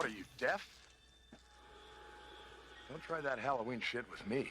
What are you, deaf? Don't try that Halloween shit with me.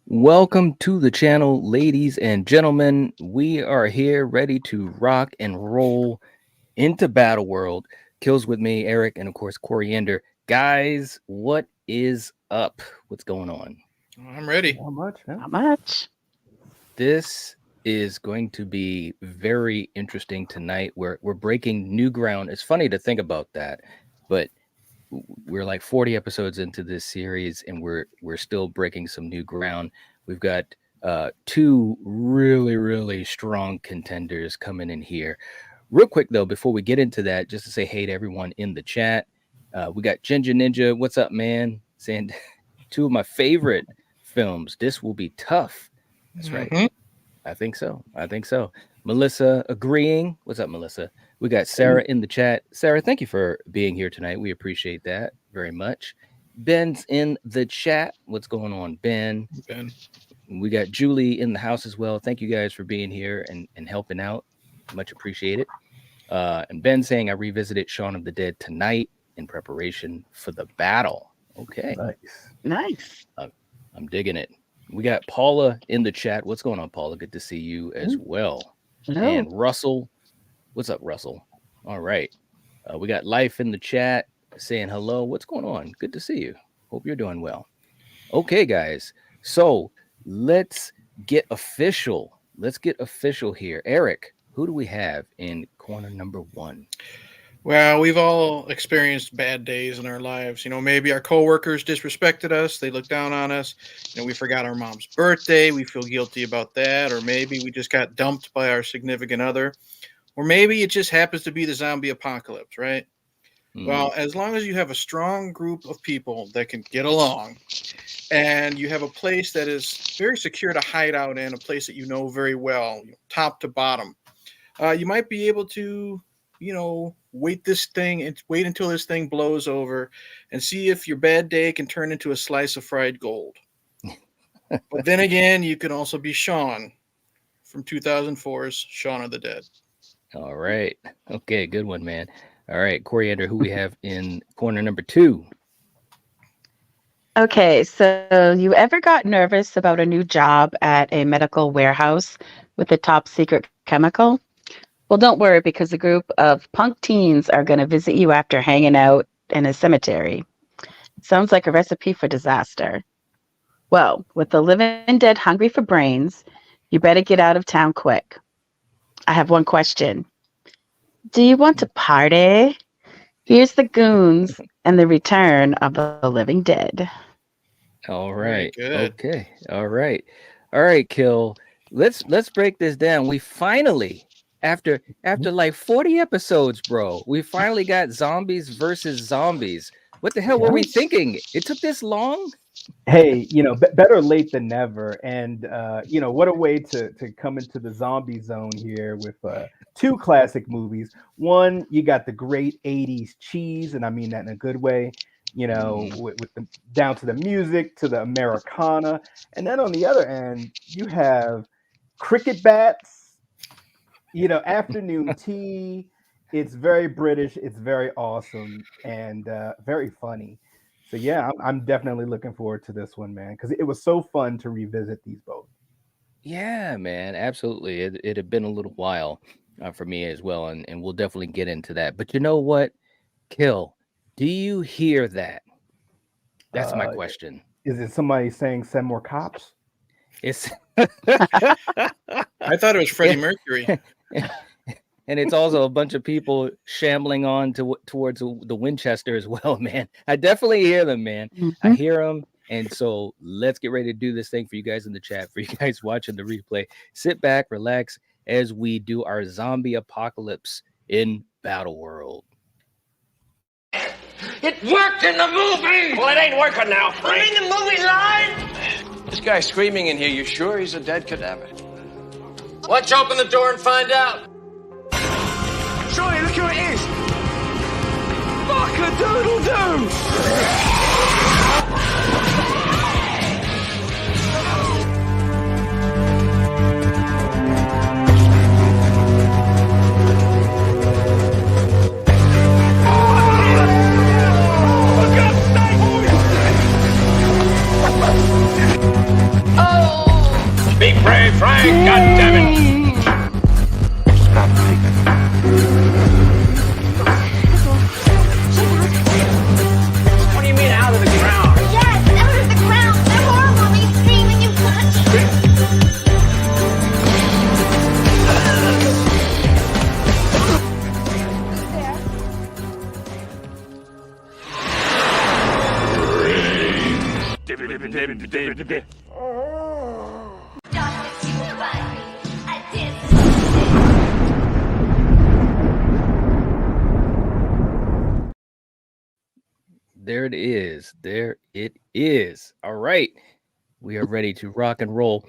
Welcome to the channel, ladies and gentlemen. We are here ready to rock and roll into Battle World. Kills with me, Eric, and of course, Coriander. Guys, what is up? What's going on? I'm ready. How much? Huh? Not much. This is going to be very interesting tonight. We're breaking new ground. It's funny to think about that, but we're like 40 episodes into this series and we're still breaking some new ground. We've got two really strong contenders coming in here. Real quick though, before we get into that, just to say hey to everyone in the chat. We got Ginger Ninja, what's up, man? Saying two of my favorite films. This will be tough. That's right. Mhm. I think so. Melissa agreeing. What's up, Melissa? We got Sarah in the chat. Sarah, thank you for being here tonight. We appreciate that very much. Ben's in the chat. What's going on, Ben? Ben. We got Julie in the house as well. Thank you guys for being here and helping out. Much appreciated. And Ben saying I revisited Shaun of the Dead tonight in preparation for the battle. Okay. Nice. I'm digging it. We got Paula in the chat. What's going on, Paula? Good to see you as well. Hello. And Russell. What's up, Russell? All right. We got Life in the chat saying hello. What's going on? Good to see you. Hope you're doing well. Okay, guys. So let's get official. Let's get official here. Eric, who do we have in corner number one? Well, we've all experienced bad days in our lives. Maybe our coworkers disrespected us. They looked down on us. We forgot our mom's birthday. We feel guilty about that. Or maybe we just got dumped by our significant other. Or maybe it just happens to be the zombie apocalypse, right? Well, as long as you have a strong group of people that can get along and you have a place that is very secure to hide out in, a place that you know very well, top to bottom, you might be able to, wait until this thing blows over and see if your bad day can turn into a slice of fried gold. But then again, you can also be Shaun from 2004's Shaun of the Dead. All right. Okay, good one, man. All right, Coriander, who we have in corner number two? Okay, so you ever got nervous about a new job at a medical warehouse with a top secret chemical? Well, don't worry because a group of punk teens are going to visit you after hanging out in a cemetery. Sounds like a recipe for disaster. Well, with the living dead hungry for brains, you better get out of town quick. I have one question. Do you want to party? Here's the goons and the return of the living dead. All Very right. good. Okay. All right, Kill. Let's break this down. We finally, after like 40 episodes, bro, we finally got zombies versus zombies. What the hell were we thinking? It took this long? Hey, better late than never. And what a way to come into the zombie zone here with two classic movies. One, you got the great 80s cheese, and I mean that in a good way, with the down to the music, to the Americana. And then on the other end, you have cricket bats, afternoon tea, It's very British. It's very awesome and very funny. So yeah, I'm definitely looking forward to this one, man, because it was so fun to revisit these both. Yeah, man, absolutely. It had been a little while for me as well, and we'll definitely get into that. But you know what, Kill? Do you hear that? That's my Uh, question. is it somebody saying send more cops? It's I thought it was Freddie Mercury. and it's also a bunch of people shambling on towards the Winchester as well, man. I definitely hear them, man. I Mhm. hear them. And so let's get ready to do this thing for you guys in the chat, for you guys watching the replay. Sit back, relax as we do our zombie apocalypse in Battle World. It worked in the movie! Well, it ain't working now, You Frank. mean the movie line? This guy's screaming in here. You sure he's a dead cadaver? Let's open the door and find out. Shorty, look who it is! Fuck-a-doodle-doo! Be brave, Frank. God damn it. What do you mean out of the ground? Yes, out of the ground. They're horrible. They scream when you touch. There it is. There it is. All right. We are ready to rock and roll.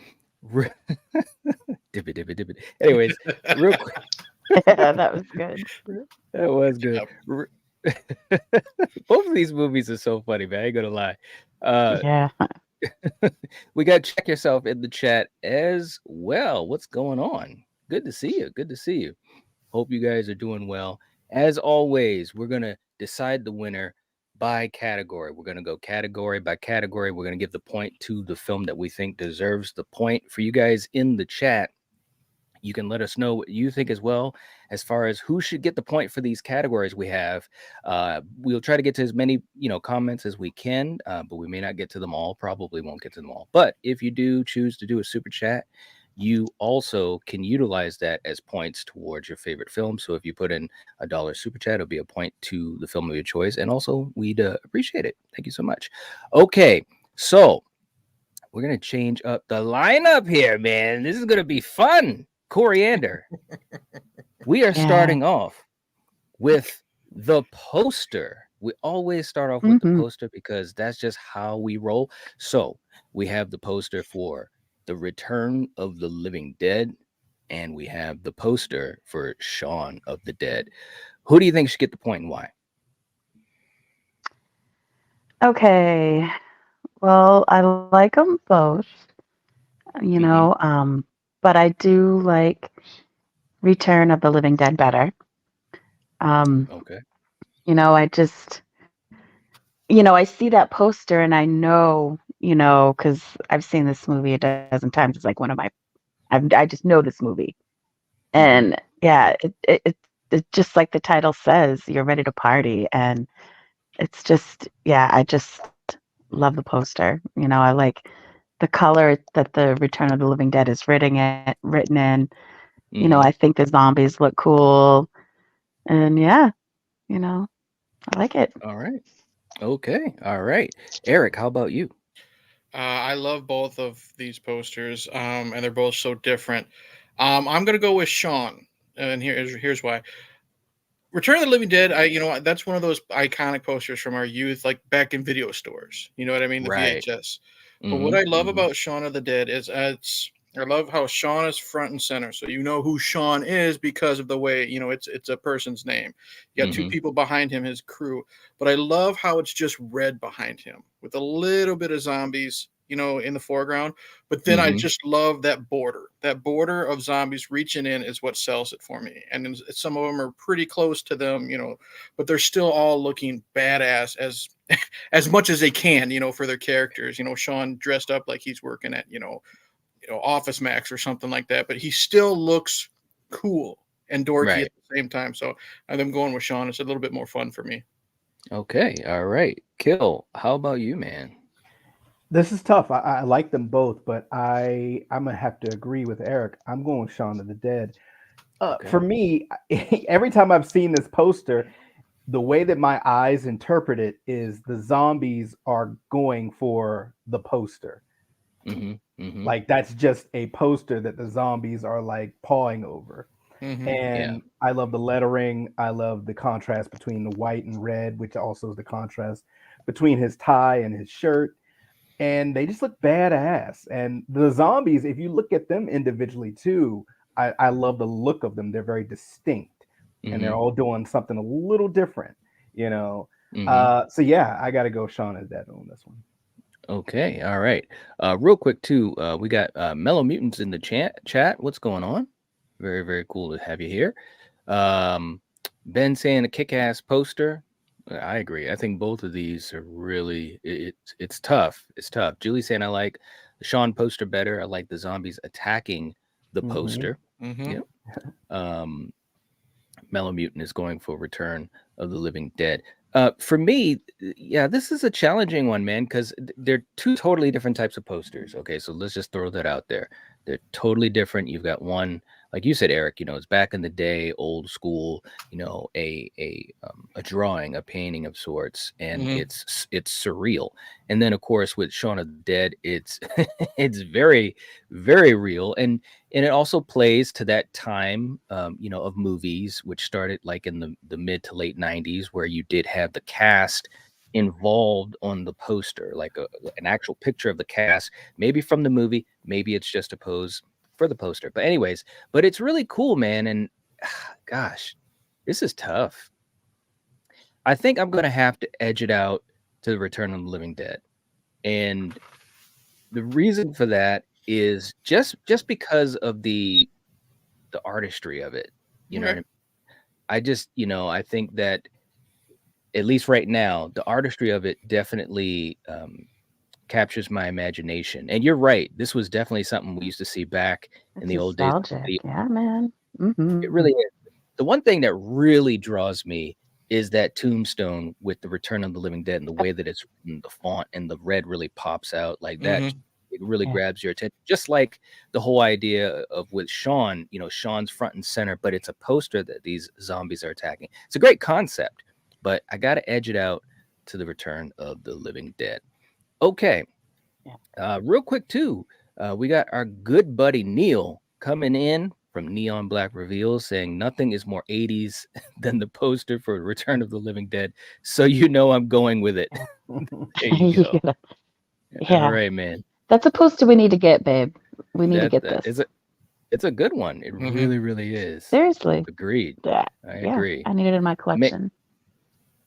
Dip it. Anyways, real quick. Yeah, that was good. That was good. Both of these movies are so funny, man. I ain't gonna lie. Yeah. We got Check Yourself in the chat as well. What's going on? Good to see you. Good to see you. Hope you guys are doing well. As always, we're gonna decide the winner by category. We're gonna go category by category. We're gonna give the point to the film that we think deserves the point. For you guys in the chat, you can let us know what you think as well, as far as who should get the point for these categories we have. We'll try to get to as many comments as we can, but we may not get to them all. Probably won't get to them all. But if you do choose to do a super chat, you also can utilize that as points towards your favorite film. So if you put in $1 super chat, it'll be a point to the film of your choice. And also, we'd appreciate it. Thank you so much. Okay, so we're going to change up the lineup here, man. This is going to be fun. Coriander. We are starting off with the poster. We always start off with the poster because that's just how we roll. So we have the poster for The Return of the Living Dead, and we have the poster for Shaun of the Dead. Who do you think should get the point and why? Okay. Well, I like them both, but I do like Return of the Living Dead better. Okay. I just, I see that poster and I know, because I've seen this movie a dozen times. It's like one of my, I just know this movie. And yeah, it's just like the title says, you're ready to party. And it's just, yeah, I just love the poster. I like the color that the Return of the Living Dead is written in. I think the zombies look cool. And yeah, I like it. All right. Okay. All right. Eric, how about you? I love both of these posters, and they're both so different. I'm gonna go with Shaun, and here's why. Return of the Living Dead, that's one of those iconic posters from our youth, like back in video stores. You know what I mean? The Right. VHS. But what I love about Shaun of the Dead is I love how Shaun is front and center. So you know who Shaun is because of the way, it's a person's name. You got two people behind him, his crew. But I love how it's just red behind him with a little bit of zombies in the foreground. But then I Mhm. just love that border. That border of zombies reaching in is what sells it for me. And then some of them are pretty close to them, but they're still all looking badass as much as they can, for their characters. Shaun dressed up like he's working at, Office Max or something like that, but he still looks cool and dorky Right. at the same time. So I'm going with Shaun. It's a little bit more fun for me. Okay. All right. Kill. How about you, man? This is tough. I like them both, but I'm gonna have to agree with Eric. I'm going with Shaun of the Dead. Okay. For me, every time I've seen this poster, the way that my eyes interpret it is the zombies are going for the poster. Mhm. Mhm. Like that's just a poster that the zombies are like pawing over. Mm-hmm. Yeah. And I love the lettering. I love the contrast between the white and red, which also is the contrast between his tie and his shirt. And they just look badass. And the zombies, if you look at them individually too, I love the look of them. They're very distinct and they're Mhm. all doing something a little different, you know. Mhm. So yeah, I gotta go Shaun of the Dead on this one. Okay. All right. Real quick too, we got Mellow Mutants in the chat. What's going on? Very, very cool to have you here. Ben saying a kick-ass poster. I agree. I think both of these are really it's tough. It's tough. Julie saying I like the Shaun poster better. I like the zombies attacking the Mhm. poster. Mm-hmm. Yep. Mellow Mutant is going for Return of the Living Dead. For me, yeah, this is a challenging one, man, because they're two totally different types of posters. Okay, so let's just throw that out there. They're totally different. You've got one, like you said, Eric. It's back in the day, old school. A drawing, a painting of sorts, and Mm-hmm. it's surreal. And then, of course, with Shaun of the Dead, it's it's very, very real, and it also plays to that time, of movies, which started like in the mid to late 90s, where you did have the cast involved on the poster, like an actual picture of the cast, maybe from the movie, maybe it's just a pose for the poster. But anyways, but it's really cool, man. And gosh, this is tough. I think I'm gonna have to edge it out to the Return of the Living Dead. And the reason for that is just because of the artistry of it. You know what I Okay. mean? I think that at least right now, the artistry of it definitely captures my imagination. And you're right. This was definitely something we used to see back in It's the old days. nostalgic. Yeah, man. It really Mm-hmm. is. The one thing that really draws me is that tombstone with the Return of the Living Dead and the way that it's written, the font and the red really pops out like that. Mm-hmm. It really Yeah. grabs your attention. Just like the whole idea of with Shaun, Shaun's front and center, but it's a poster that these zombies are attacking. It's a great concept, but I got to edge it out to the Return of the Living Dead. Okay. Real quick, too, we got our good buddy Neil coming in from Neon Black Reveals saying nothing is more 80s than the poster for Return of the Living Dead. So I'm going with it. There you go. All Yeah. right, man. That's a poster we need to get, babe. We need to get That this. is it's a good one. It Mm-hmm. really, really is. Seriously. Agreed. Yeah. I Yeah. agree. I need it in my collection.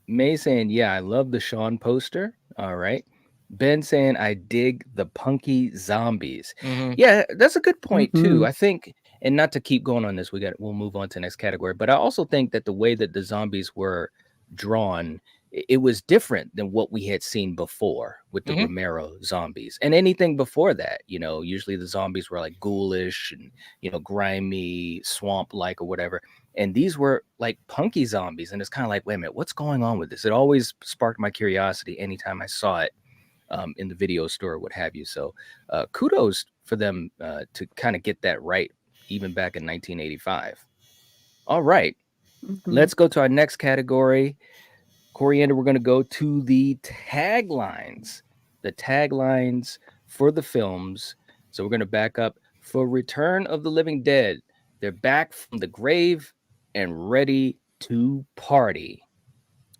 May saying, yeah, I love the Shaun poster. All right. Ben saying, I dig the punky zombies. Mm-hmm. Yeah, that's a good point too. Mhm. I think, and not to keep going on this, we'll move on to the next category. But I also think that the way that the zombies were drawn, it was different than what we had seen before with the Mhm. Romero zombies and anything before that. Usually the zombies were like ghoulish and grimy, swamp-like or whatever. And these were like punky zombies, and it's kind of like, wait a minute, what's going on with this? It always sparked my curiosity anytime I saw it in the video store or what have you. So kudos for them to kind of get that right, even back in 1985. All right, Mhm. let's go to our next category. Coriander, we're going to go to the taglines. The taglines for the films. So we're going to back up for Return of the Living Dead. They're back from the grave and ready to party.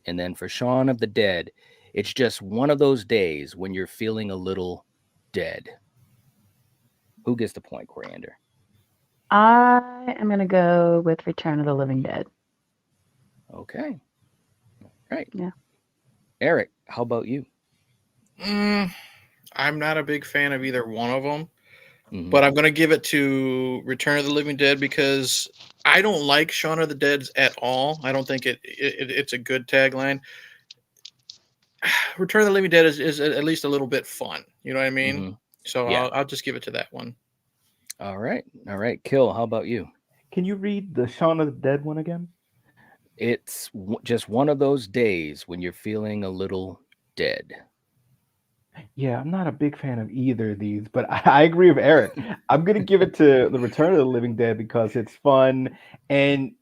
And then for Shaun of the Dead, it's just one of those days when you're feeling a little dead. Who gets the point, Coriander? I am going to go with Return of the Living Dead. Okay. Right. Yeah. Eric, how about you? I I'm not a big fan of either one of them, Mhm. but I'm going to give it to Return of the Living Dead because I don't like Shaun of the Dead's at all. I don't think it's a good tagline. Return of the Living Dead is at least a little bit fun. You know what I mean? Mhm. So Yeah. I'll just give it to that one. All right. Kill. How about you? Can you read the Shaun of the Dead one again? It's just one of those days when you're feeling a little dead. Yeah, I'm not a big fan of either of these, but I agree with Eric. I'm gonna give it to the Return of the Living Dead because it's fun, and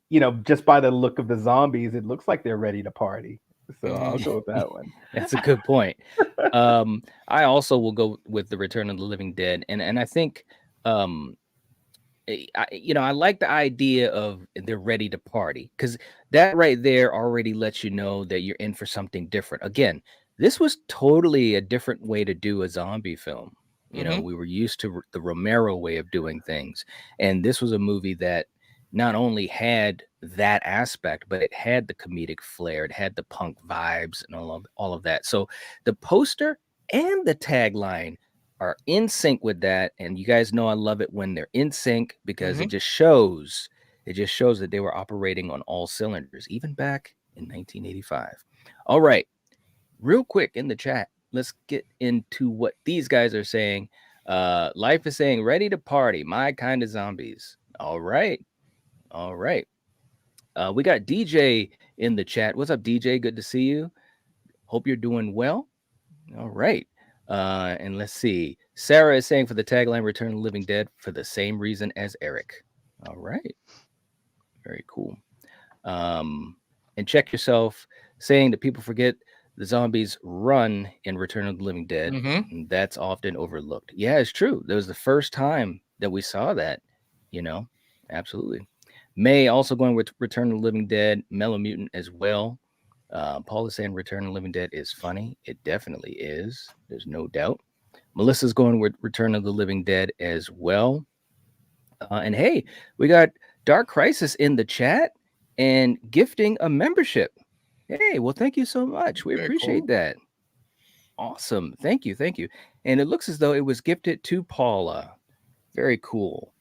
just by the look of the zombies, it looks like they're ready to party. So I'll go with that one. That's a good point. I also will go with the Return of the Living Dead, and I think, I like the idea of they're ready to party because that right there already lets you know that you're in for something different. Again, this was totally a different way to do a zombie film. Mhm. We were used to the Romero way of doing things, and this was a movie that not only had that aspect, but it had the comedic flair, it had the punk vibes and all of that. So the poster and the tagline are in sync with that, and you guys know I love it when they're in sync because Mhm. it just shows that they were operating on all cylinders even back in 1985. All right, real quick in the chat, let's get into what these guys are saying. Life is saying ready to party, my kind of zombies. All right. We got DJ in the chat. What's up, DJ? Good to see you. Hope you're doing well. All right. And let's see. Sarah is saying for the tagline Return of the Living Dead for the same reason as Eric. All right. Very cool. And check yourself saying that people forget the zombies run in Return of the Living Dead. Mhm. And that's often overlooked. Yeah, it's true. That was the first time that we saw that, Absolutely. May also going with Return of the Living Dead, Mellow Mutant as well. Paul is saying Return of the Living Dead is funny. It definitely is. There's no doubt. Melissa's going with Return of the Living Dead as well. And hey, we got Dark Crisis in the chat and gifting a membership. Hey, well, thank you so much. We Very appreciate cool. that. Awesome. Thank you. And it looks as though it was gifted to Paula. Very cool.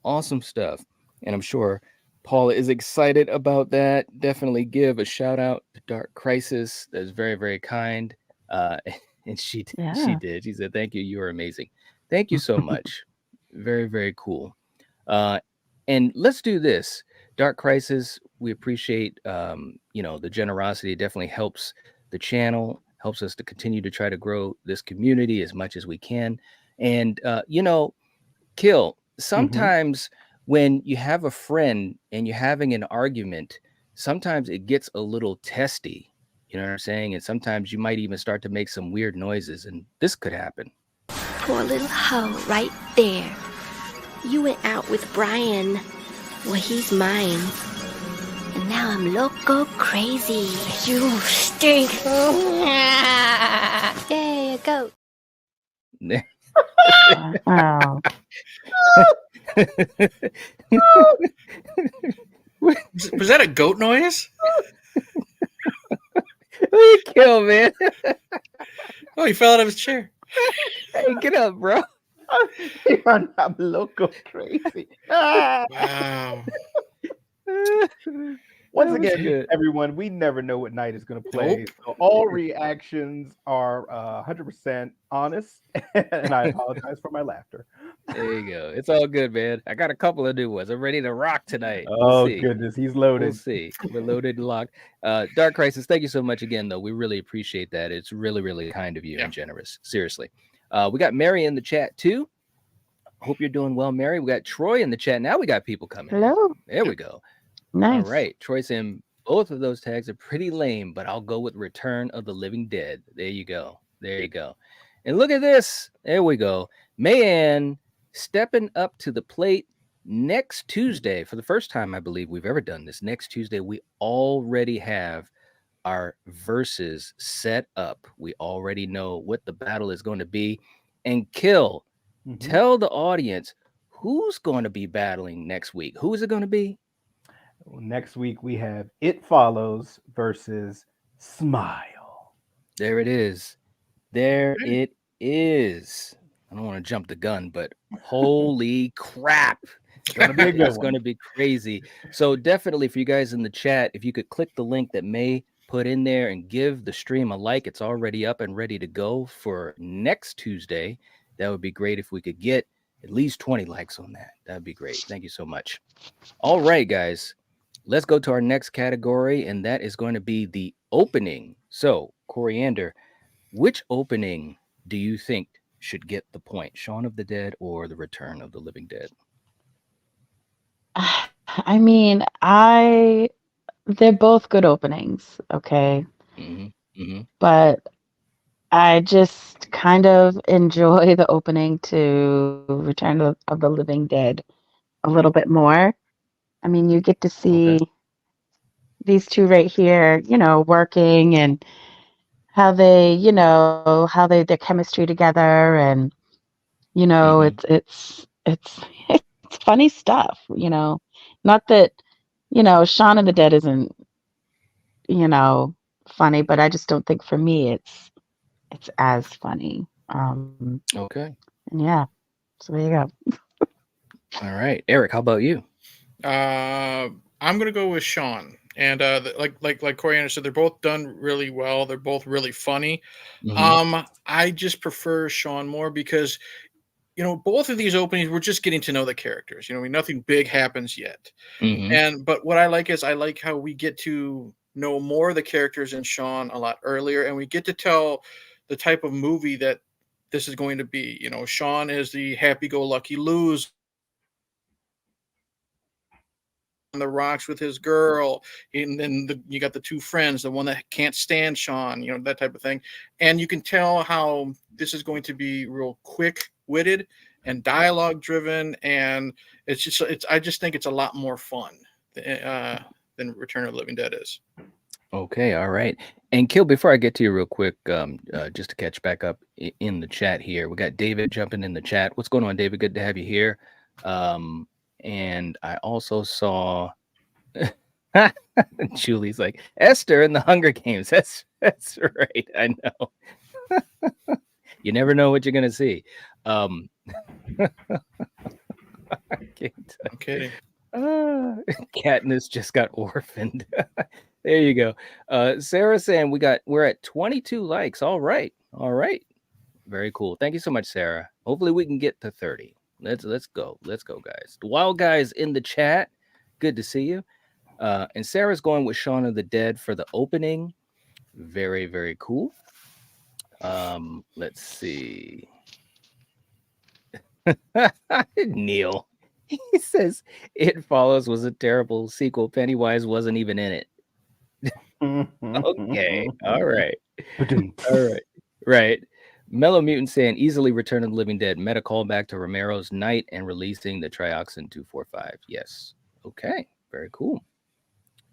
Awesome stuff. And I'm sure Paula is excited about that. Definitely give a shout out to Dark Crisis. That's very, very kind. And she did. She said, "Thank you. You are amazing. Thank you so much. Very, very cool." And let's do this. Dark Crisis. We appreciate the generosity. It definitely helps the channel, helps us to continue to try to grow this community as much as we can. And Kill. Sometimes when you have a friend and you're having an argument, sometimes it gets a little testy. You know what I'm saying? And sometimes you might even start to make some weird noises, and this could happen. Poor little hoe right there. You went out with Brian. Well, he's mine. And now I'm loco crazy. You stink. Yay, a goat. Wow. Was that a goat noise? Kill, man. Oh, he fell out of his chair. Hey, get up, bro. I'm loco crazy. Wow. Once That was again, good. everyone, we never know what night is going to play. Nope. So all reactions are 100% honest, and I apologize for my laughter. There you go. It's all good, man. I got a couple of new ones. I'm ready to rock tonight. Oh, goodness, he's loaded. We'll see. We're loaded and locked. Dark Crisis, thank you so much again, though. We really appreciate that. It's really, really kind of you and generous. Seriously. We got Mary in the chat, too. Hope you're doing well, Mary. We got Troy in the chat. Now we got people coming. Hello. There we go. Nice. All right. Troy saying both of those tags are pretty lame, but I'll go with Return of the Living Dead. There you go. There you go. And look at this. There we go. Mayanne stepping up to the plate next Tuesday. For the first time, I believe we've ever done this. Next Tuesday, we already have our verses set up. We already know what the battle is going to be. And Kill, tell the audience who's going to be battling next week. Who is it going to be? Well, next week we have It Follows versus Smile. There it is. There it is, I don't want to jump the gun, but holy crap. It's gonna be a good It's one. going to be crazy. So definitely for you guys in the chat, if you could click the link that May put in there and give the stream a like, it's already up and ready to go for next Tuesday. That would be great if we could get at least 20 likes on that. That'd be great. Thank you so much. All right, guys, let's go to our next category, and that is going to be the opening. So, Coriander, which opening do you think should get the point? Shaun of the Dead or The Return of the Living Dead? I mean, they're both good openings, okay? But I just kind of enjoy the opening to Return of the Living Dead a little bit more. I mean, you get to see these two right here, working and how they, their chemistry together, and it's it's funny stuff, Not that, Shaun of the Dead isn't, funny, but I just don't think for me it's as funny. Okay. And yeah, so there you go. All right, Eric, how about you? I'm gonna go with Shaun, and like Coriander said, they're both done really well. They're both really funny. I just prefer Shaun more because both of these openings we're just getting to know the characters. Nothing big happens yet, but what I like is I like how we get to know more of the characters in Shaun a lot earlier, and we get to tell the type of movie that this is going to be. Shaun is the happy-go-lucky loser on the rocks with his girl, and then you got the two friends, the one that can't stand Shaun, that type of thing. And you can tell how this is going to be real quick-witted and dialogue-driven, and I just think it's a lot more fun than Return of the Living Dead is. Okay, all right. And Kill, before I get to you real quick, just to catch back up in the chat here, we got David jumping in the chat. What's going on, David? Good to have you here. And I also saw Julie's like Esther in the Hunger Games. That's right. I know. You never know what you're gonna see. Okay. Katniss just got orphaned. There you go. Sarah saying we're at 22 likes. All right. Very cool. Thank you so much, Sarah. Hopefully we can get to 30. Let's go, guys. The Wild Guys in the chat. Good to see you. And Sarah's going with Shaun of the Dead for the opening. Very, very cool. Let's see. Neil. He says It Follows was a terrible sequel. Pennywise wasn't even in it. Okay. All right. Right. Mellow Mutant saying easily Return of the Living Dead. Meta callback to Romero's Night and releasing the Trioxin 245. Yes. Okay. Very cool.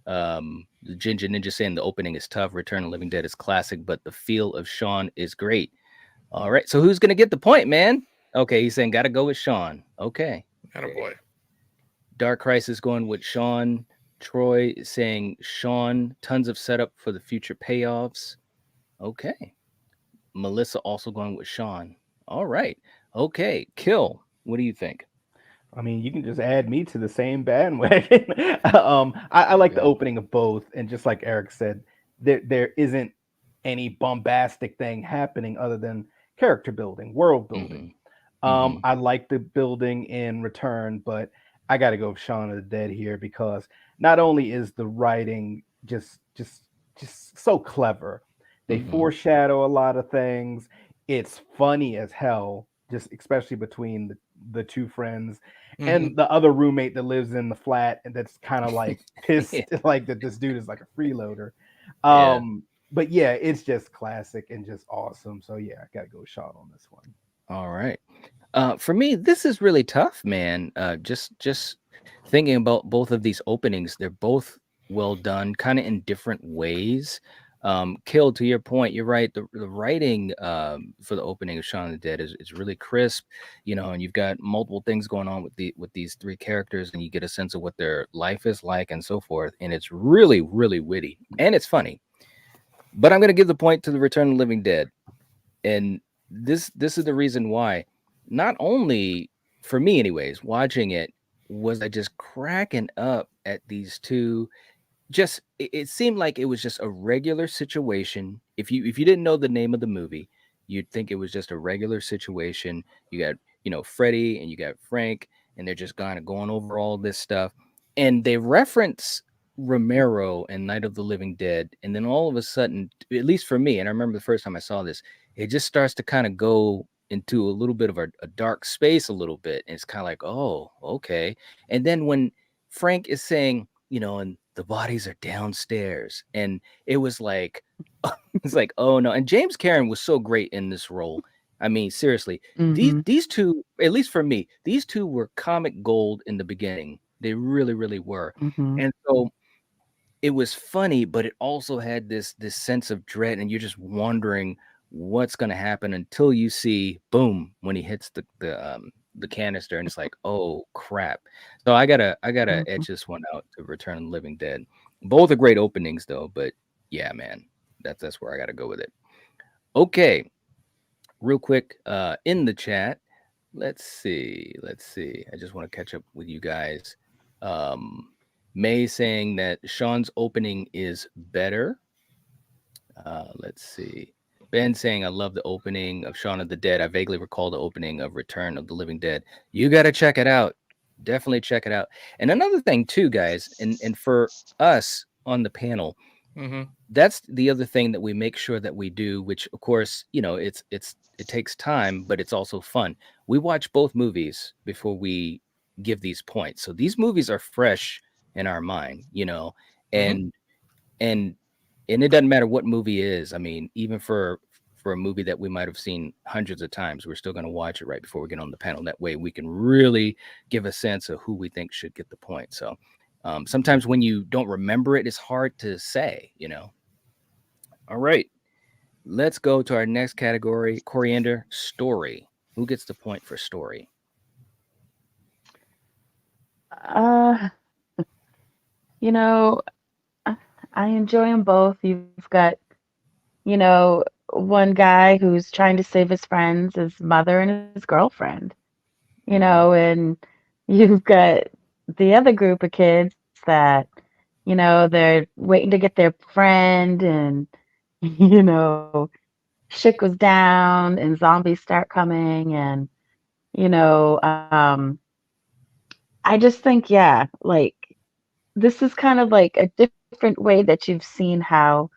The Ginger Ninja saying the opening is tough. Return of the Living Dead is classic, but the feel of Shaun is great. All right. So who's gonna get the point, man? Okay, he's saying gotta go with Shaun. Okay. Attaboy. Dark Crisis going with Shaun. Troy saying Shaun, tons of setup for the future payoffs. Okay. Melissa also going with Shaun. All right. Okay. Kill. What do you think? I mean, you can just add me to the same bandwagon. I like the opening of both, and just like Eric said, there isn't any bombastic thing happening other than character building, world building. I like the building in Return, but I got to go with Shaun of the Dead here because not only is the writing just so clever, they foreshadow a lot of things. It's funny as hell, just especially between the two friends and the other roommate that lives in the flat and that's kind of like pissed like that this dude is like a freeloader. But yeah, it's just classic and just awesome. So yeah, I gotta go with Shaun on this one. All right. For me, this is really tough, man. Just thinking about both of these openings, they're both well done, kind of in different ways. Kill, to your point, you're right. The writing for the opening of Shaun of the Dead is really crisp, and you've got multiple things going on with these three characters, and you get a sense of what their life is like and so forth. And it's really, really witty and it's funny. But I'm gonna give the point to the Return of the Living Dead. And this is the reason why. Not only for me, anyways, watching it was I just cracking up at these two. Just it seemed like it was just a regular situation. If you didn't know the name of the movie, you'd think it was just a regular situation. You got, Freddie and you got Frank, and they're just kind of going over all this stuff, and they reference Romero and Night of the Living Dead, and then all of a sudden, at least for me, and I remember the first time I saw this, it just starts to kind of go into a little bit of a dark space a little bit, and it's kind of like, oh, okay. And then when Frank is saying, and the bodies are downstairs, and it was like, it's like, oh no. And James Karen was so great in this role. I mean, seriously, these two, at least for me, these two were comic gold in the beginning. They really, really were. And so it was funny, but it also had this sense of dread, and you're just wondering what's going to happen until you see, boom, when he hits the canister, and it's like, oh crap. So I gotta edge this one out to Return of the Living Dead. Both are great openings though, but yeah, man, that's where I gotta go with it. Okay, real quick, in the chat, let's see. I just want to catch up with you guys. May saying that Shaun's opening is better. Let's see. Ben saying, I love the opening of Shaun of the Dead. I vaguely recall the opening of Return of the Living Dead. You got to check it out. Definitely check it out. And another thing too, guys, and for us on the panel, that's the other thing that we make sure that we do, which of course, it takes time, but it's also fun. We watch both movies before we give these points. So these movies are fresh in our mind, and it doesn't matter what movie it is. I mean, even for a movie that we might have seen hundreds of times, we're still going to watch it right before we get on the panel. That way we can really give a sense of who we think should get the point. So sometimes when you don't remember it, it's hard to say, All right, let's go to our next category, Coriander Story. Who gets the point for story? You know, I enjoy them both. You've got, one guy who's trying to save his friends, his mother and his girlfriend, and you've got the other group of kids that, they're waiting to get their friend, and, shit goes down and zombies start coming, and, I just think, yeah, like this is kind of like a different way that you've seen how,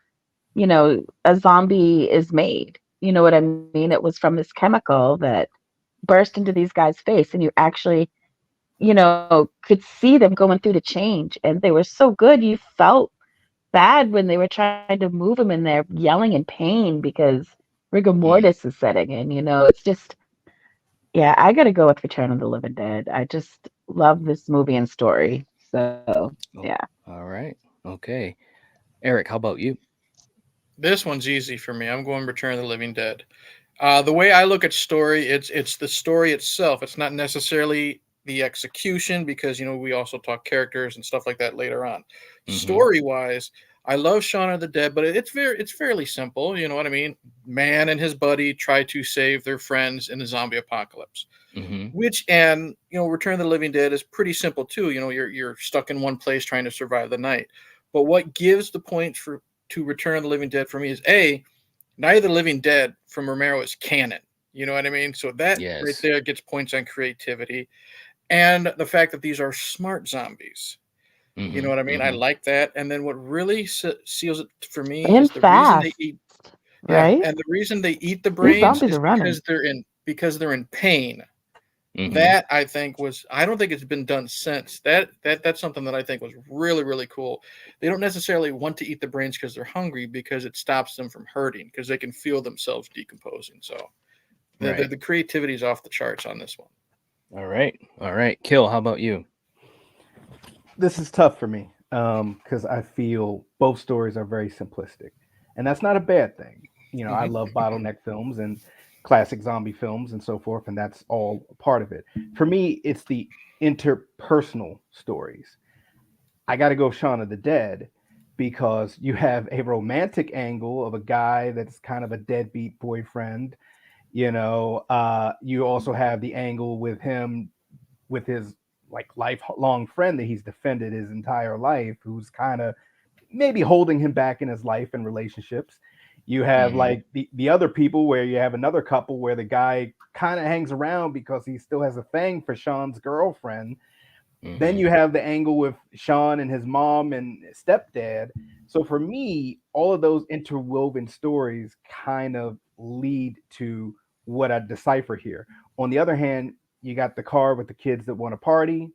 a zombie is made. You know what I mean? It was from this chemical that burst into these guys' face, and you actually, could see them going through the change, and they were so good. You felt bad when they were trying to move them, and they're yelling in pain because rigor mortis is setting in. It's just, yeah, I got to go with Return of the Living Dead. I just love this movie and story. So, yeah. All right. Okay. Eric, how about you? This one's easy for me. I'm going Return of the Living Dead. The way I look at story, it's the story itself. It's not necessarily the execution, because we also talk characters and stuff like that later on. Story wise, I love Shaun of the Dead, but it's fairly simple. You know what I mean? Man and his buddy try to save their friends in the zombie apocalypse. Which, and Return of the Living Dead is pretty simple too. You're stuck in one place trying to survive the night. But what gives the point to Return of the Living Dead for me is Night of the Living Dead from Romero is canon. You know what I mean? So that right there gets points on creativity, and the fact that these are smart zombies. You know what I mean? I like that. And then what really seals it for me and is the fast, reason they eat. right? Yeah, and the reason they eat the These brains zombies is are running. because they're in pain. That I think I don't think it's been done since. That's something that I think was really, really cool. They don't necessarily want to eat the brains because they're hungry, because it stops them from hurting, because they can feel themselves decomposing. So the creativity is off the charts on this one. All right. Kill, how about you? This is tough for me because I feel both stories are very simplistic, and that's not a bad thing. I love bottleneck films and classic zombie films and so forth, and that's all part of it. For me, it's the interpersonal stories. I got to go Shaun of the Dead, because you have a romantic angle of a guy that's kind of a deadbeat boyfriend, You also have the angle with him with his like lifelong friend that he's defended his entire life, who's kind of maybe holding him back in his life and relationships. You have like the other people where you have another couple where the guy kind of hangs around because he still has a thing for Shaun's girlfriend. Then you have the angle with Shaun and his mom and stepdad. So for me, all of those interwoven stories kind of lead to what I decipher here. On the other hand, you got the car with the kids that want to party,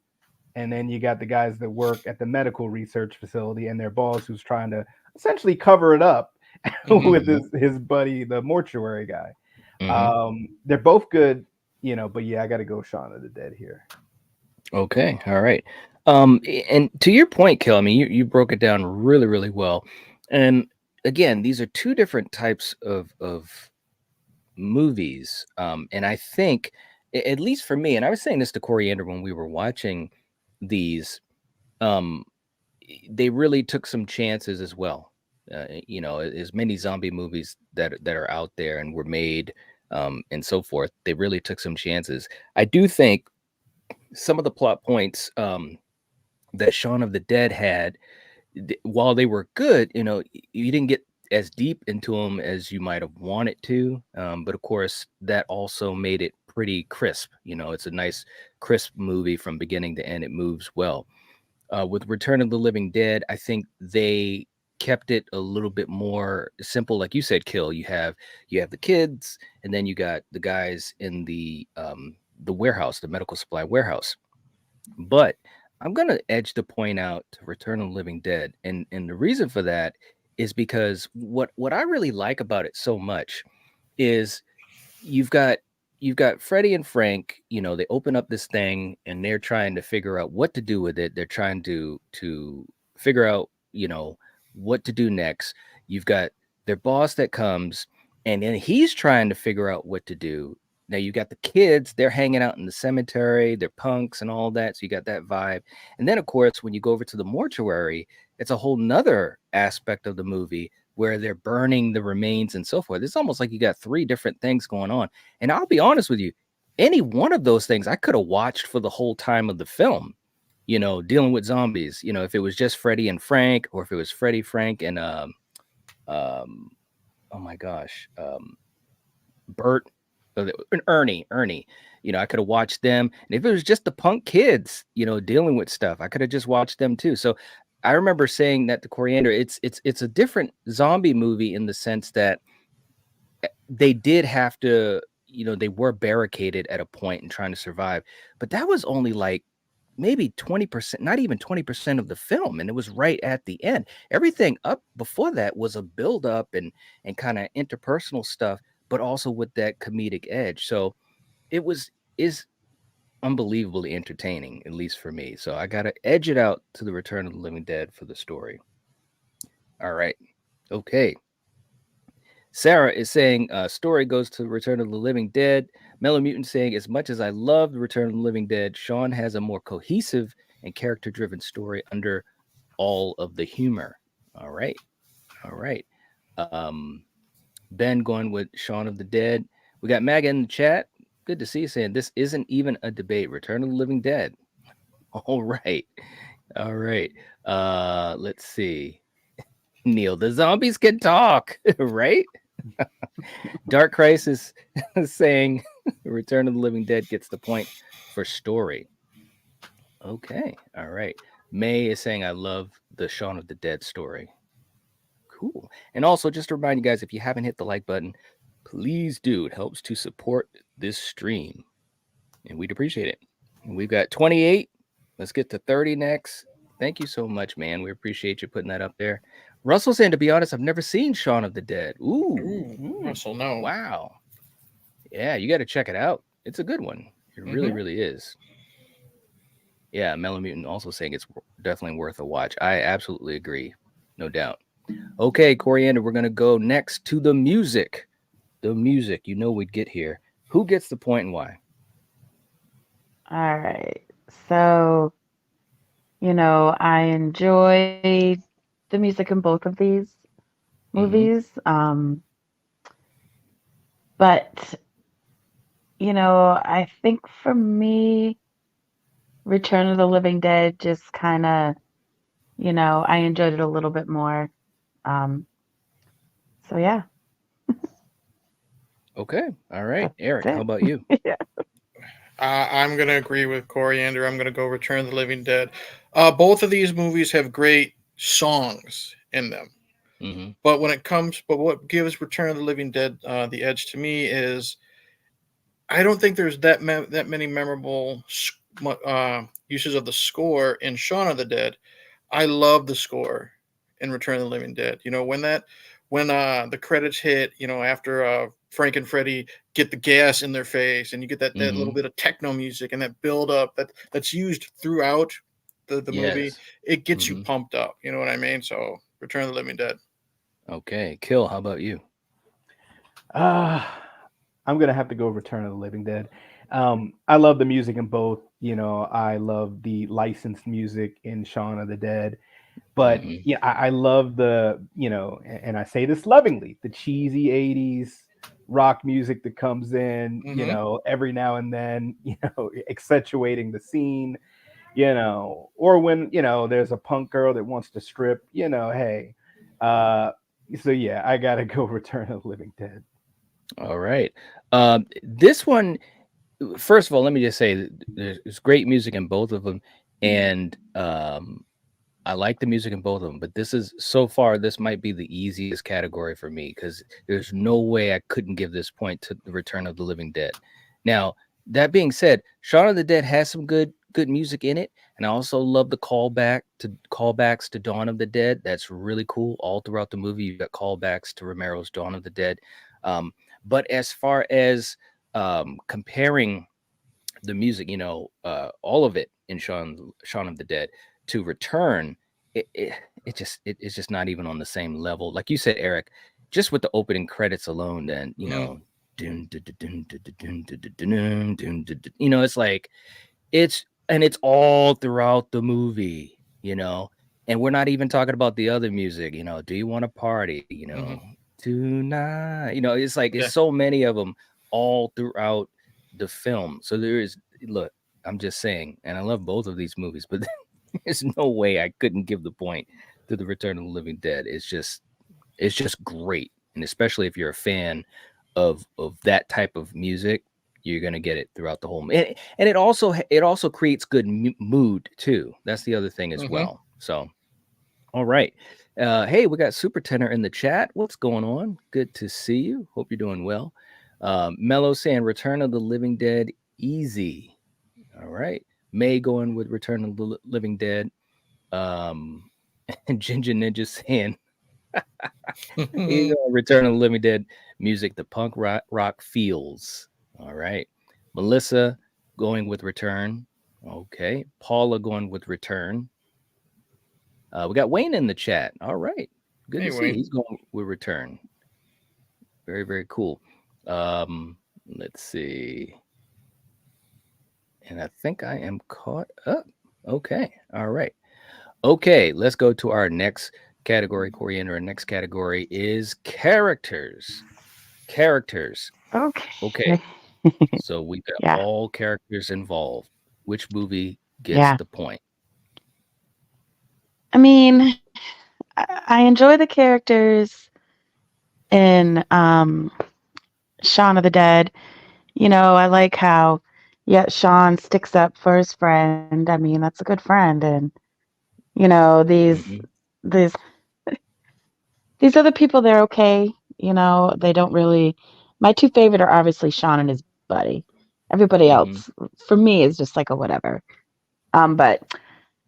and then you got the guys that work at the medical research facility and their boss who's trying to essentially cover it up with his buddy, the mortuary guy. They're both good, but yeah, I got to go Shaun of the Dead here. Okay, all right. And to your point, Kel, I mean, you broke it down really, really well. And again, these are two different types of movies. And I think, at least for me, and I was saying this to Coriander when we were watching these, they really took some chances as well. As many zombie movies that are out there and were made, and so forth, they really took some chances. I do think some of the plot points that Shaun of the Dead had, while they were good, you didn't get as deep into them as you might have wanted to. But of course, that also made it pretty crisp. It's a nice, crisp movie from beginning to end. It moves well. With Return of the Living Dead, I think they kept it a little bit more simple. Like you said, Kill, you have the kids, and then you got the guys in the warehouse, the medical supply warehouse. But I'm gonna edge the point out to Return of the Living Dead, and the reason for that is because what I really like about it so much is you've got Freddie and Frank. They open up this thing and they're trying to figure out what to do with it. They're trying to figure out what to do next. You've got their boss that comes, and then he's trying to figure out what to do. Now you got the kids, they're hanging out in the cemetery, they're punks and all that. So you got that vibe. And then of course, when you go over to the mortuary, it's a whole nother aspect of the movie where they're burning the remains and so forth. It's almost like you got three different things going on. And I'll be honest with you, any one of those things I could have watched for the whole time of the film, dealing with zombies, if it was just Freddie and Frank, or if it was Freddie, Frank, and oh my gosh, Bert, and Ernie. I could have watched them. And if it was just the punk kids, dealing with stuff, I could have just watched them too. So I remember saying that to Coriander, it's a different zombie movie in the sense that they did have to, they were barricaded at a point and trying to survive. But that was only like maybe 20%, not even 20% of the film. And it was right at the end. Everything up before that was a build up and kind of interpersonal stuff, but also with that comedic edge. So it is unbelievably entertaining, at least for me. So I got to edge it out to the Return of the Living Dead for the story. All right. Okay. Sarah is saying story goes to Return of the Living Dead. Mellow Mutant saying, as much as I love the Return of the Living Dead, Shaun has a more cohesive and character-driven story under all of the humor. All right. Ben going with Shaun of the Dead. We got Maga in the chat. Good to see you, saying this isn't even a debate. Return of the Living Dead. All right. Let's see. Neil, the zombies can talk, right? Dark Crisis saying Return of the Living Dead gets the point for story. Okay. All right. May is saying I love the Shaun of the Dead story. Cool. And also, just to remind you guys, if you haven't hit the like button, please do. It helps to support this stream, and we'd appreciate it. And we've got 28. Let's get to 30 next. Thank you so much, man. We appreciate you putting that up there. Russell saying, to be honest, I've never seen Shaun of the Dead. Ooh. Russell, no. Wow. Yeah, you got to check it out. It's a good one. It really, really is. Yeah, Mellow Mutant also saying it's definitely worth a watch. I absolutely agree. No doubt. Okay, Coriander, we're going to go next to the music. The music, we'd get here. Who gets the point and why? All right. So, I enjoy the music in both of these movies. But I think for me, Return of the Living Dead just kind of, I enjoyed it a little bit more. Um, so yeah, Okay. All right. that's Eric, how it. about you? Yeah. I'm gonna agree with Coriander. I'm gonna go Return of the Living Dead. Both of these movies have great songs in them, Mm-hmm. but what gives Return of the Living Dead the edge to me is I don't think there's that many memorable uses of the score in Shaun of the Dead. I love the score in Return of the Living Dead. When the credits hit, after Frank and Freddy get the gas in their face, and you get that little Mm-hmm. bit of techno music and that build up that's used throughout the movie, Yes. it gets you Mm-hmm. pumped up. You know what I mean? So Return of the Living Dead. Okay. Kill, how about you? Uh, I'm gonna have to go Return of the Living Dead. I love the music in both. I love the licensed music in Shaun of the Dead, but Mm-hmm. yeah, I love and I say this lovingly, the cheesy '80s rock music that comes in, Mm-hmm. every now and then, accentuating the scene, or when there's a punk girl that wants to strip, hey, uh, so yeah, I gotta go Return of the Living Dead. All right. This one, first of all, let me just say that there's great music in both of them, and I like the music in both of them. But this might be the easiest category for me because there's no way I couldn't give this point to the Return of the Living Dead. Now, that being said, Shaun of the Dead has some good music in it, and I also love the callbacks to Dawn of the Dead. That's really cool. All throughout the movie, you've got callbacks to Romero's Dawn of the Dead. Um, but as far as comparing the music, all of it in Shaun of the Dead to Return, it's just not even on the same level. Like you said, Eric, just with the opening credits alone, then Mm-hmm. dun, dun, dun, dun, dun, dun, dun, dun, dun, dun, dun, dun, it's like it's all throughout the movie, and we're not even talking about the other music, do you want to party, Mm-hmm. tonight, it's like it's Yeah. so many of them all throughout the film. So look, I'm just saying, and I love both of these movies, but there's no way I couldn't give the point to the Return of the Living Dead. It's just great, and especially if you're a fan of that type of music, you're gonna get it throughout the whole. And it also creates good mood too. That's the other thing as Mm-hmm. well. So, all right, hey, we got Super Tenor in the chat. What's going on? Good to see you. Hope you're doing well. Mello saying Return of the Living Dead easy. All right, May going with Return of the Living Dead. And Ginger Ninja saying Return of the Living Dead music, the punk rock feels. All right. Melissa going with Return. Okay. Paula going with Return. We got Wayne in the chat. All right. Good Hey, to see. Wayne. He's going with Return. Very, very cool. Let's see. And I think I am caught up. Okay. All right. Okay. Let's go to our next category, Coriander. Our next category is characters. Characters. Okay. Okay. So we got Yeah. all characters involved. Which movie gets Yeah. the point? I mean, I enjoy the characters in Shaun of the Dead. I like how, yeah, Shaun sticks up for his friend. I mean, that's a good friend. And, you know, these Mm-hmm. these these other people, they're okay. They don't really. My two favorite are obviously Shaun and his buddy. Everybody Mm-hmm. else, for me, is just like a whatever. But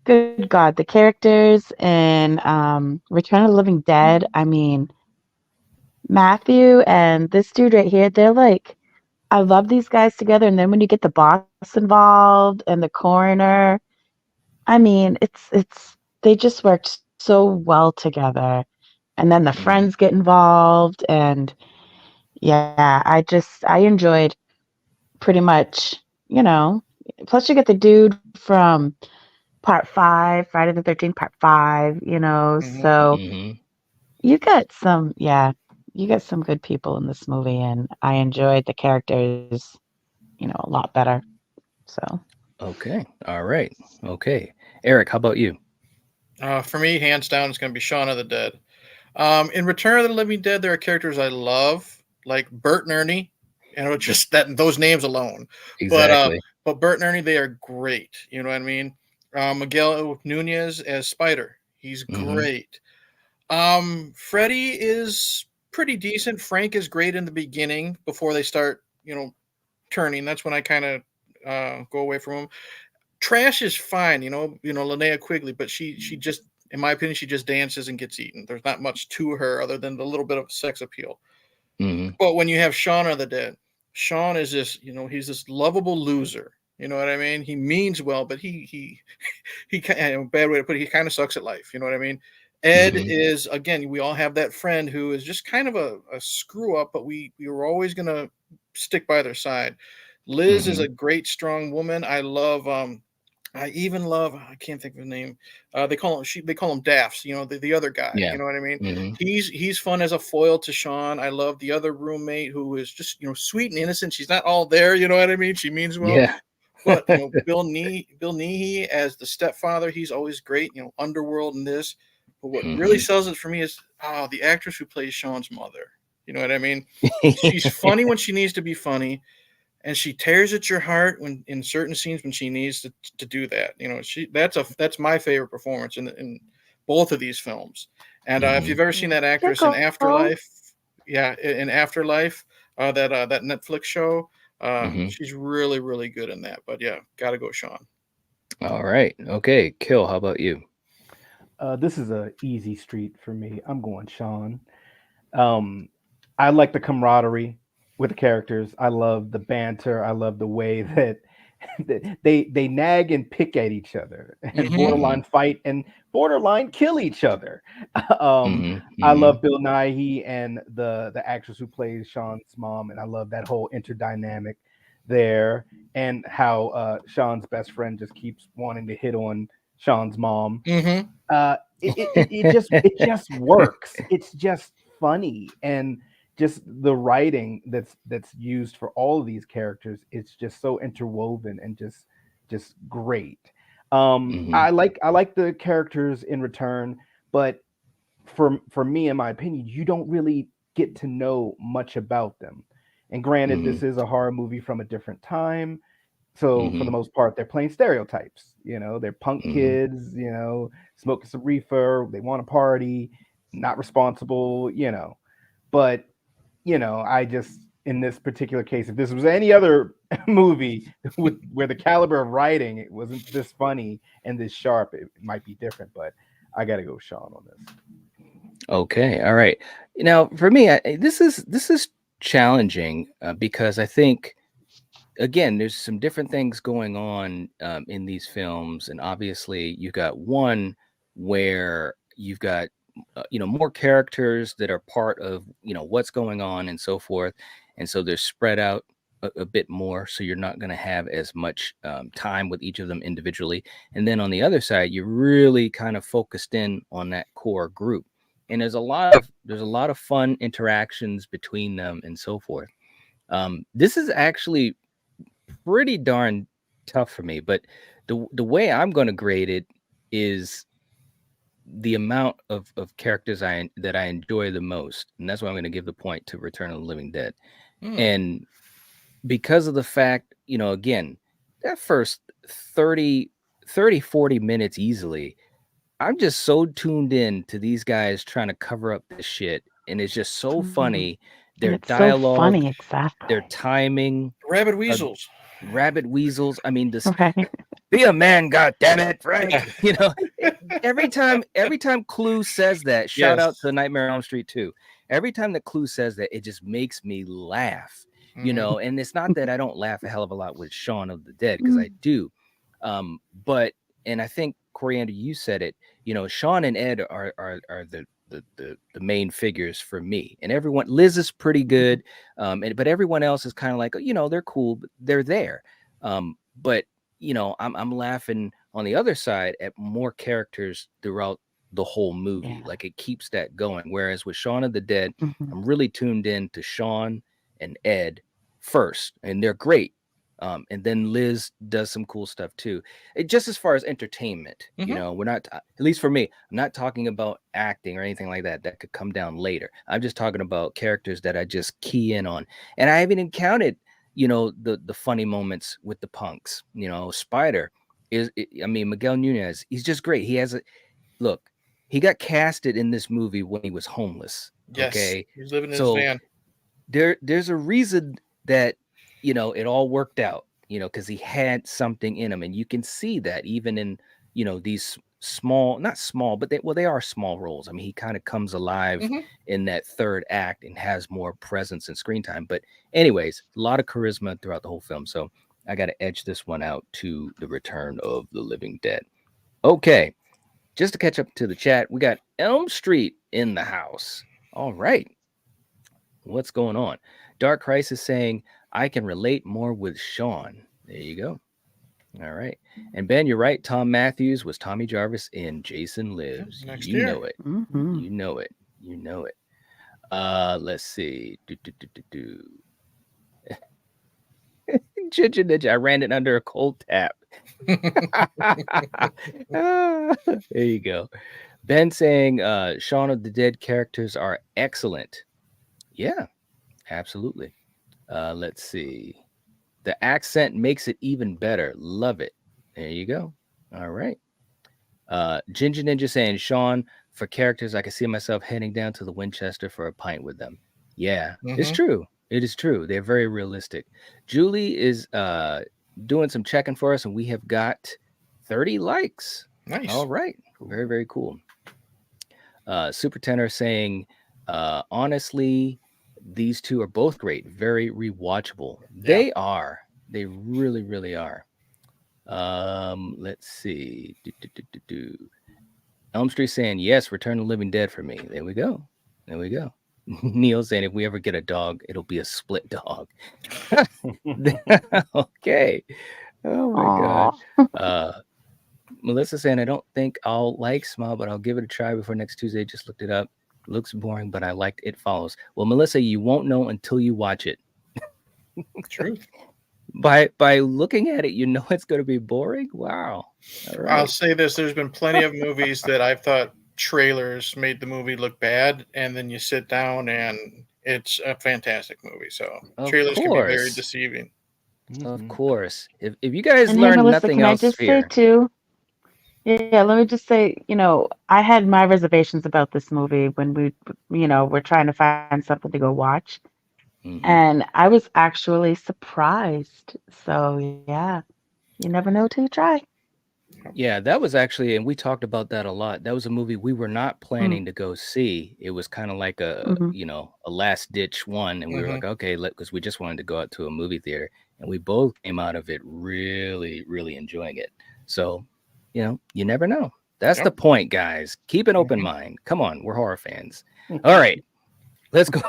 good God, the characters in Return of the Living Dead. I mean, Matthew and this dude right here, they're like, I love these guys together. And then when you get the boss involved and the coroner, I mean, it's they just worked so well together. And then the Mm-hmm. friends get involved, and yeah, I enjoyed pretty much, you know. Plus, you get the dude from Part Five, Friday the 13th, Part Five. Mm-hmm. So Mm-hmm. you got you got some good people in this movie, and I enjoyed the characters. a lot better. So Okay. All right. Okay. Eric, how about you? For me, hands down, it's going to be Shaun of the Dead. In Return of the Living Dead, there are characters I love, like Bert and Ernie. Just that those names alone. Exactly. But Bert and Ernie, they are great. You know what I mean? Miguel Nunez as Spider, he's Mm-hmm. great. Freddy is pretty decent. Frank is great in the beginning before they start, turning. That's when I kind of go away from him. Trash is fine, Linnea Quigley, but she just, in my opinion, she just dances and gets eaten. There's not much to her other than the little bit of sex appeal. Mm-hmm. But when you have Shaun of the Dead, Shaun is this, he's this lovable loser. You know what I mean? He means well, but he kind of, bad way to put it, he kind of sucks at life. You know what I mean? Ed Mm-hmm. is, again, we all have that friend who is just kind of a screw up, but we were always gonna stick by their side. Liz is Mm-hmm. a great, strong woman. I even love, I can't think of his name. They call him Daffs, the other guy. Yeah. You know what I mean? Mm-hmm. He's fun as a foil to Shaun. I love the other roommate who is just, sweet and innocent. She's not all there, you know what I mean? She means well. Yeah. But Bill Nighy as the stepfather, he's always great. Underworld and this. But what really Mm-hmm. sells it for me is the actress who plays Shaun's mother. You know what I mean? She's funny when she needs to be funny, and she tears at your heart when in certain scenes when she needs to do that. That's my favorite performance in both of these films. And if Mm-hmm. you've ever seen that actress in Afterlife, yeah, in Afterlife, that Netflix show, Mm-hmm. she's really really good in that. But yeah, gotta go Shaun. All right. Okay. Kill, how about you? This is a easy street for me. I'm going Sean. Um, I like the camaraderie with the characters. I love the banter. I love the way that they nag and pick at each other and Mm-hmm. Mm-hmm. borderline fight and borderline kill each other. um, Mm-hmm. I Mm-hmm. love Bill Nighy and the actress who plays Sean's mom, and I love that whole interdynamic there, and how Sean's best friend just keeps wanting to hit on Sean's mom. Mm-hmm. It just works. It's just funny, and just the writing that's used for all of these characters. It's just so interwoven and just great. Mm-hmm. I like the characters in return, but for me, in my opinion, you don't really get to know much about them. And granted, Mm-hmm. this is a horror movie from a different time, so for the Mm-hmm. most part, they're playing stereotypes. They're punk Mm-hmm. kids, smoking some reefer, they want to party, not responsible. But I just, in this particular case, if this was any other movie with where the caliber of writing it wasn't this funny and this sharp, it might be different. But I got to go Sean on this. Okay. All right. Now, for me, this is challenging because I think again, there's some different things going on in these films, and obviously, you've got one where you've got more characters that are part of what's going on and so forth, and so they're spread out a bit more, so you're not going to have as much time with each of them individually. And then on the other side, you're really kind of focused in on that core group, and there's a lot of fun interactions between them and so forth. This is actually pretty darn tough for me, but the way I'm going to grade it is the amount of characters that I enjoy the most, and that's why I'm going to give the point to Return of the Living Dead. Mm. And because of the fact, again, that first 40 minutes easily, I'm just so tuned in to these guys trying to cover up this shit, and it's just so funny. And Their it's so dialogue, funny, exactly. their timing, Rabid weasels. rabbit weasels. I mean, this Right. be a man, God damn it, Frank. Every time Clue says that, shout out to Nightmare on Elm Street 2. Every time that Clue says that, it just makes me laugh. Mhm. And it's not that I don't laugh a hell of a lot with Shaun of the Dead, because I do. But and I think Coriander, you said it, Shaun and Ed are the main figures for me. And everyone, Liz is pretty good. But everyone else is kind of like, they're cool, but they're there. But I'm laughing on the other side at more characters throughout the whole movie. Yeah. Like, it keeps that going. Whereas with Shaun of the Dead, Mhm. I'm really tuned in to Shaun and Ed first, and they're great. And then Liz does some cool stuff too. Just as far as entertainment, you know, we're not, at least for me, I'm not talking about acting or anything like that. That could come down later. I'm just talking about characters that I just key in on. And I haven't even counted, you know, the funny moments with the punks. You know, Spider Miguel Nunez, he's just great. He has look, he got casted in this movie when he was homeless. Yes, okay, he's living in so his van. there's a reason that, you know, it all worked out, you know, because he had something in him, and you can see that even in, you know, these small, not small, but they are small roles. I mean, he kind of comes alive in that third act and has more presence and screen time. But anyways, a lot of charisma throughout the whole film. So I got to edge this one out to The Return of the Living Dead. Okay, just to catch up to the chat, we got Elm Street in the house. All right. What's going on? Dark Crisis saying, I can relate more with Shaun. There you go. All right. And Ben, you're right. Tom Matthews was Tommy Jarvis in Jason Lives. Next You year. know it. Mm-hmm. You know it. You know it. Let's see. Ginger Ninja, I ran it under a cold tap. There you go. Ben saying Shaun of the Dead characters are excellent. Yeah, absolutely. Let's see. The accent makes it even better. Love it. There you go. All right. Ginger Ninja saying, Shaun, for characters, I can see myself heading down to the Winchester for a pint with them. Yeah, it's true. It is true. They're very realistic. Julie is doing some checking for us, and we have got 30 likes. Nice. All right. Very, very cool. Super Tenor saying, honestly, these two are both great. Very rewatchable. Yeah. They are. They really, really are. Let's see. Elm Street saying, yes, Return of the Living Dead for me. There we go. There we go. Neil saying, if we ever get a dog, it'll be a split dog. Okay. Oh my God. Melissa saying, I don't think I'll like Smile, but I'll give it a try before next Tuesday. Just looked it up. Looks boring, but I liked It Follows. Well, Melissa, you won't know until you watch it. Truth. By looking at it, you know it's going to be boring. Wow. All right. I'll say this: there's been plenty of movies that I've thought trailers made the movie look bad, and then you sit down and it's a fantastic movie. So Of trailers can be very course. deceiving. Of course. If you guys And hey, learn Melissa, nothing can I else just here, say too? Yeah, let me just say, you know, I had my reservations about this movie when we, you know, were trying to find something to go watch. And I was actually surprised. So, yeah, you never know till you try. yeah, that was actually, and we talked about that a lot. That was a movie we were not planning to go see. It was kind of like a, you know, a last ditch one. And we were like, okay, because we just wanted to go out to a movie theater. And we both came out of it really, really enjoying it. So, you know, you never know. That's the point, guys. Keep an open mind. Come on, we're horror fans. All right, let's go.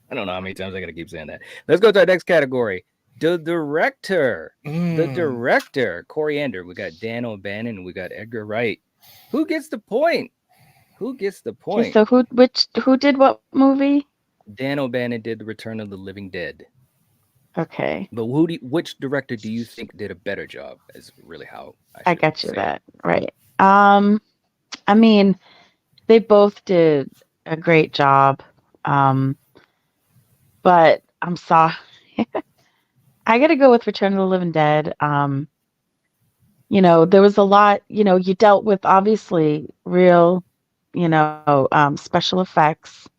I don't know how many times I got to keep saying that. Let's go to our next category. The director. The director. Coriander. We got Dan O'Bannon and we got Edgar Wright. Who gets the point? Who gets the point? So who did what movie? Dan O'Bannon did The Return of the Living Dead. Okay. But which director do you think did a better job? Is really how I got you that. Right. I mean, they both did a great job. But I'm sorry. I got to go with Return of the Living Dead. You know, there was a lot, you know, you dealt with obviously real, you know, special effects.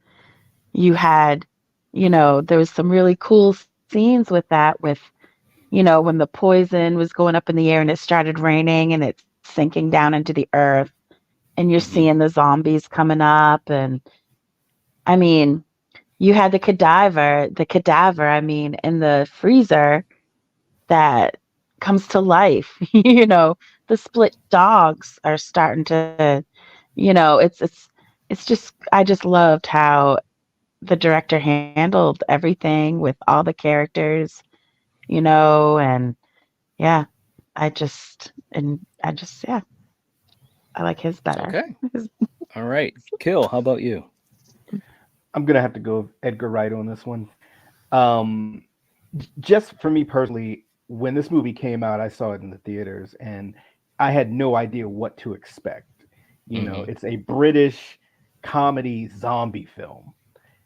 You had, you know, there was some really cool scenes with that, with, you know, when the poison was going up in the air and it started raining and it's sinking down into the earth and you're seeing the zombies coming up. And I mean, you had the cadaver, I mean, in the freezer that comes to life. You know, the split dogs are starting to, you know, it's just, I just loved how the director handled everything with all the characters, you know, and yeah, yeah, I like his better. Okay. All right. Kill, how about you? I'm gonna have to go with Edgar Wright on this one. Just for me personally, when this movie came out, I saw it in the theaters, and I had no idea what to expect. It's a British comedy zombie film.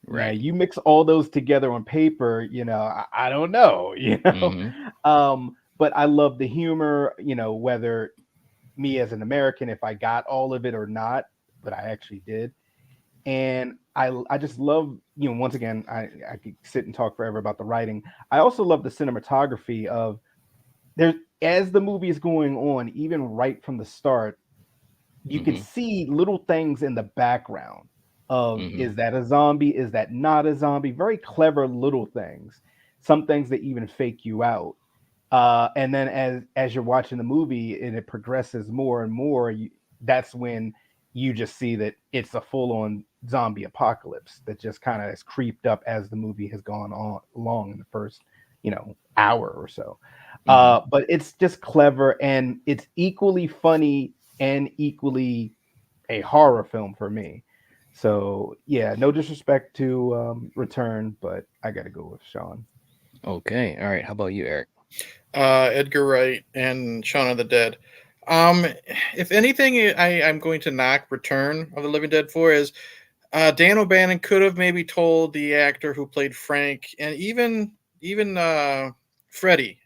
Now Right. you mix all those together on paper, I don't know, but I love the humor, whether me as an American, if I got all of it or not, but I actually did. And I just love, once again, I could sit and talk forever about the writing. I also love the cinematography of there as the movie is going on, even right from the start, you can see little things in the background of is that a zombie? Is that not a zombie? Very clever little things. Some things that even fake you out. And then as you're watching the movie and it progresses more and more, that's when you just see that it's a full-on zombie apocalypse that just kind of has creeped up as the movie has gone on along in the first, hour or so. But it's just clever, and it's equally funny and equally a horror film for me. So yeah, no disrespect to Return, but I gotta go with Shaun. Okay. All right. How about you, Eric? Edgar Wright and Shaun of the Dead. If anything, I'm going to knock Return of the Living Dead for is Dan O'Bannon could have maybe told the actor who played Frank and even Freddy,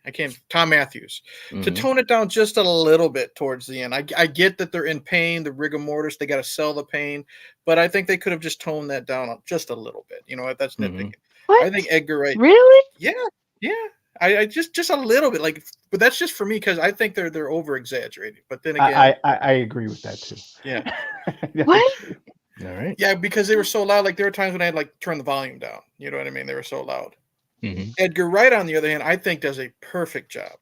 Tom Matthews, to tone it down just a little bit towards the end. I get that they're in pain, the rigor mortis, they got to sell the pain, but I think they could have just toned that down just a little bit. That's nitpicking. What? I think Edgar Wright. Really? Yeah. I just a little bit, but that's just for me because I think they're over exaggerated. But then again, I agree with that too. Yeah. What? All right. Yeah, because they were so loud. Like there were times when I had turn the volume down. You know what I mean? They were so loud. Edgar Wright, on the other hand, I think does a perfect job.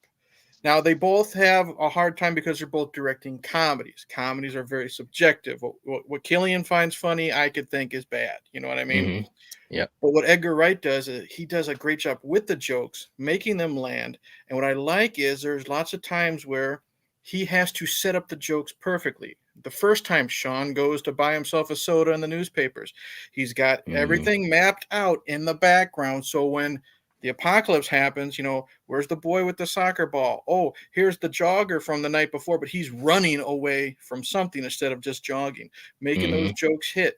Now they both have a hard time because they're both directing comedies. Comedies are very subjective. What Killian finds funny, I could think is bad. You know what I mean? Yeah. But what Edgar Wright does is he does a great job with the jokes, making them land. And what I like is there's lots of times where he has to set up the jokes perfectly. The first time Shaun goes to buy himself a soda in the newspapers, he's got everything mapped out in the background. So when the apocalypse happens, where's the boy with the soccer ball? Oh, here's the jogger from the night before, but he's running away from something instead of just jogging, making those jokes hit.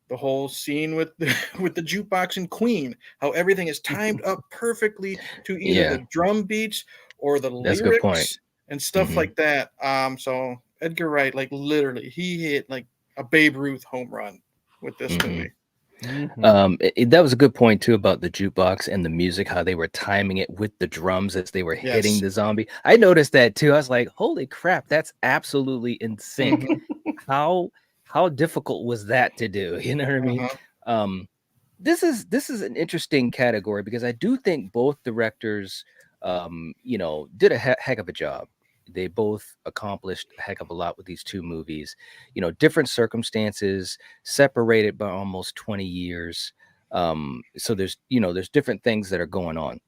The whole scene with the jukebox and Queen, how everything is timed up perfectly to either the drum beats or the That's a good point. lyrics and stuff like that. So Edgar Wright, literally, he hit a Babe Ruth home run with this movie. That was a good point too about the jukebox and the music, how they were timing it with the drums as they were hitting the zombie. I noticed that too. I was like, holy crap, that's absolutely in sync. How difficult was that to do? You know what I mean? This is an interesting category because I do think both directors did a heck of a job. They both accomplished a heck of a lot with these two movies. Different circumstances, separated by almost 20 years. So there's different things that are going on.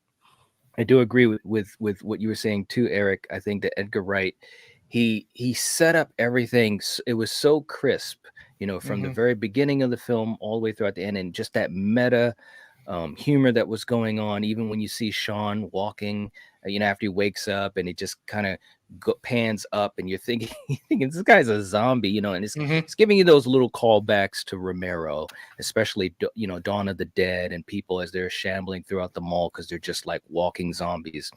I do agree with what you were saying too, Eric. I think that Edgar Wright, he set up everything. It was so crisp, from the very beginning of the film all the way throughout the end, and just that meta humor that was going on. Even when you see Shaun walking, after he wakes up and it just kind of pans up, and you're thinking this guy's a zombie, and it's giving you those little callbacks to Romero, especially Dawn of the Dead and people as they're shambling throughout the mall because they're just like walking zombies.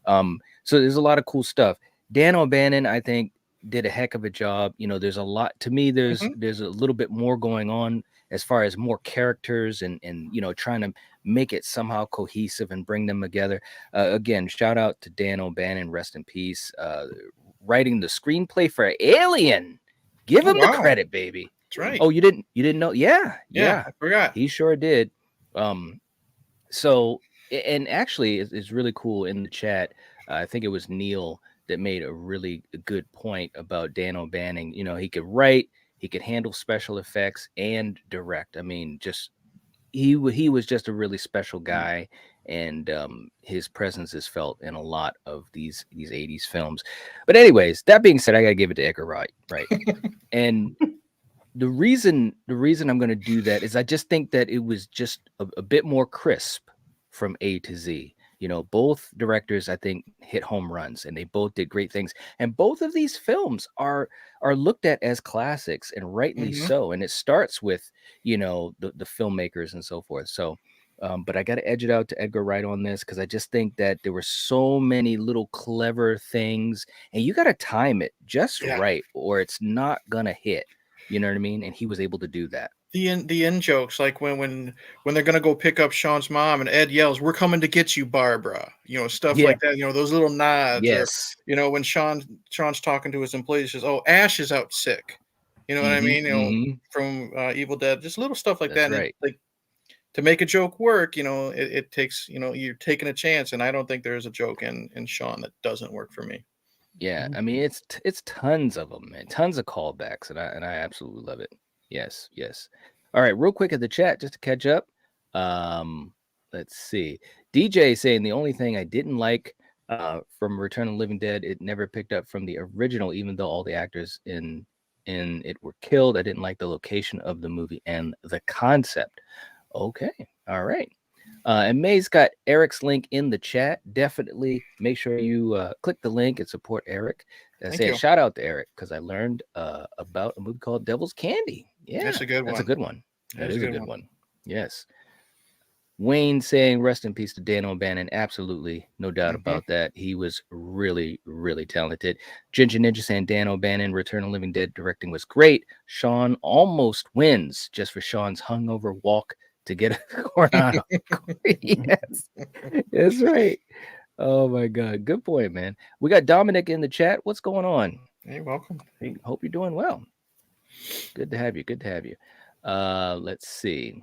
So there's a lot of cool stuff. Dan O'Bannon, I think, did a heck of a job. There's a lot to me. There's a little bit more going on as far as more characters and trying to make it somehow cohesive and bring them together. Again, shout out to Dan O'Bannon, rest in peace, writing the screenplay for Alien. Give him the credit, baby. That's right. Oh, you didn't know? Yeah, I forgot. He sure did. So, and actually, it's really cool in the chat. I think it was Neil that made a really good point about Dan O'Bannon. He could write, he could handle special effects and direct. I mean, just he was just a really special guy, and his presence is felt in a lot of these 80s films. But anyways, that being said, I gotta give it to Edgar Wright, right? And the reason I'm going to do that is I just think that it was just a bit more crisp from A to Z. both directors I think hit home runs, and they both did great things. And both of these films are looked at as classics, and rightly so. And it starts with the filmmakers and so forth. So but I got to edge it out to Edgar Wright on this, because I just think that there were so many little clever things, and you got to time it just right, or it's not gonna hit. You know what I mean? And he was able to do that. The end jokes, like when they're gonna go pick up Shaun's mom, and Ed yells, "We're coming to get you, Barbara." Stuff like that. Those little nods. Yes. Or when Shaun's talking to his employees, says, "Oh, Ash is out sick." You know what I mean? From Evil Dead, just little stuff like That's that. right. And to make a joke work, it takes, you're taking a chance, and I don't think there's a joke in Shaun that doesn't work for me. Yeah, I mean it's tons of them, man, tons of callbacks, and I absolutely love it. Yes. All right, real quick at the chat just to catch up. Let's see. DJ saying the only thing I didn't like from Return of the Living Dead, it never picked up from the original, even though all the actors in it were killed. I didn't like the location of the movie and the concept. Okay, all right. And May's got Eric's link in the chat. Definitely make sure you click the link and support Eric. Say a shout out to Eric, because I learned about a movie called Devil's Candy. Yeah, that's a good one. That's a good one. That is a good one. Yes. Wayne saying rest in peace to Dan O'Bannon. Absolutely, no doubt about that. He was really, really talented. Ginger Ninja saying Dan O'Bannon, Return of the Living Dead directing was great. Shaun almost wins just for Shaun's hungover walk to get a Coronado. Yes, that's right. Oh my God, good point, man. We got Dominic in the chat. What's going on? Hey, welcome. Hey, hope you're doing well. Good to have you. Let's see.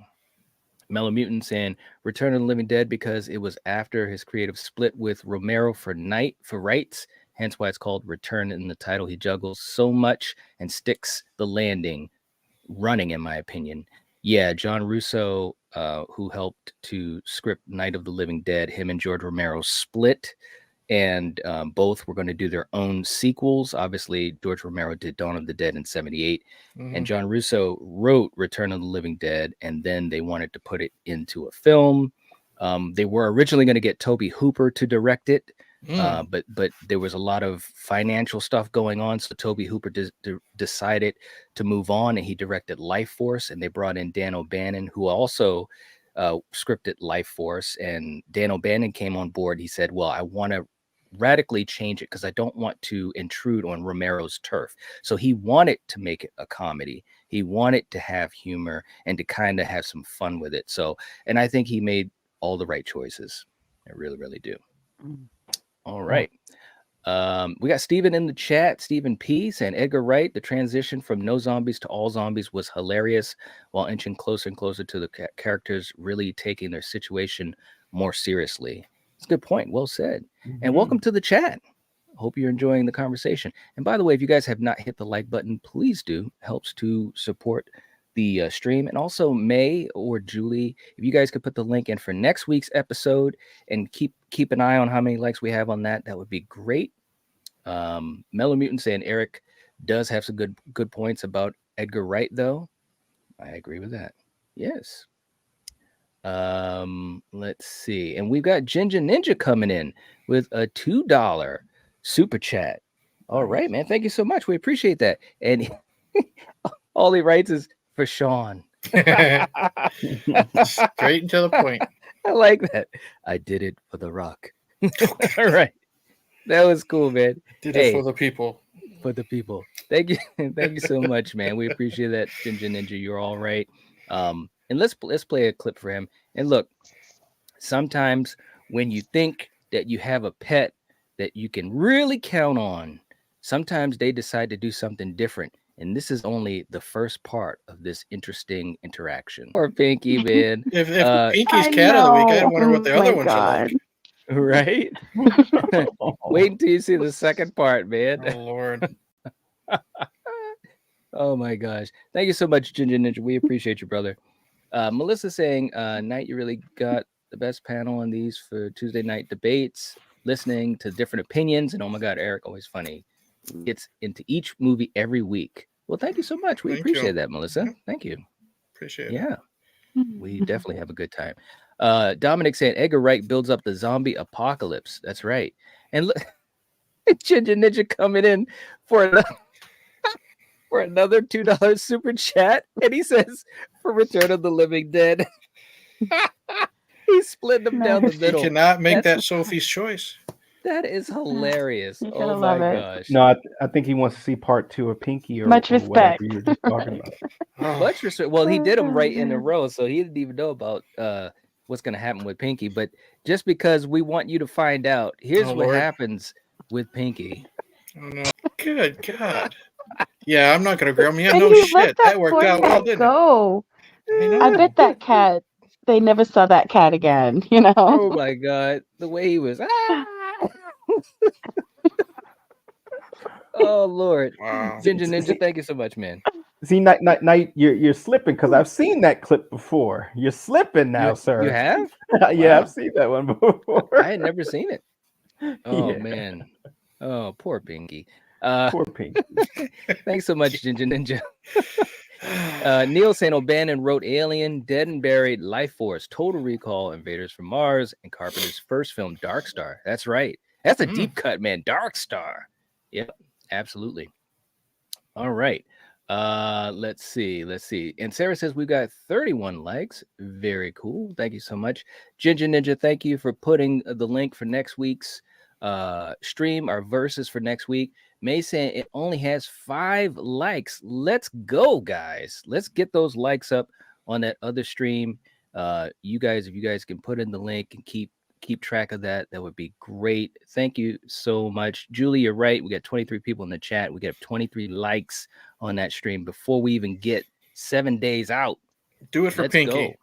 Mellow Mutant saying Return of the Living Dead because it was after his creative split with Romero for rights, hence why it's called Return in the title. He juggles so much and sticks the landing running, in my opinion. Yeah, John Russo, who helped to script Night of the Living Dead, him and George Romero split, and both were going to do their own sequels. Obviously, George Romero did Dawn of the Dead in 78, and John Russo wrote Return of the Living Dead, and then they wanted to put it into a film. They were originally going to get Tobe Hooper to direct it, but there was a lot of financial stuff going on, so Tobe Hooper decided to move on, and he directed Life Force, and they brought in Dan O'Bannon, who also scripted Life Force. And Dan O'Bannon came on board. He said, well, I want to radically change it because I don't want to intrude on Romero's turf. So he wanted to make it a comedy. He wanted to have humor and to kind of have some fun with it. So, and I think he made all the right choices. I really, really do. All right. We got Steven in the chat. Stephen P. saying Edgar Wright, the transition from no zombies to all zombies was hilarious, while inching closer and closer to the characters really taking their situation more seriously. It's a good point. Well said. And welcome to the chat. Hope you're enjoying the conversation. And by the way, if you guys have not hit the like button, please do. Helps to support the stream. And also May or Julie, if you guys could put the link in for next week's episode and keep an eye on how many likes we have on that, that would be great. Mellow Mutant saying Eric does have some good points about Edgar Wright, though. I agree with that. Yes. Let's see. And we've got Ginger Ninja coming in with a $2 super chat. All right, man. Thank you so much. We appreciate that. And all he writes is for Shaun. Straight and to the point. I like that. I did it for The Rock. All right. That was cool, man. Did it for the people. For the people. Thank you. Thank you so much, man. We appreciate that, Ginger Ninja. You're all right. And let's play a clip for him. And look, sometimes when you think that you have a pet that you can really count on, sometimes they decide to do something different. And this is only the first part of this interesting interaction. Or Pinky, man. If Pinky's cat of the week, I wonder what the other ones are like. Right? Wait until you see the second part, man. Oh, Lord. Oh, my gosh. Thank you so much, Ginger Ninja. We appreciate you, brother. Melissa saying, Night, you really got the best panel on these for Tuesday night debates, listening to different opinions. And oh, my God, Eric, always funny. Gets into each movie every week. Well, thank you so much. We appreciate that, Melissa. Thank you. Appreciate it. Yeah, we definitely have a good time. Dominic saying Edgar Wright builds up the zombie apocalypse. That's right. And look, Ginger Ninja coming in for another $2 super chat, and he says for Return of the Living Dead. He's splitting them down the You middle. cannot make that Sophie's choice. That is hilarious. You Oh gotta my love it. gosh. No, I think he wants to see part 2 of Pinky or, Much or whatever respect. you were just talking about. Oh, Much respect. Well, he did them right in a row, so he didn't even know about what's going to happen with Pinky. But just because we want you to find out, here's what Lord. happens with Pinky. Oh, no. Good God. Yeah, I'm not going to grab him. Yeah, And no you shit. let That worked poor out well, cat didn't go. it? I bet that cat, they never saw that cat again, you know? Oh my God. The way he was. Oh, Lord. Wow. Ginger Ninja, thank you so much, man. See, night, you're slipping because I've seen that clip before. You're slipping now, sir. You have? Yeah, Wow. I've seen that one before. I had never seen it. Oh, Yeah. man. Oh, poor Pinky. Poor Pinky. Thanks so much, Ginger Ninja. Neil saying O'Bannon wrote Alien, Dead and Buried, Life Force, Total Recall, Invaders from Mars, and Carpenter's first film, Dark Star. That's right. That's a deep cut, man. Dark Star. Yep, absolutely. All right. Let's see. And Sarah says we've got 31 likes. Very cool. Thank you so much. Ginger Ninja, thank you for putting the link for next week's stream, our verses for next week. May saying it only has 5 likes. Let's go, guys. Let's get those likes up on that other stream. You guys, if you guys can put in the link and keep track of that would be great. Thank you so much. Julie, you're right. We got 23 people in the chat. We got 23 likes on that stream before we even get 7 days out. Do it for Let's Pinky. go.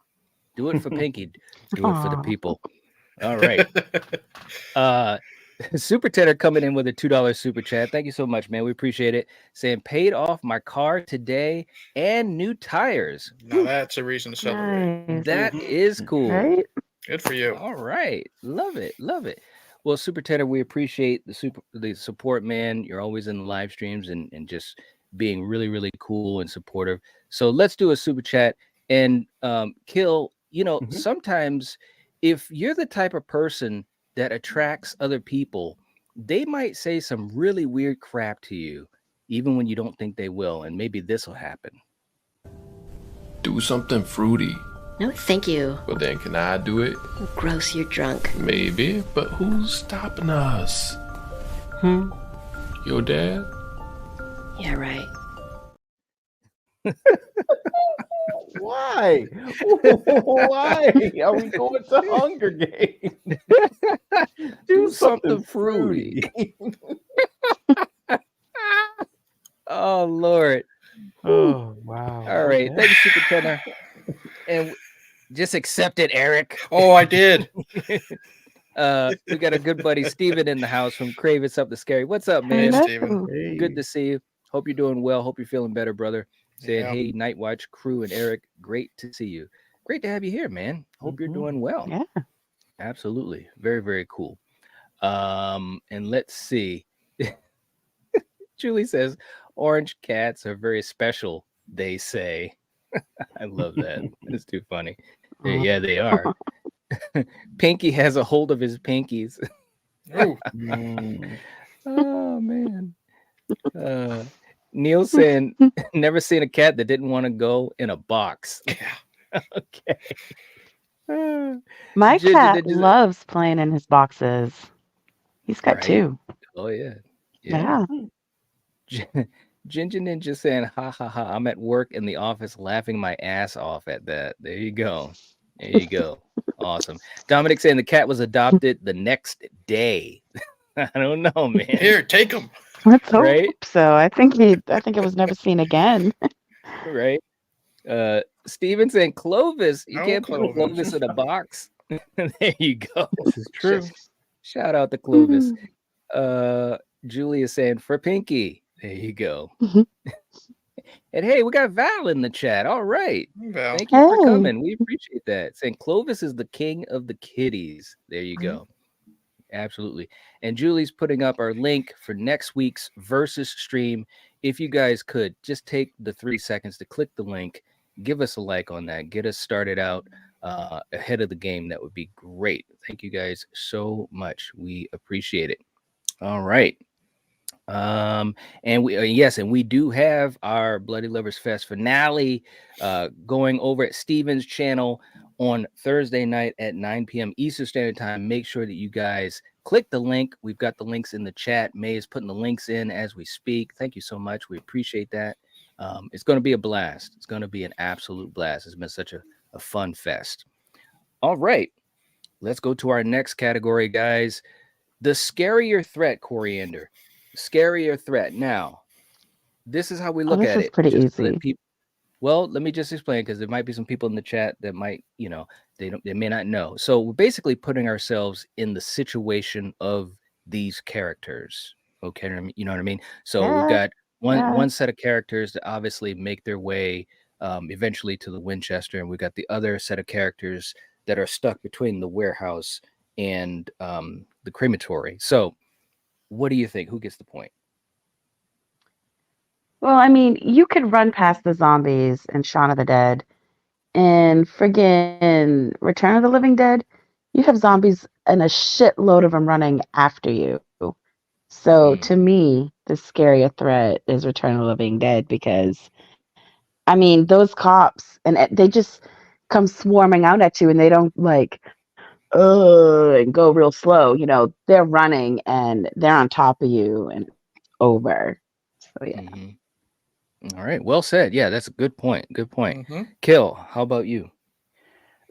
Do it for Pinky. Do it for the people. All right. Super Tedder coming in with a $2 super chat. Thank you so much, man. We appreciate it. Saying paid off my car today and new tires. Now that's a reason to celebrate. Nice. That is cool. Right? Good for you. All right. Love it. Well, Super Tedder, we appreciate the support, man. You're always in the live streams and just being really, really cool and supportive. So let's do a super chat. And Kill, sometimes if you're the type of person that attracts other people, they might say some really weird crap to you, even when you don't think they will. And maybe this will happen. Do something fruity. No, thank you. Well, then can I do it? Gross, you're drunk. Maybe, but who's stopping us? Your dad? Yeah, right. Why? Why are we going to Hunger Games? Do something fruity. Oh, Lord. Oh, wow. All right. Thank you, Super Tedder. And just accept it, Eric. Oh, I did. We got a good buddy Steven in the house from Kravis Up the Scary. What's up, man? Hey, Steven. Hey. Good to see you. Hope you're doing well. Hope you're feeling better, brother. Saying, Yeah. hey, Night Watch crew and Eric, great to see you. Great to have you here, man. Hope you're doing well. Yeah. Absolutely. Very, very cool. And let's see. Julie says, orange cats are very special, they say. I love that. It's too funny. Yeah, they are. Pinky has a hold of his pinkies. Ooh. Oh, man. Neil saying, never seen a cat that didn't want to go in a box. Yeah. Okay. My Ginger cat Ninja- loves playing in his boxes. He's got Right. 2. Oh, yeah. Yeah. Ginger Ninja saying, ha ha ha, I'm at work in the office laughing my ass off at that. There you go. There you go. Awesome. Dominic saying the cat was adopted the next day. I don't know, man. Here, take him. Let's hope Right? so. I think it was never seen again. Right? Steven saying Clovis. You Oh, can't put Clovis. Clovis in a box. There you go. This is true. Shout out to Clovis. Julia saying for Pinky. There you go. Mhm. And hey, we got Val in the chat. All right. Val. Thank you for Hey. coming. We appreciate that. Saying Clovis is the king of the kitties. There you go. Absolutely. And Julie's putting up our link for next week's Versus stream. If you guys could just take the 3 seconds to click the link, give us a like on that, get us started out. ahead of the game, that would be great. Thank you guys so much. We appreciate it. All right. And we yes, and we do have our Bloody Lovers Fest finale going over at Steven's channel on Thursday night at 9 p.m. Eastern Standard Time. Make sure that you guys click the link. We've got the links in the chat. May is putting the links in as we speak. Thank you so much. We appreciate that. It's going to be a blast. It's going to be an absolute blast. It's been such a fun fest. All right, let's go to our next category, guys. The scarier threat, Coriander. Scarier threat. Now, this is how we look this at is it. pretty Just to easy. let people. Well, let me just explain, because there might be some people in the chat that might, they may not know. So we're basically putting ourselves in the situation of these characters. Okay, you know what I mean? So we've Yeah, got yeah. one set of characters that obviously make their way eventually to the Winchester, and we've got the other set of characters that are stuck between the warehouse and the crematory. So what do you think? Who gets the point? Well, I mean, you could run past the zombies in Shaun of the Dead. And friggin' Return of the Living Dead, you have zombies and a shitload of them running after you. So to me, the scarier threat is Return of the Living Dead, because I mean, those cops they just come swarming out at you, and they don't like and go real slow. You know, they're running and they're on top of you and over. So yeah. All right, well said. Yeah, that's a good point. Good point. Mhm. Kill, how about you?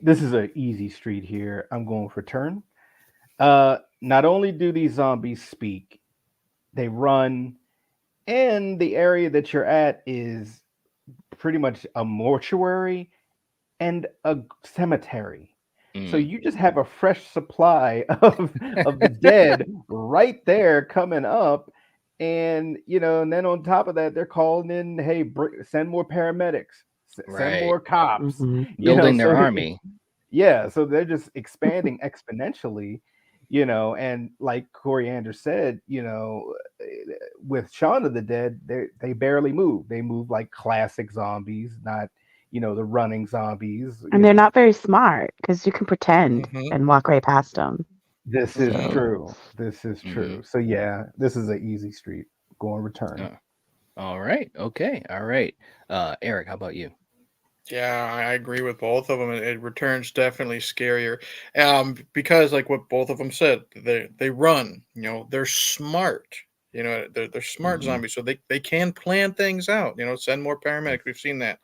This is an easy street here. I'm going for turn. Not only do these zombies speak, they run, and the area that you're at is pretty much a mortuary and a cemetery. So you just have a fresh supply of the dead right there coming up. And and then on top of that, they're calling in, hey, send more paramedics, send Right. more cops, Building their so army. yeah, so they're just expanding exponentially, and like Coriander said, with Shaun of the Dead, they barely move. They move like classic zombies, not the running zombies. And they're not very smart, because you can pretend Mhm. and walk right past them. This is So- true. This is true. So yeah, this is an easy street. Going return. All right. Okay. All right. Eric, how about you? Yeah, I agree with both of them. It returns definitely scarier, because like what both of them said, they run. They're smart. They're smart zombies, so they can plan things out. Send more paramedics. We've seen that.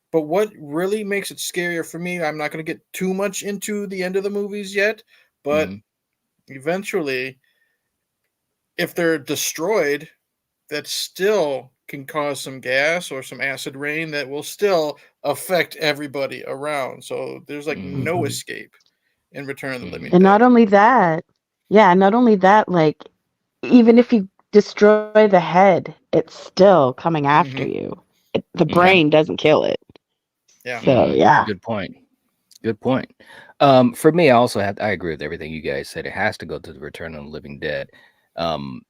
But what really makes it scarier for me, I'm not going to get too much into the end of the movies yet, but eventually, if they're destroyed, that still can cause some gas or some acid rain that will still affect everybody around. So there's like no escape in Return of the Living And Dead. not only that, like even if you destroy the head, it's still coming after you. The brain doesn't kill it. Yeah. So yeah. Good point. Good point. For me, I agree with everything you guys said. It has to go to the Return of the Living Dead.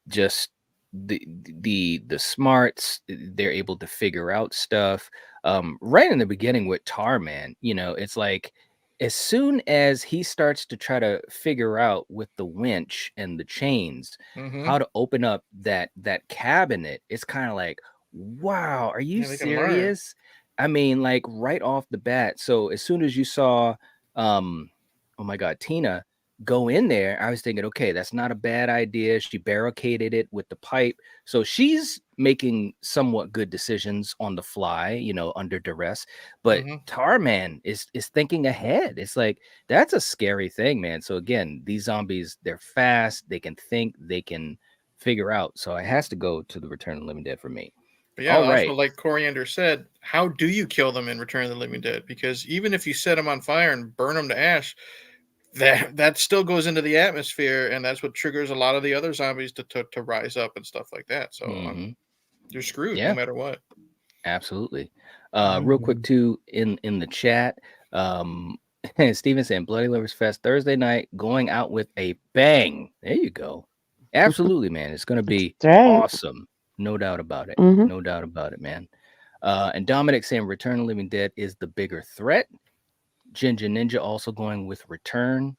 Just the smarts, they're able to figure out stuff. Right in the beginning with Tarman, it's like as soon as he starts to try to figure out with the winch and the chains how to open up that cabinet, it's kind of like, wow, are you they can learn. serious? I mean, like right off the bat. So as soon as you saw, oh my God, Tina go in there, I was thinking, okay, that's not a bad idea. She barricaded it with the pipe. So she's making somewhat good decisions on the fly, under duress. But Tarman is thinking ahead. It's like, that's a scary thing, man. So again, these zombies, they're fast, they can think, they can figure out. So it has to go to the Return of the Living Dead for me. But yeah, All also right. like Coriander said, how do you kill them in Return of the Living Dead? Because even if you set them on fire and burn them to ash, that still goes into the atmosphere, and that's what triggers a lot of the other zombies to rise up and stuff like that. So you're screwed no matter what. Absolutely. Real quick too, in the chat, Steven saying Bloody Lovers Fest Thursday night, going out with a bang. There you go. Absolutely, man. It's gonna be awesome. No doubt about it. No doubt about it, man. And Dominic saying Return of the Living Dead is the bigger threat. Ginger Ninja also going with Return.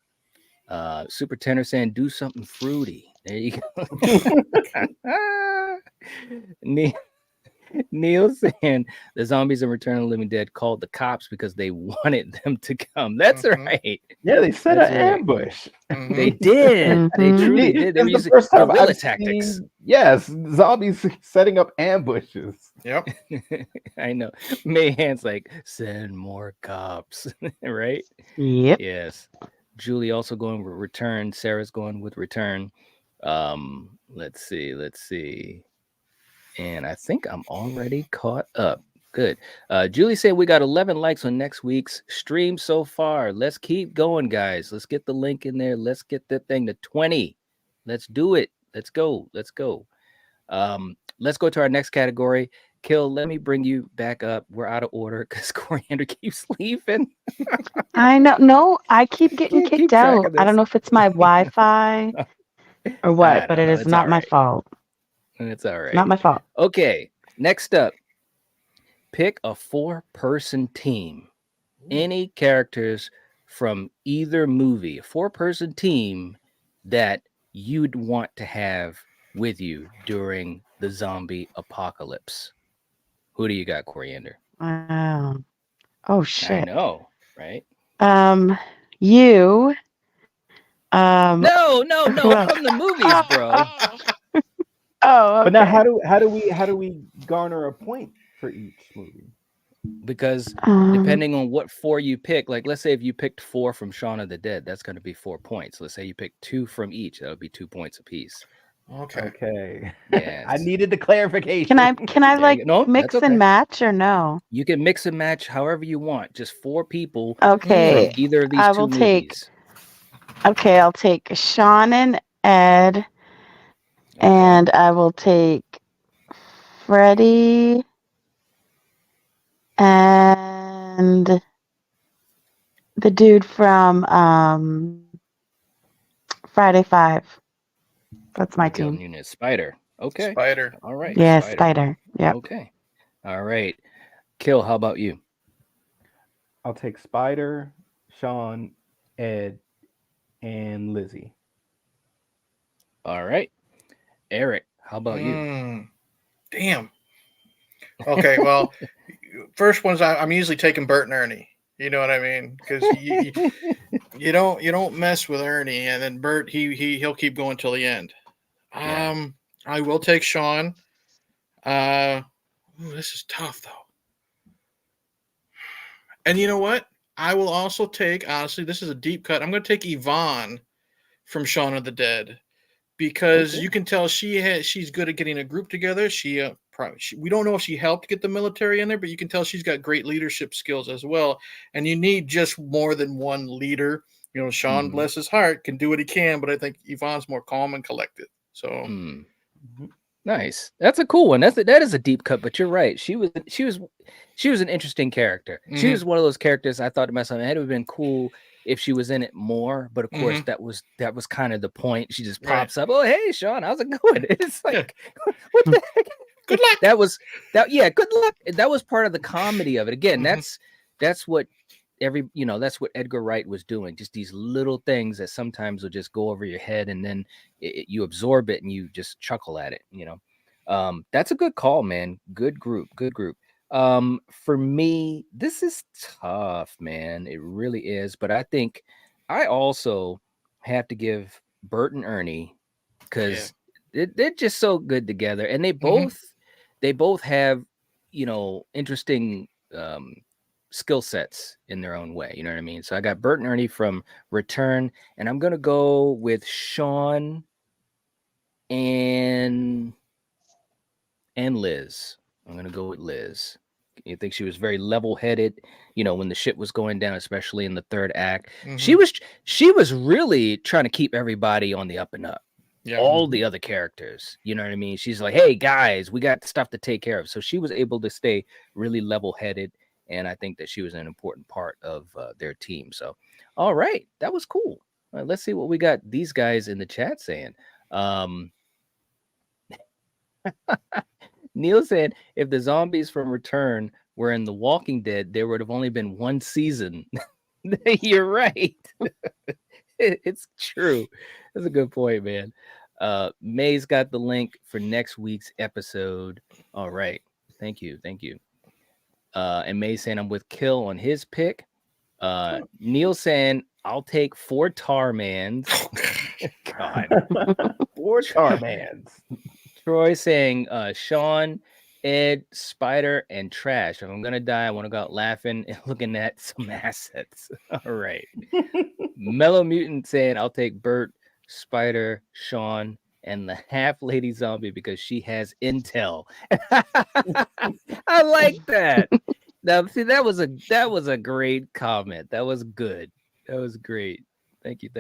Super Tenor saying do something fruity. There you go. Neil saying the zombies in Return of the Living Dead called the cops because they wanted them to come. That's right. Yeah, they set That's an right. ambush. They did. They truly did. They were It's the using first time guerrilla I've tactics. seen, yes, zombies setting up ambushes. Yep. I know. Mayhan's like, send more cops. Right? Yep. Yes. Julie also going with Return. Sarah's going with Return. Let's see. And I think I'm already caught up. Good. Julie said we got 11 likes on next week's stream so far. Let's keep going, guys. Let's get the link in there. Let's get that thing to 20. Let's do it. Let's go. Let's go to our next category. Kill, let me bring you back up. We're out of order because Coriander keeps leaving. I know. No, I keep getting Can't keep kicked track out. of I don't this. know if it's my Wi-Fi or I what, but don't it know. is It's not all my right. fault. It's all right. Not my fault. Okay, next up. Pick a 4-person team. Any characters from either movie. A 4-person team that you'd want to have with you during the zombie apocalypse. Who do you got, Coriander? Wow. Oh I shit. know, right? You. No, who else? from the movies, bro. Oh, okay. But now, how do we garner a point for each movie? Because depending on what 4 you pick, like let's say if you picked 4 from Shaun of the Dead, that's going to be 4 points. Let's say you pick 2 from each, that'll be 2 points apiece. Okay. Yes. I needed the clarification. Can I like No, mix that's okay. and match or no? You can mix and match however you want. Just 4 people Okay. from either of these I 2 will movies. Okay, I'll take Shaun and Ed, and I will take Freddy and the dude from Friday 5. That's my Miguel team. Nunez. Spider. Okay. Spider. All right. Yeah, Spider. Yep. Okay. All right. Kill, how about you? I'll take Spider, Shaun, Ed, and Lizzie. All right. Eric, how about you? Damn. Okay, well, first ones I'm usually taking Bert and Ernie. You know what I mean? Because you don't mess with Ernie, and then Bert he'll keep going till the end. Yeah. I will take Shaun. This is tough though. And you know what? I will also take, honestly, this is a deep cut. I'm going to take Yvonne from Shaun of the Dead because you can tell she's good at getting a group together. We don't know if she helped get the military in there, but you can tell she's got great leadership skills as well. And you need just more than one leader. You know, Shaun, bless his heart, can do what he can, but I think Yvonne's more calm and collected. So nice. That's a cool one. That is a deep cut, but you're right. She was an interesting character. She was one of those characters I thought to myself, it would have been cool if she was in it more, but of course that was kind of the point. She just pops up. Oh, hey, Shaun, how's it going? It's like, what the heck? Good luck. Good luck. That was part of the comedy of it. Again, that's what that's what Edgar Wright was doing. Just these little things that sometimes will just go over your head, and then you absorb it and you just chuckle at it. That's a good call, man. Good group. For me, this is tough, man. It really is. But I think I also have to give Bert and Ernie because they're just so good together, and they both have interesting skill sets in their own way. You know what I mean? So I got Bert and Ernie from Return, and I'm gonna go with Shaun and Liz. I'm gonna go with Liz. You think she was very level-headed, when the shit was going down, especially in the third act. She was really trying to keep everybody on the up and up. Yeah. All the other characters, you know what I mean? She's like, hey guys, we got stuff to take care of. So she was able to stay really level-headed, and I think that she was an important part of their team. So, all right, that was cool. All right, let's see what we got these guys in the chat saying. Neil said, if the zombies from Return were in The Walking Dead, there would have only been one season. You're right. It's true. That's a good point, man. May's got the link for next week's episode. All right. Thank you. And May saying I'm with Kill on his pick. Neil saying I'll take 4 Tarmans. God. 4 Tarmans. Troy saying Shaun, Ed, Spider, and Trash. If I'm gonna die, I want to go out laughing and looking at some assets. All right. Mellow Mutant saying I'll take Bert, Spider, Shaun, and the half lady zombie because she has intel. I like that. Now, see, that was a great comment. That was good. That was great. Thank you.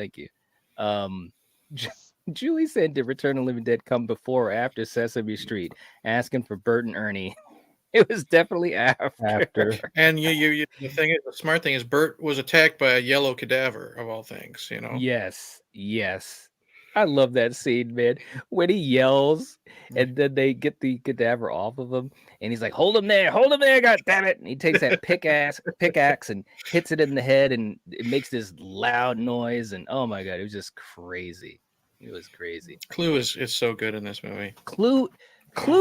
Julie said, "Did Return of the Living Dead come before or after Sesame Street?" Asking for Bert and Ernie. It was definitely after. And the smart thing is Bert was attacked by a yellow cadaver of all things, you know. Yes. I love that scene, man. When he yells and then they get the cadaver off of him, and he's like, hold him there, god damn it. And he takes that pickaxe and hits it in the head, and it makes this loud noise. And oh my god, it was just crazy. It was crazy. Clue is so good in this movie. Clue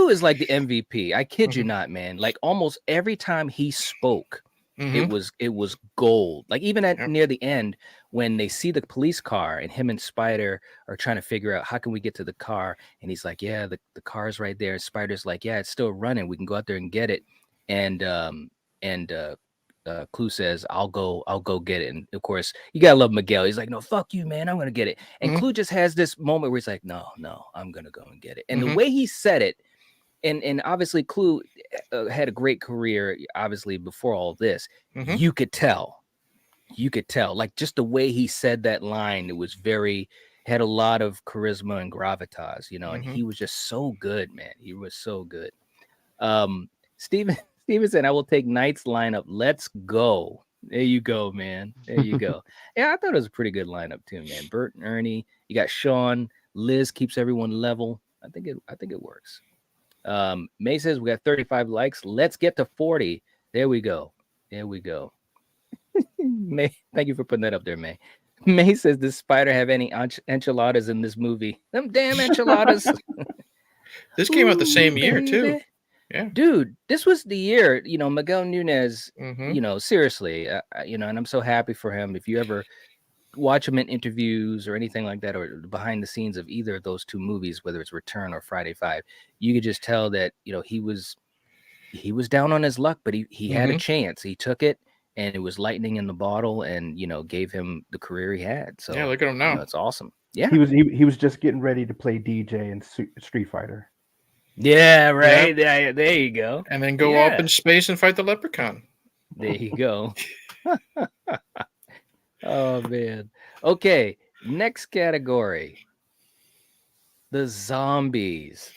is like the MVP. I kid you not, man. Like almost every time he spoke, it was gold. Like even near the end, when they see the police car and him and Spider are trying to figure out how can we get to the car, and he's like, yeah, the car's right there. Spider's like, yeah, it's still running. We can go out there and get it. And Clue says, I'll go get it. And of course, you gotta love Miguel. He's like, no, fuck you, man. I'm gonna get it. And Clue just has this moment where he's like, no, I'm gonna go and get it. And the way he said it, and obviously Clue had a great career, obviously before all this. You could tell, like just the way he said that line, it was had a lot of charisma and gravitas, you know, and he was just so good, man. He was so good. Steven said, I will take Knight's lineup. Let's go. There you go, man. There you go. Yeah, I thought it was a pretty good lineup too, man. Bert and Ernie. You got Shaun. Liz keeps everyone level. I think it works. May says we got 35 likes. Let's get to 40. There we go. May, thank you for putting that up there, May. May says, does Spider have any enchiladas in this movie? Them damn enchiladas. This came out the same year too. Yeah, dude, this was the year, you know, Miguel Nunez, you know, seriously, you know, and I'm so happy for him. If you ever watch him in interviews or anything like that, or behind the scenes of either of those two movies, whether it's Return or Friday 5, you could just tell that, you know, he was down on his luck, but he had a chance. He took it, and it was lightning in the bottle, and, you know, gave him the career he had. So yeah, look at him now. You know, it's awesome. Yeah, he was just getting ready to play DJ in Street Fighter. Yeah, right. Yeah. There you go. And then go up in space and fight the leprechaun. There you go. Oh man. Okay, next category. The zombies.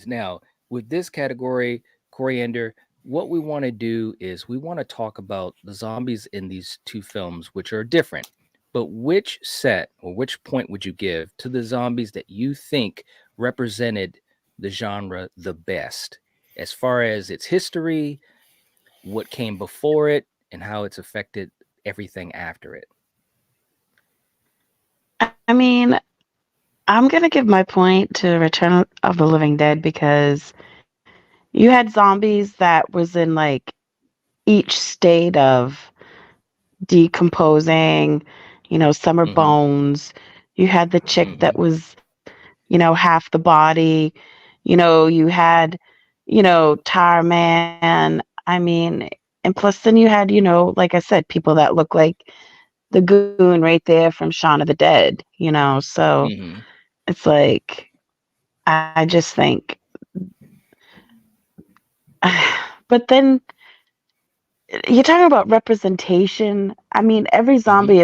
Now, with this category, Coriander, what we want to do is we want to talk about the zombies in these two films, which are different. But which set or which point would you give to the zombies that you think represented the genre the best, as far as its history, what came before it, and how it's affected everything after it? I mean, I'm going to give my point to Return of the Living Dead because you had zombies that was in like each state of decomposing, you know, some are bones. You had the chick that was, you know, half the body. You know, you had, you know, Tar Man. I mean, and plus then you had, you know, like I said, people that look like the goon right there from Shaun of the Dead, you know. So it's like, I just think, but then you're talking about representation. I mean, every zombie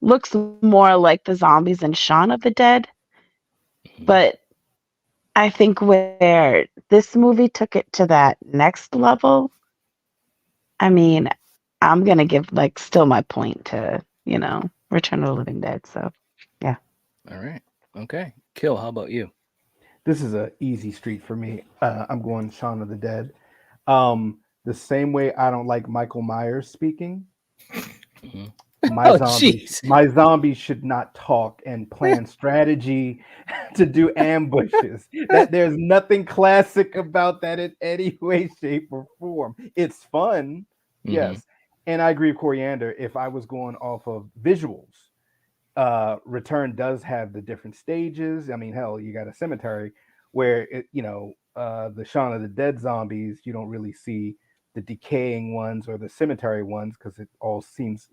looks more like the zombies in Shaun of the Dead. But I think where this movie took it to that next level, I mean, I'm going to give like still my point to, you know, Return of the Living Dead. So, yeah. All right. Okay. Kill, how about you? This is an easy street for me. I'm going Shaun of the Dead. The same way I don't like Michael Myers speaking, Mhm. My Oh, zombies, jeez. my zombies should not talk and plan strategy to do ambushes. That there's nothing classic about that in any way, shape, or form. It's fun, Mhm. yes. And I agree with Coriander. If I was going off of visuals, Return does have the different stages. I mean, hell, you got a cemetery where the Shaun of the Dead zombies, you don't really see the decaying ones or the cemetery ones because it all seems,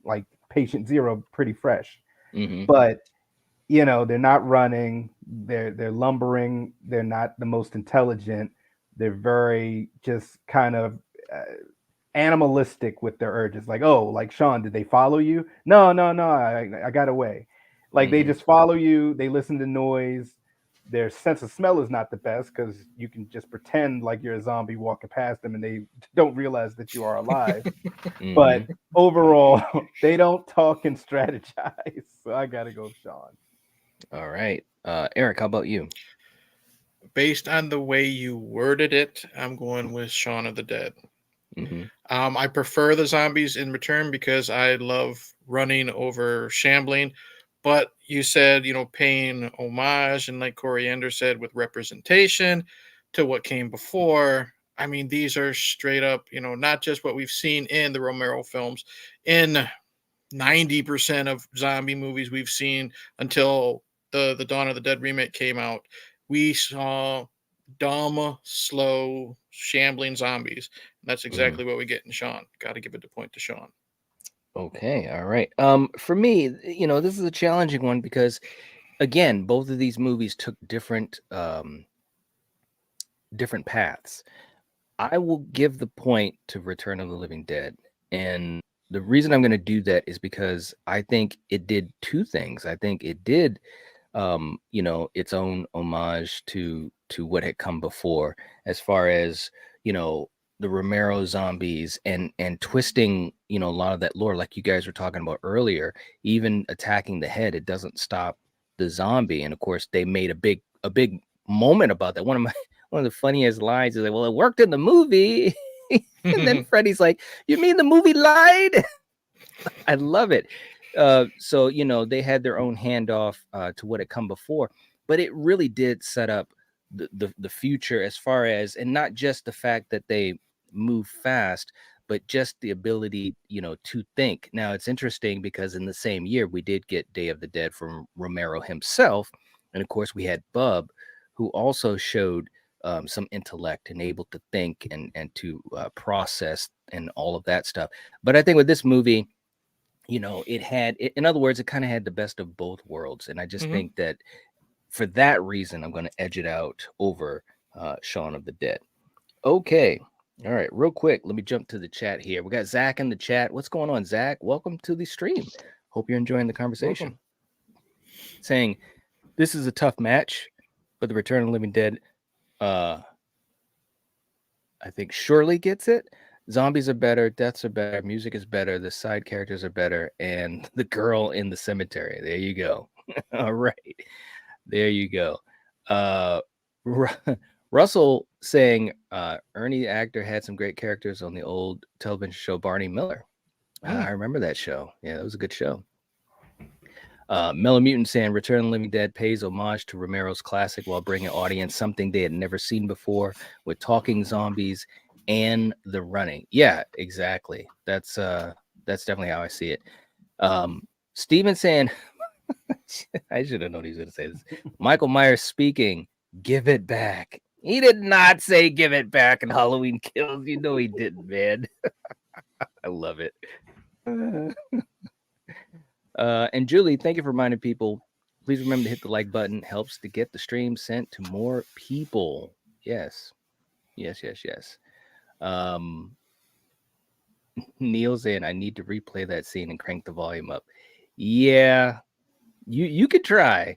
like Patient Zero, pretty fresh. Mhm. But they're not running. They're lumbering. They're not the most intelligent. They're very just kind of uh, animalistic with their urges. Like, oh, like Shaun, did they follow you? No, no, no. I got away. Like they Mhm. just follow you. They listen to noise. Their sense of smell is not the best because you can just pretend like you're a zombie walking past them and they don't realize that you are alive. But Mhm. overall, they don't talk and strategize. So I gotta go, Shaun. All right. Eric, how about you? Based on the way you worded it, I'm going with Shaun of the Dead. Mhm. I prefer the zombies in Return because I love running over shambling. But you said, paying homage, and like Coriander said, with representation to what came before. I mean, these are straight up, not just what we've seen in the Romero films. In 90% of zombie movies we've seen until the Dawn of the Dead remake came out, we saw dumb, slow, shambling zombies. That's Mhm. exactly what we get in Shaun. Got to give it the point to Shaun. Okay. All right. For me, this is a challenging one because again, both of these movies took different paths. I will give the point to Return of the Living Dead. And the reason I'm going to do that is because I think it did two things. I think it did its own homage to what had come before as far as, the Romero zombies and twisting, a lot of that lore like you guys were talking about earlier, even attacking the head, it doesn't stop the zombie. And of course, they made a big moment about that. One of the funniest lines is like, well, it worked in the movie. And then Freddy's like, you mean the movie lied? I love it. So they had their own handoff to what had come before, but it really did set up the future as far as, and not just the fact that they move fast, but just the ability to think. Now it's interesting because in the same year we did get Day of the Dead from Romero himself, and of course we had Bub, who also showed some intellect and able to think and to process and all of that stuff. But I think with this movie, in other words, it kind of had the best of both worlds. And I just Hmm. think that for that reason, I'm going to edge it out over Shaun of the Dead. Okay. All right. Real quick, let me jump to the chat here. We got Zach in the chat. What's going on, Zach? Welcome to the stream. Hope you're enjoying the conversation. Welcome. Saying this is a tough match, but the Return of the Living Dead, I think, surely gets it. Zombies are better, deaths are better, music is better, the side characters are better, and the girl in the cemetery. There you go. All right. There you go. Uh Russell saying Ernie the actor had some great characters on the old television show Barney Miller. I remember that show. Yeah, that was a good show. Mellow Mutant saying Return of the Living Dead pays homage to Romero's classic while bringing audience something they had never seen before with talking zombies and the running. Yeah, exactly. That's definitely how I see it. Steven saying, I should have known he was going to say this. Michael Myers speaking, give it back. He did not say give it back in Halloween Kills. You know he didn't, man. I love it. And Julie, thank you for reminding people. Please remember to hit the like button. Helps to get the stream sent to more people. Yes. Yes, yes, yes. Neil saying I need to replay that scene and crank the volume up. Yeah, you could try.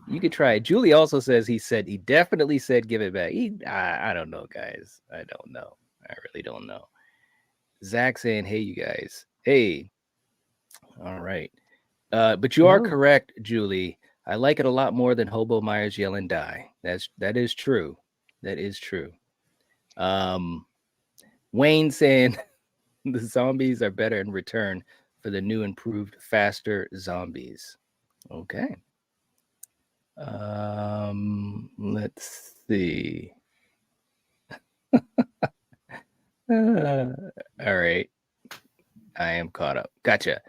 You could try. Julie also says he definitely said give it back. I don't know, guys. I don't know. I really don't know. Zach saying, hey, you guys. Hey. All right. But you are Hello. correct, Julie. I like it a lot more than Hobo Myers Yell and Die. That is true. That is true. Wayne saying The zombies are better in return for the new, improved, faster zombies. Okay. Let's see. All right. I am caught up. Gotcha.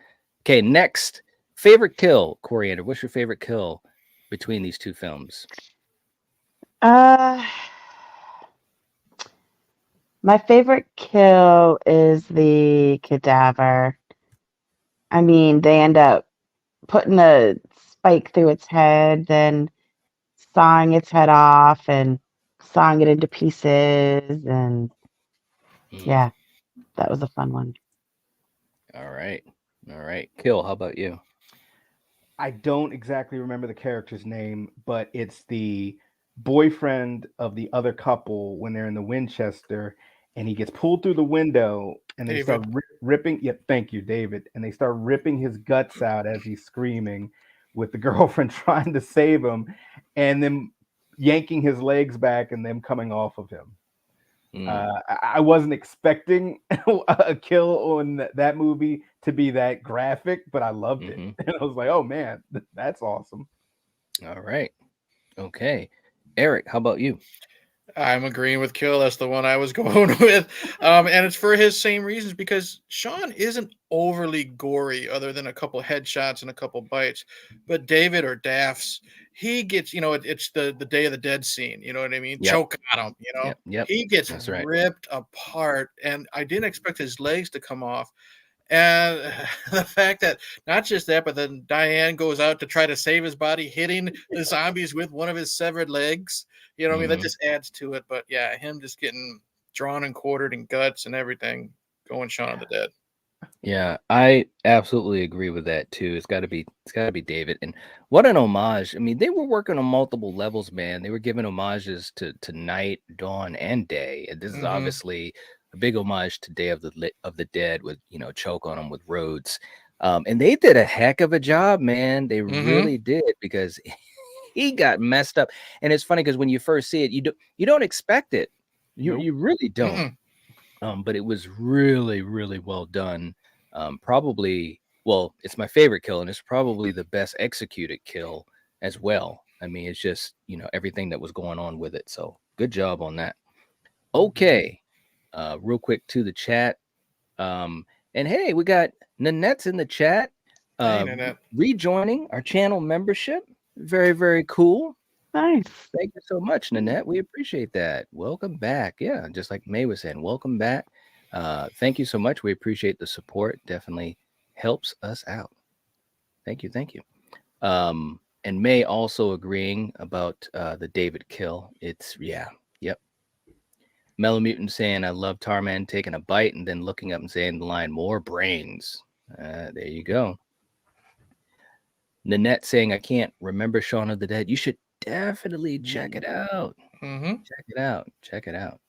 Okay, next. Favorite kill, Coriander. What's your favorite kill between these two films? My favorite kill is the cadaver. I mean, they end up putting a spike through its head, then sawing its head off and sawing it into pieces. And yeah, that was a fun one. All right. All right. Kill, how about you? I don't exactly remember the character's name, but it's the boyfriend of the other couple when they're in the Winchester, and he gets pulled through the window, and they start ripping. Yeah, thank you, David. And they start ripping his guts out as he's screaming, with the girlfriend trying to save him, and then yanking his legs back and them coming off of him. I wasn't expecting a kill on that movie to be that graphic, but I loved it. And I was like, oh man, that's awesome. All right. Okay. Eric, how about you? I'm agreeing with Kill. That's the one I was going with. And it's for his same reasons, because Shaun isn't overly gory other than a couple headshots and a couple bites. But David, or Daffs, he gets, it's the Day of the Dead scene. You know what I mean? Yep. Choke on him, Yep. He gets That's right. ripped apart. And I didn't expect his legs to come off. And the fact that not just that, but then Diane goes out to try to save his body, hitting the zombies with one of his severed legs. You know what I mean? That just adds to it. But yeah, him just getting drawn and quartered and guts and everything, going Shaun of the Dead. Yeah, I absolutely agree with that too. It's got to be David. And what an homage. I mean, they were working on multiple levels, man. They were giving homages to night, dawn, and day. And this is obviously a big homage to Day of the Dead with, choke on them with Rhodes. And they did a heck of a job, man. They really did, because he got messed up. And it's funny because when you first see it, you don't expect it. You really don't. But it was really, really well done. Probably, well, it's my favorite kill, and it's probably the best executed kill as well. I mean, it's just, everything that was going on with it. So good job on that. Okay. Real quick to the chat. And hey, we got Nanette's in the chat. Hey, Nanette. Rejoining our channel membership. Very, very cool. Nice. Thank you so much, Nanette. We appreciate that. Welcome back. Yeah, just like May was saying, welcome back. Thank you so much. We appreciate the support. Definitely helps us out. Thank you. Thank you. And May also agreeing about the David kill. It's, yep. Mellow Mutant saying, I love Tarman taking a bite and then looking up and saying the line, more brains. There you go. Nanette saying, I can't remember Shaun of the Dead. You should definitely check it out. Check it out.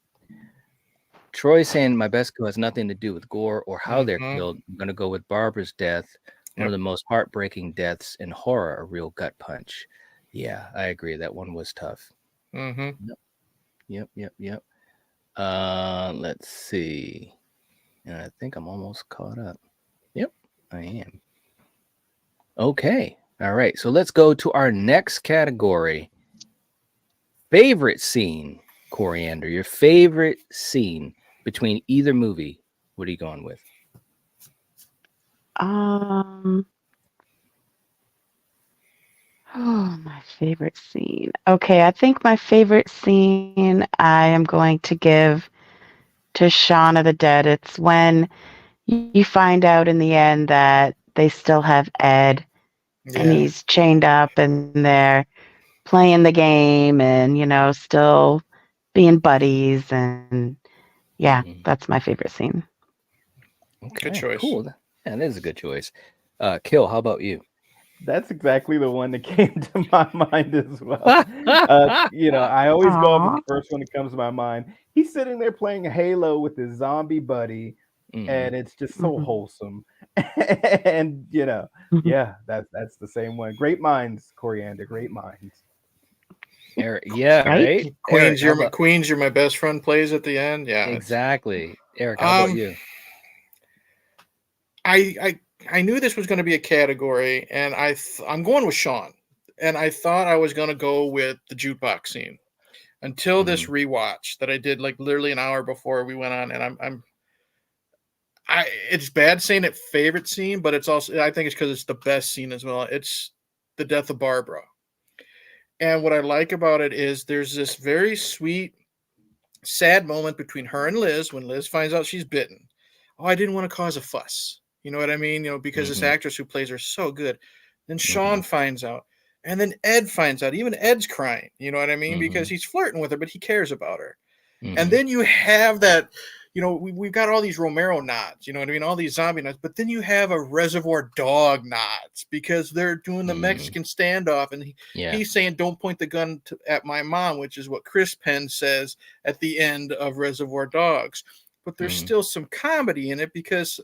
Troy saying, my best kill has nothing to do with gore or how they're killed. I'm going to go with Barbara's death. One of the most heartbreaking deaths in horror, a real gut punch. Yeah, I agree. That one was tough. Yep. Let's see. And I think I'm almost caught up. Yep, I am. Okay. All right. So let's go to our next category. Favorite scene, Coriander. Your favorite scene between either movie. What are you going with? Oh, my favorite scene. Okay, I think my favorite scene I am going to give to Shaun of the Dead. It's when you find out in the end that they still have Ed, and he's chained up, and they're playing the game, and still being buddies, and that's my favorite scene. Okay, good choice. Cool. Yeah, that is a good choice. Kill, how about you? That's exactly the one that came to my mind as well. I always go with the first one that comes to my mind. He's sitting there playing Halo with his zombie buddy, and it's just so wholesome. And that's the same one. Great minds, Coriander. Great minds. Eric, yeah, right. Queens, Eric, you're my best friend plays at the end. Yeah, exactly. Eric, how about you? I knew this was going to be a category, and I'm going with Shaun, and I thought I was going to go with the jukebox scene until this rewatch that I did like literally an hour before we went on, and it's bad saying it favorite scene, but it's also I think it's because it's the best scene as well. It's the death of Barbara, and what I like about it is there's this very sweet, sad moment between her and Liz when Liz finds out she's bitten. Oh, I didn't want to cause a fuss. You know what I mean? Because this actress who plays her is so good. Then Shaun finds out. And then Ed finds out. Even Ed's crying. You know what I mean? Because he's flirting with her, but he cares about her. And then you have that, we've got all these Romero nods, you know what I mean? All these zombie nods, but then you have a Reservoir Dog nods because they're doing the Mexican standoff, and he's saying, "Don't point the gun at my mom," which is what Chris Penn says at the end of Reservoir Dogs. But there's still some comedy in it because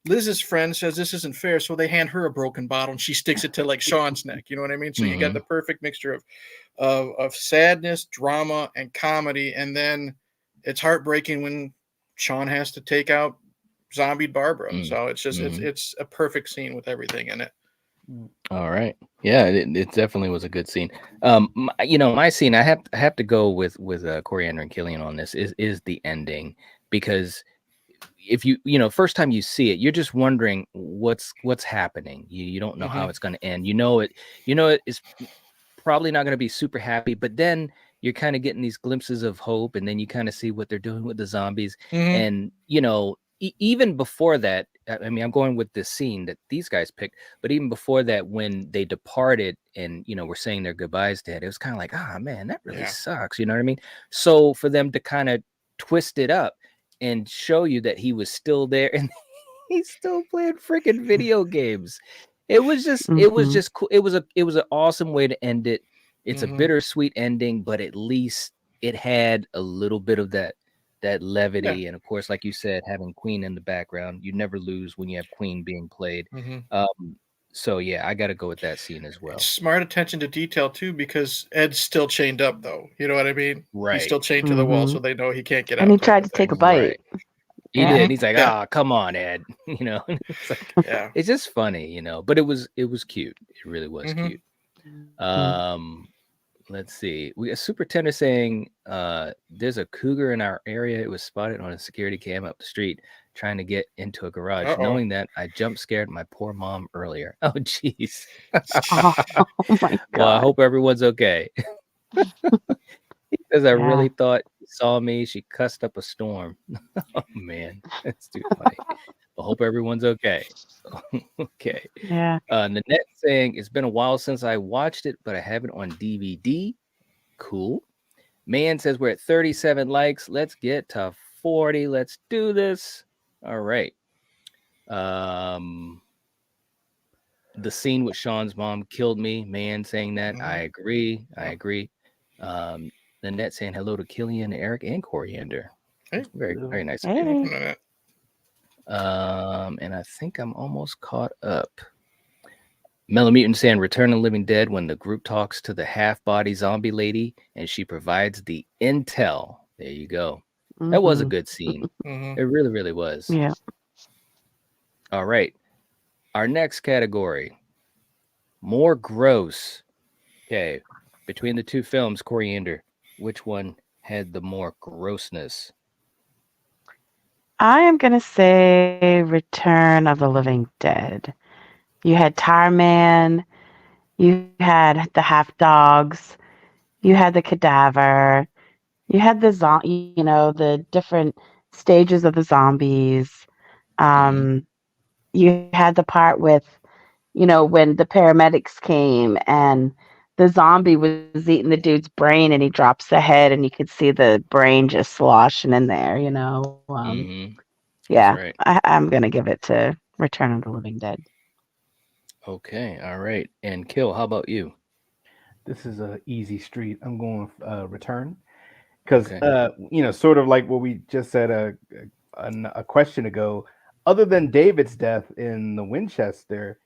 Liz's friend says this isn't fair, so they hand her a broken bottle and she sticks it to like Shaun's neck. You know what I mean? So you got the perfect mixture of sadness, drama, and comedy, and then it's heartbreaking when Shaun has to take out zombie Barbara. So it's just it's a perfect scene with everything in it. All right, yeah, it definitely was a good scene. My scene, I have to go with Coriander and Killian on this is the ending, because if first time you see it, you're just wondering what's happening. You don't know how it's going to end. It is probably not going to be super happy, but then you're kind of getting these glimpses of hope, and then you kind of see what they're doing with the zombies. And even before that, I mean, I'm going with this scene that these guys picked, but even before that, when they departed and were saying their goodbyes to it, it was kind of like, man, that really sucks. You know what I mean? So for them to kind of twist it up and show you that he was still there and he's still playing freaking video games. It was just cool. It was an awesome way to end it. It's a bittersweet ending, but at least it had a little bit of that levity. And of course, like you said, having Queen in the background, you never lose when you have Queen being played. So yeah, I got to go with that scene as well. Smart attention to detail too, because Ed's still chained up though. You know what I mean? Right. He's still chained to the wall, so they know he can't get out. And he tried to take a bite. Right. He did. And he's like, come on, Ed. It's like, it's just funny, but it was cute. It really was cute. Let's see. We got Super Tender saying, there's a cougar in our area. It was spotted on a security cam up the street trying to get into a garage. Knowing that, I jump scared my poor mom earlier. Oh, jeez. Oh my God. Well, I hope everyone's okay. Because I really thought she saw me. She cussed up a storm. Oh, man. That's too funny. I hope everyone's okay. Okay. Yeah. Nanette saying, it's been a while since I watched it, but I have it on DVD. Cool. Man says we're at 37 likes. Let's get to 40. Let's do this. All right. The scene with Shaun's mom killed me. Man saying that. I agree. Nanette saying hello to Killian, Eric, and Coriander. Very, very nice. Hey. And I think I'm almost caught up. Mellow Mutant saying Return of the Living Dead, when the group talks to the half-body zombie lady and she provides the intel. There you go. That was a good scene. It really, really was. Yeah. All right. Our next category. More gross. Okay. Between the two films, Coriander, which one had the more grossness? I am going to say Return of the Living Dead. You had Tar Man, you had the half dogs, you had the cadaver, you had the the different stages of the zombies. You had the part with, when the paramedics came and the zombie was eating the dude's brain and he drops the head and you could see the brain just sloshing in there, Yeah, right. I'm going to give it to Return of the Living Dead. Okay. All right. And Kill, how about you? This is an easy street. I'm going with Return. Because, sort of like what we just said a question ago, other than David's death in the Winchester,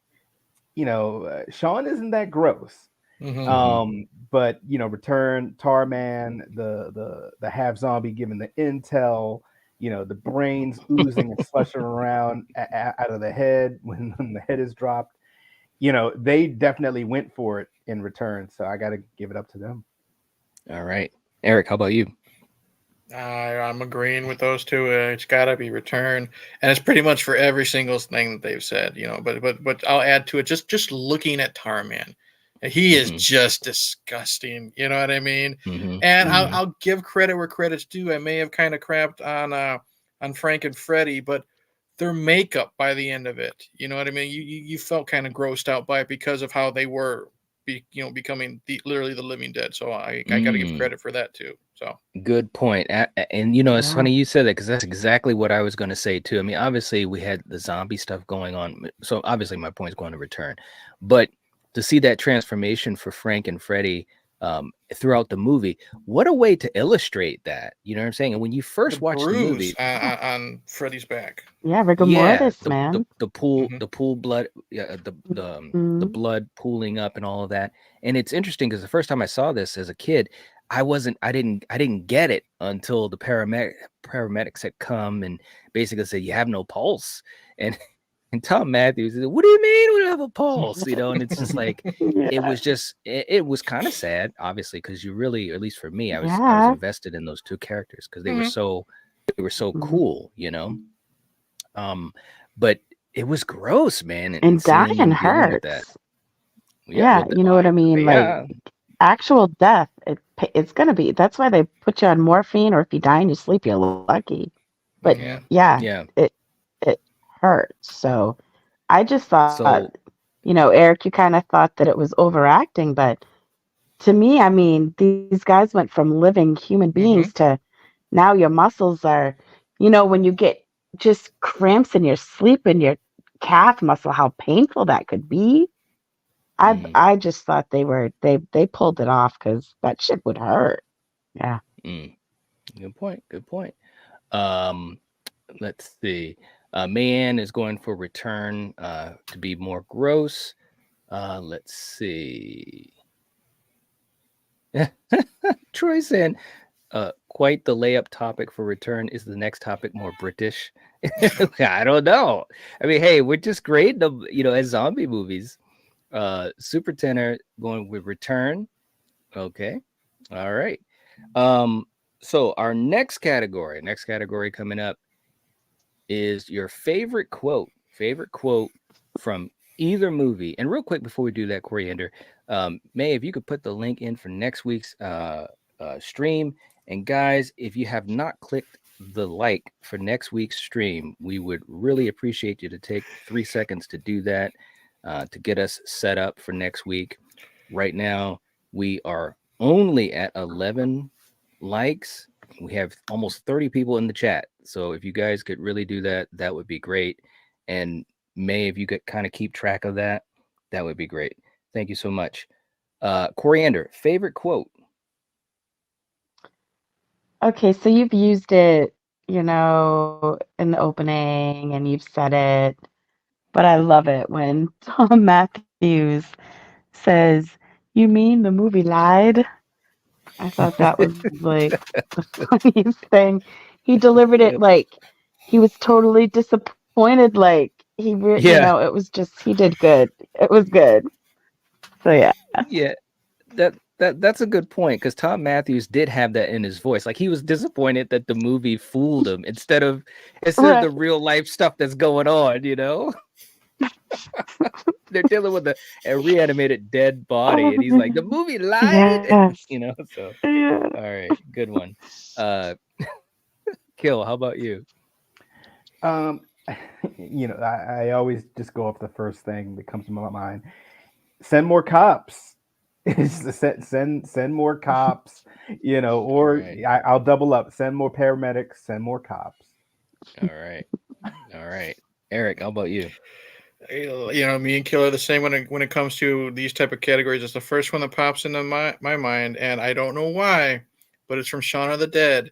Shaun isn't that gross. But Return, Tarman, the half zombie giving the intel, the brains oozing and slushing around out of the head when the head is dropped. They definitely went for it in return. So I got to give it up to them. All right. Eric, how about you? I'm agreeing with those two. It's got to be Return, and it's pretty much for every single thing that they've said. But I'll add to it. Just looking at Tarman, he is just disgusting. You know what I mean? And I'll give credit where credit's due. I may have kind of crapped on Frank and Freddie, but their makeup by the end of it, you know what I mean? You felt kind of grossed out by it because of how they were, becoming literally the living dead. So I got to give credit for that too. So good point. And it's funny you said that, because that's exactly what I was going to say too. I mean, obviously we had the zombie stuff going on, so obviously my point is going to Return, but to see that transformation for Frank and Freddie throughout the movie, what a way to illustrate that. You know what I'm saying? And when you first watch the movie on Freddie's back, rigor mortis, man. the pool blood, the blood pooling up and all of that. And it's interesting because the first time I saw this as a kid, I didn't get it until the paramedics had come and basically said, you have no pulse. And Tom Matthews said, what do you mean we don't have a pulse? And it's just like, it was kind of sad, obviously, because you really, at least for me, I was invested in those two characters because they were so cool, but it was gross, man. And dying hurts. Yeah, you know what I mean? Like actual death, it's gonna be. That's why they put you on morphine, or if you die in your sleep, you're lucky. But it hurts. So I just thought, Eric, you kind of thought that it was overacting, but to me, I mean, these guys went from living human beings to now your muscles are, when you get just cramps in your sleep and your calf muscle, how painful that could be. I just thought they pulled it off, because that shit would hurt. Yeah. Good point. Let's see. Mayanne is going for Return to be more gross. Let's see. Troy saying, quite the layup topic for Return. Is the next topic more British? I don't know. I mean, hey, we're just grading them, as zombie movies. Super Tenor going with Return. Okay. All right. So our next category coming up is your favorite quote from either movie. And real quick before we do that, Coriander, May, if you could put the link in for next week's stream. And guys, if you have not clicked the like for next week's stream, we would really appreciate you to take 3 seconds to do that, to get us set up for next week. Right now, we are only at 11 likes. We have almost 30 people in the chat. So if you guys could really do that, that would be great. And May, if you could kind of keep track of that, that would be great. Thank you so much. Coriander, favorite quote? Okay, so you've used it, in the opening, and you've said it, but I love it when Tom Matthews says, "You mean the movie lied?" I thought that was like the funniest thing. He delivered it like he was totally disappointed. Like it was just, he did good. It was good. So yeah, that's a good point, because Tom Matthews did have that in his voice. Like he was disappointed that the movie fooled him instead of the real life stuff that's going on. They're dealing with a reanimated dead body, and he's like, the movie lied. Yes. So all right, good one. Kill, how about you? I always just go off the first thing that comes to my mind. Send more cops. Send more cops, or right. I'll double up. Send more paramedics, send more cops. All right. Eric, how about you? Me and Kill are the same when it comes to these type of categories. It's the first one that pops into my mind, and I don't know why, but it's from Shaun of the Dead,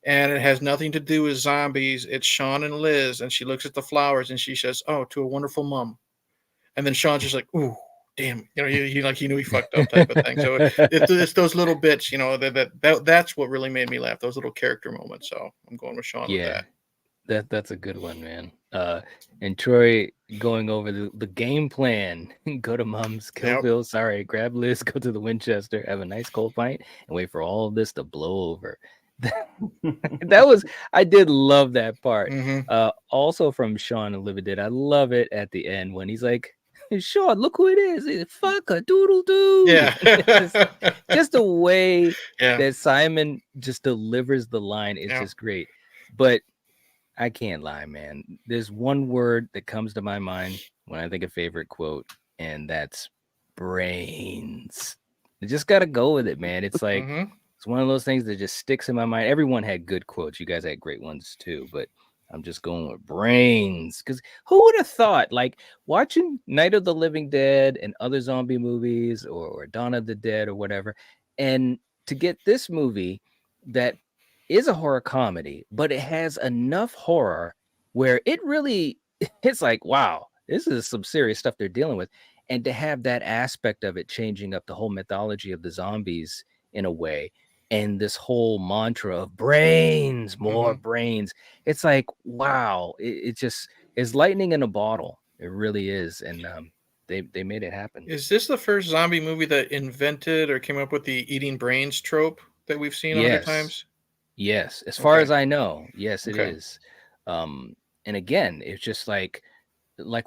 and it has nothing to do with zombies. It's Shaun and Liz, and she looks at the flowers and she says, "Oh, to a wonderful mom," and then Shaun's just like, "Ooh, damn," he knew he fucked up type of thing. So it's those little bits, that's what really made me laugh. Those little character moments. So I'm going with Shaun with that. That's a good one, man. And Troy going over the game plan. Go to Mom's, kill Yep. Bill. Sorry, grab Liz, go to the Winchester, have a nice cold pint, and wait for all of this to blow over. That was I did love that part. hmm Also from Shaun and Lividid, I love it at the end when he's like, Shaun, look who it is. Fuck a doodle doo. Yeah. Just the way Yeah. that Simon just delivers the line is Yeah. just great. But I can't lie, man. There's one word that comes to my mind when I think of favorite quote, and that's brains. You just gotta go with it, man. It's like hmm it's one of those things that just sticks in my mind. Everyone had good quotes. You guys had great ones too, but I'm just going with brains. Because who would have thought, like watching Night of the Living Dead and other zombie movies or Dawn of the Dead or whatever, and to get this movie that is a horror comedy, but it has enough horror where it really it's like, wow, this is some serious stuff they're dealing with. And to have that aspect of it changing up the whole mythology of the zombies in a way, and this whole mantra of brains, more brains. It's like, wow, it just is lightning in a bottle. It really is. And they made it happen. Is this the first zombie movie that invented or came up with the eating brains trope that we've seen 100 Yes. times? Yes. As far Okay. as I know, yes, it Okay. is. And again, it's just like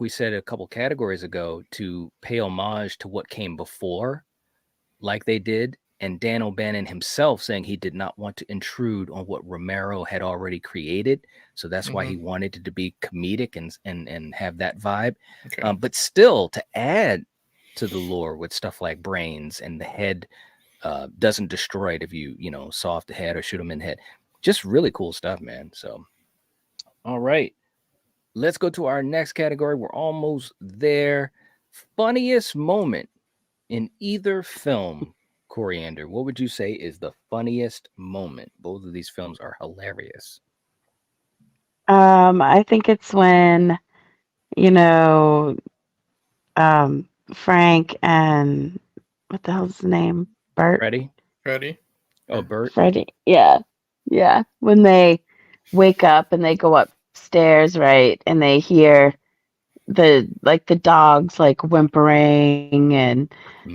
we said a couple categories ago, to pay homage to what came before, like they did, and Dan O'Bannon himself saying he did not want to intrude on what Romero had already created, so that's why he wanted it to be comedic and have that vibe. Okay. But still, to add to the lore with stuff like brains and the head doesn't destroy it if you saw off the head or shoot him in the head. Just really cool stuff, man. So, all right, let's go to our next category. We're almost there. Funniest moment in either film. Coriander, what would you say is the funniest moment? Both of these films are hilarious. I think it's when, you know, Frank and what the hell's his name? Bert? Ready? Ready? Oh, Bert. Freddie. Yeah. Yeah. When they wake up and they go upstairs, right? And they hear the dogs like whimpering and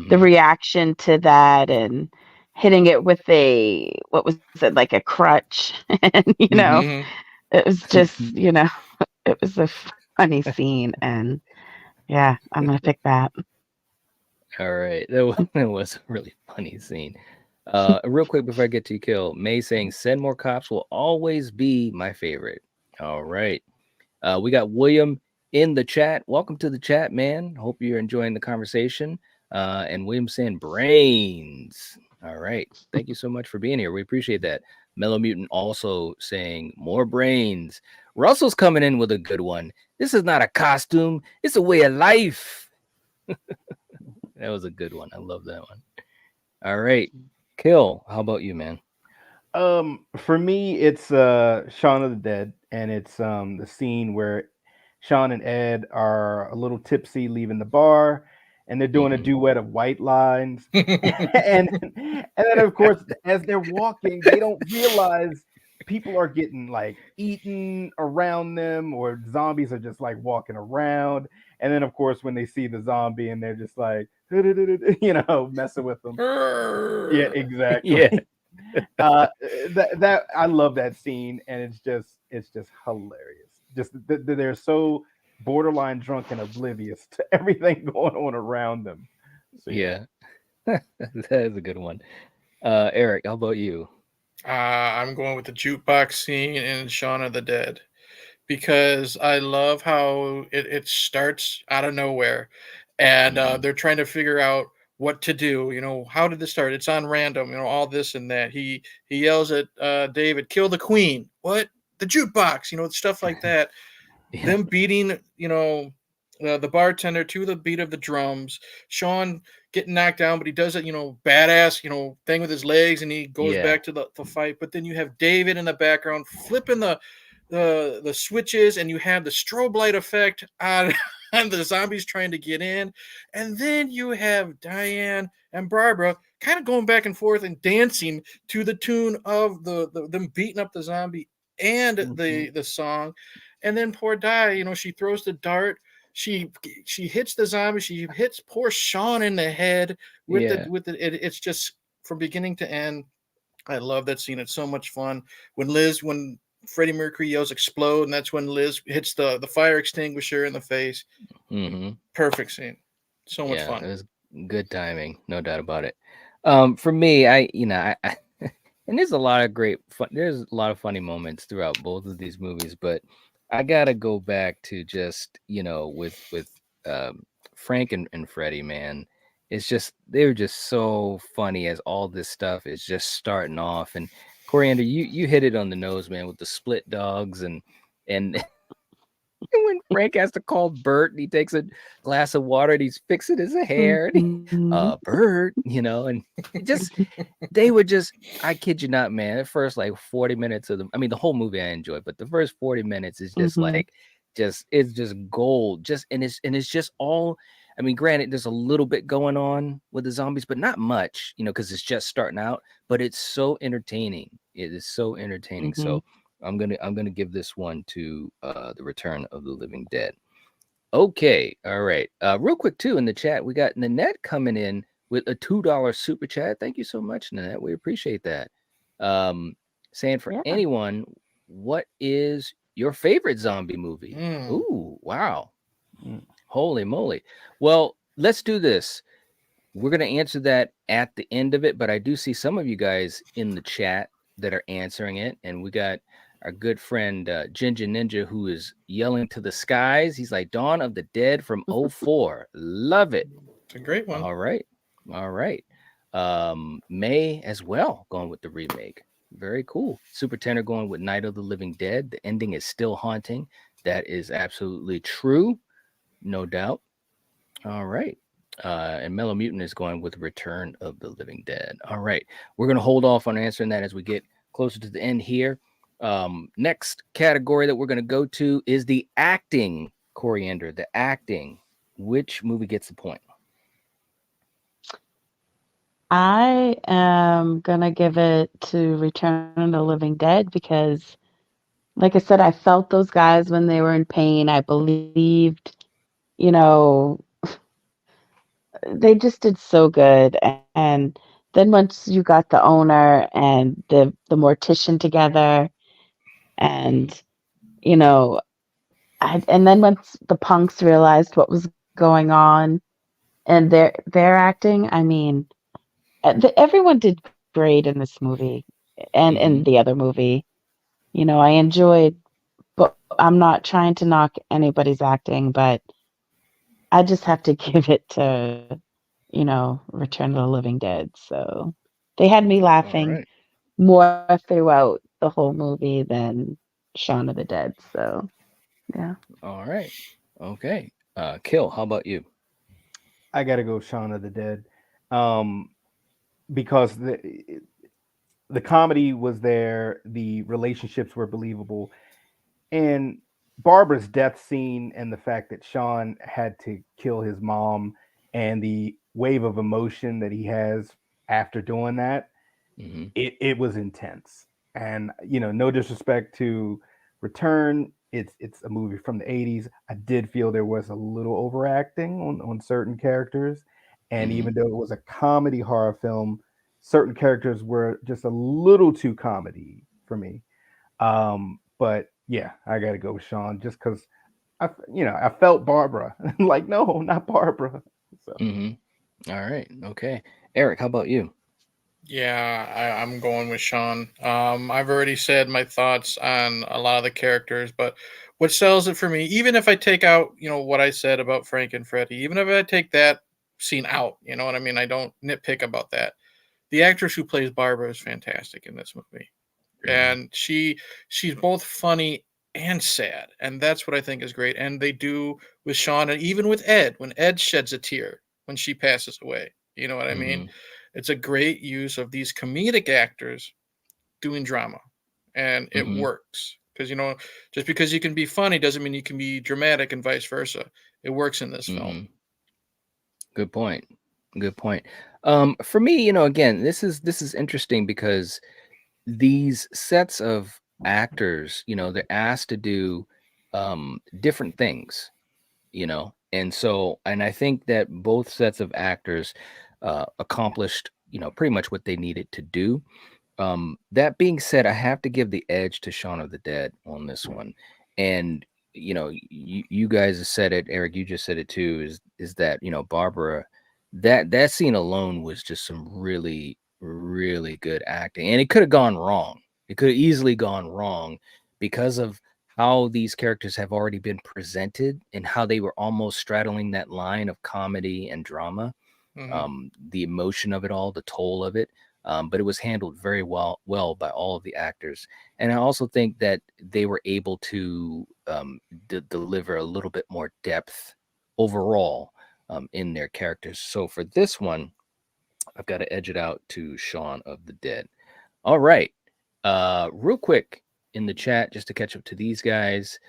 the reaction to that and hitting it with what was it, like a crutch? And Mhm. it was just, it was a funny scene, and yeah, I'm gonna pick that. All right, that was a really funny scene. Real quick before I get to you, Kill, May saying send more cops will always be my favorite. All right. We got William in the chat. Welcome to the chat, man. Hope you're enjoying the conversation. And William saying brains. All right. Thank you so much for being here. We appreciate that. Mellow Mutant also saying more brains. Russell's coming in with a good one. This is not a costume. It's a way of life. That was a good one. I love that one. All right. Kill. How about you, man? For me, it's Shaun of the Dead, and it's the scene where Shaun and Ed are a little tipsy leaving the bar, and they're doing a duet of White Lines, and then of course as they're walking, they don't realize people are getting like eaten around them, or zombies are just like walking around, and then of course when they see the zombie and they're just like messing with them. Yeah, exactly. Yeah. That I love that scene, and it's just hilarious. Just they're so borderline drunk and oblivious to everything going on around them. So, yeah. That is a good one. Eric, how about you? I'm going with the jukebox scene in Shaun of the Dead, because I love how it starts out of nowhere, and they're trying to figure out what to do. How did this start? It's on random. All this and that. He yells at David, "Kill the queen!" What? The jukebox? Stuff like that. Yeah. Them beating, the bartender to the beat of the drums. Shaun getting knocked down, but he does it, badass, thing with his legs, and he goes Yeah. back to the fight. But then you have David in the background flipping the switches, and you have the strobe light effect on and the zombies trying to get in. And then you have Diane and Barbara kind of going back and forth and dancing to the tune of them beating up the zombie and the song. And then poor Di, you know, she throws the dart. She hits the zombie. She hits poor Shaun in the head with Yeah. it's just from beginning to end. I love that scene. It's so much fun. When Freddie Mercury yells "explode," and that's when Liz hits the fire extinguisher in the face. Perfect scene. So much Yeah, fun. it was good timing, no doubt about it. For me, I and there's a lot of great fun. There's a lot of funny moments throughout both of these movies, but I gotta go back to just with Frank and Freddie, man. It's just they're just so funny as all this stuff is just starting off. And Coriander, you hit it on the nose, man, with the split dogs and when Frank has to call Bert and he takes a glass of water and he's fixing his hair and Bert, and just they would just, I kid you not, man, the first like 40 minutes of the whole movie I enjoyed, but the first 40 minutes is just it's just gold. It's just all, granted, there's a little bit going on with the zombies, but not much, because it's just starting out, but it's so entertaining. It is so entertaining. So I'm gonna give this one to the Return of the Living Dead. Okay, all right. Real quick too, in the chat, we got Nanette coming in with a $2 super chat. Thank you so much, Nanette. We appreciate that. Saying for anyone, what is your favorite zombie movie? Ooh, wow. Holy moly. Well, let's do this. We're going to answer that at the end of it, but I do see some of you guys in the chat that are answering it. And we got our good friend Ginger Ninja, who is yelling to the skies. He's like, Dawn of the Dead from 04. Love it. It's a great one. All right. May as well, going with the remake. Very cool. Super Tenor going with Night of the Living Dead. The ending is still haunting. That is absolutely true. No doubt. All right. And Mellow Mutant is going with Return of the Living Dead. All right. We're going to hold off on answering that as we get closer to the end here. Next category that we're going to go to is the acting. Coriander, the acting. Which movie gets the point? I am going to give it to Return of the Living Dead because, like I said, I felt those guys when they were in pain. I believed, they just did so good. And then once you got the owner and the mortician together and, and then once the punks realized what was going on and their acting, everyone did great in this movie and in the other movie. I enjoyed, but I'm not trying to knock anybody's acting, but I just have to give it to, Return of the Living Dead. So they had me laughing more throughout the whole movie than Shaun of the Dead. So, yeah. All right. Okay. Kill, how about you? I got to go Shaun of the Dead. Because the comedy was there, the relationships were believable, and Barbara's death scene and the fact that Shaun had to kill his mom and the wave of emotion that he has after doing that, it was intense. And no disrespect to Return, it's a movie from the 80s. I did feel there was a little overacting on certain characters. And even though it was a comedy horror film, certain characters were just a little too comedy for me. But yeah, I got to go with Shaun just because I felt Barbara. Like, no, not Barbara. So. All right. Okay. Eric, how about you? Yeah, I'm going with Shaun. I've already said my thoughts on a lot of the characters, but what sells it for me, even if I take out, what I said about Frank and Freddie, even if I take that scene out, you know what I mean? I don't nitpick about that. The actress who plays Barbara is fantastic in this movie. And she's both funny and sad. And that's what I think is great. And they do with Shaun and even with Ed, when Ed sheds a tear when she passes away. You know what I mean? It's a great use of these comedic actors doing drama. And it works. Because, just because you can be funny doesn't mean you can be dramatic and vice versa. It works in this film. Good point. For me, again, this is interesting because these sets of actors, they're asked to do different things, and I think that both sets of actors accomplished, pretty much what they needed to do. That being said, I have to give the edge to Shaun of the Dead on this one. And you guys have said it, Eric, you just said it too, is that, Barbara, that scene alone was just some really, really good acting. And it could have gone wrong. It could have easily gone wrong because of how these characters have already been presented and how they were almost straddling that line of comedy and drama. The emotion of it all, the toll of it. But it was handled very well by all of the actors. And I also think that they were able to deliver a little bit more depth overall in their characters. So for this one, I've got to edge it out to Shaun of the Dead. All right. Real quick in the chat, just to catch up to these guys.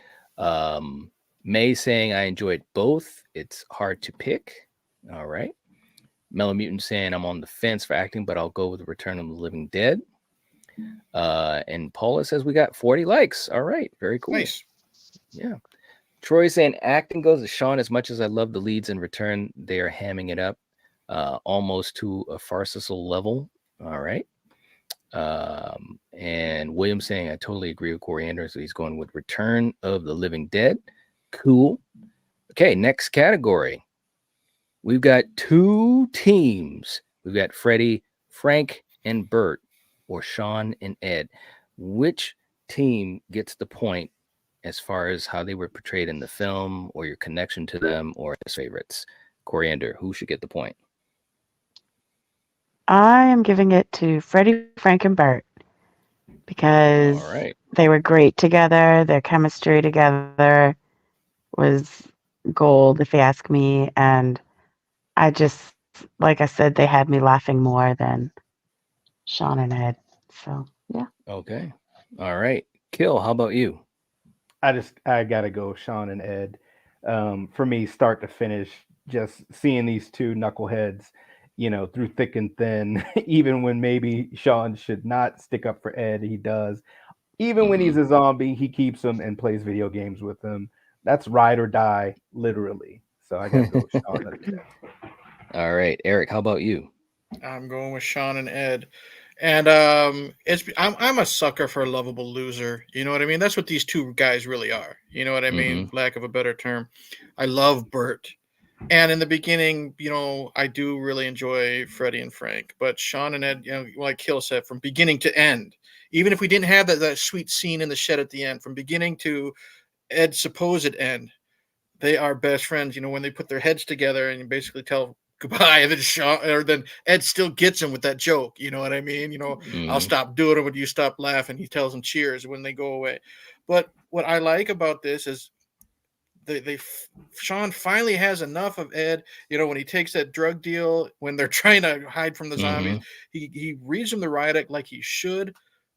May saying, I enjoyed both. It's hard to pick. All right. Mellow Mutant saying, I'm on the fence for acting, but I'll go with Return of the Living Dead. And Paula says we got 40 likes. All right. Very cool. Nice. Yeah. Troy saying acting goes to Shaun. As much as I love the leads in Return, they are hamming it up almost to a farcical level. All right. And William saying, I totally agree with Coriander. So he's going with Return of the Living Dead. Cool. Okay. Next category. We've got two teams. We've got Freddie, Frank, and Bert, or Shaun and Ed. Which team gets the point as far as how they were portrayed in the film, or your connection to them, or his favorites? Coriander, who should get the point? I am giving it to Freddie, Frank, and Bert because they were great together. Their chemistry together was gold, if you ask me. And I just, like I said, they had me laughing more than Shaun and Ed. So, yeah. Okay. All right. Kill, how about you? I gotta go Shaun and Ed. For me, start to finish, just seeing these two knuckleheads, through thick and thin, even when maybe Shaun should not stick up for Ed, he does. Even when he's a zombie, he keeps him and plays video games with him. That's ride or die, literally. So I gotta go Shaun and Ed. All right, Eric, how about you? I'm going with Shaun and Ed. And I'm a sucker for a lovable loser. You know what I mean? That's what these two guys really are. You know what I mean? Lack of a better term. I love Bert. And in the beginning, I do really enjoy Freddie and Frank. But Shaun and Ed, like Kill said, from beginning to end, even if we didn't have that sweet scene in the shed at the end, from beginning to Ed's supposed end, they are best friends. When they put their heads together and you basically tell goodbye, and then then Ed still gets him with that joke. You know what I mean? I'll stop doing it when you stop laughing. He tells them cheers when they go away. But what I like about this is Shaun finally has enough of Ed. When he takes that drug deal, when they're trying to hide from the zombies, he reads him the riot act like he should.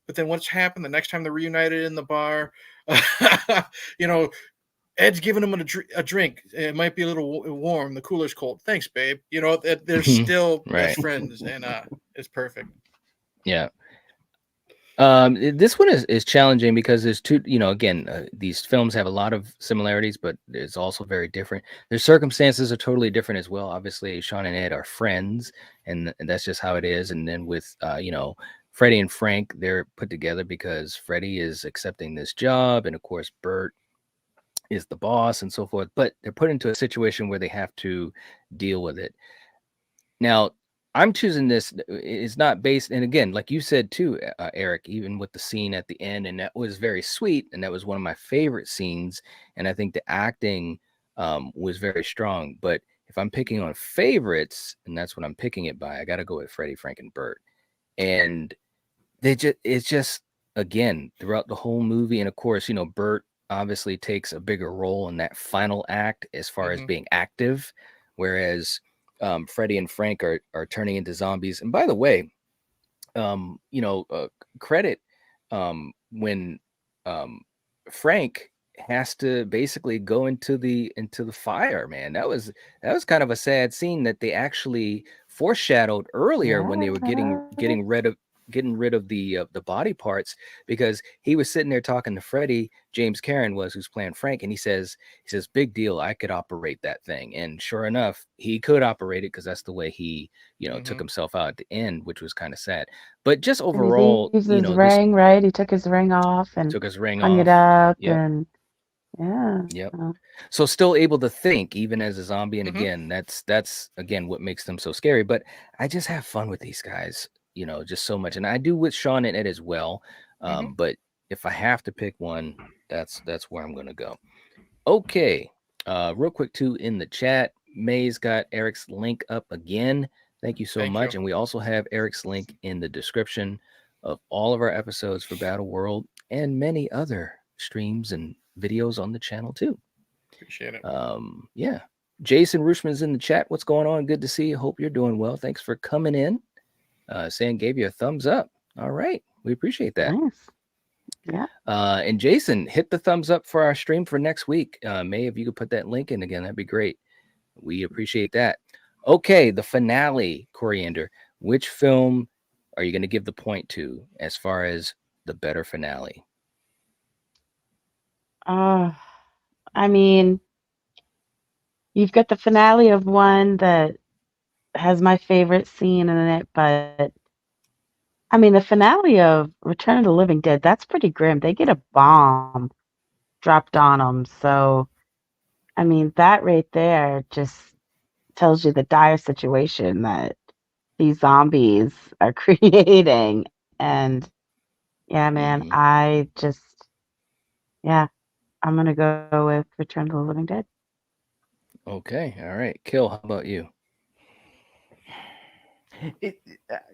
But then what's happened the next time they're reunited in the bar? Ed's giving him a drink. It might be a little warm. The cooler's cold. Thanks, babe. They're still best friends, and it's perfect. Yeah. This one is challenging because there's two, again, these films have a lot of similarities, but it's also very different. Their circumstances are totally different as well. Obviously, Shaun and Ed are friends, and that's just how it is. And then with, Freddie and Frank, they're put together because Freddie is accepting this job, and of course, Bert is the boss and so forth, but they're put into a situation where they have to deal with it. Now, I'm choosing this is not based, and again, like you said too, Eric, even with the scene at the end, and that was very sweet, and that was one of my favorite scenes, and I think the acting was very strong. But if I'm picking on favorites, and that's what I'm picking it by, I got to go with Freddie, Frank, and Bert. And it's just again throughout the whole movie, and of course, Bert obviously takes a bigger role in that final act as far as being active, whereas Freddie and Frank are turning into zombies. And by the way, credit when Frank has to basically go into the fire, man. That was kind of a sad scene that they actually foreshadowed earlier when they were getting rid of getting rid of the body parts, because he was sitting there talking to Freddie. James Karen was, who's playing Frank, and he says, big deal, I could operate that thing. And sure enough, he could operate it, because that's the way he, took himself out at the end, which was kind of sad. But just And he overall, leaves his ring, right? He took his ring off and took his ring hung off. it up, Yep. and yeah. Yep. So, So still able to think even as a zombie. And again, that's again what makes them so scary. But I just have fun with these guys, just so much. And I do with Shaun and Ed as well. But if I have to pick one, that's where I'm gonna go. Okay. Real quick too, in the chat, May's got Eric's link up again. Thank you so much. And we also have Eric's link in the description of all of our episodes for Battle World and many other streams and videos on the channel too. Appreciate it. Yeah. Jason Rushman's in the chat. What's going on? Good to see you. Hope you're doing well. Thanks for coming in. Saying gave you a thumbs up. All right. We appreciate that. nice. Yeah. And Jason, hit the thumbs up for our stream for next week. May, if you could put that link in again, that'd be great. We appreciate that. Okay, the finale, Coriander. Which film are you going to give the point to as far as the better finale? I mean, you've got the finale of one that has my favorite scene in it, but I mean, the finale of Return of the Living Dead, that's pretty grim. They get a bomb dropped on them. So, I mean, that right there just tells you the dire situation that these zombies are creating. And yeah, man, I'm going to go with Return of the Living Dead. Okay. All right. Kill, how about you?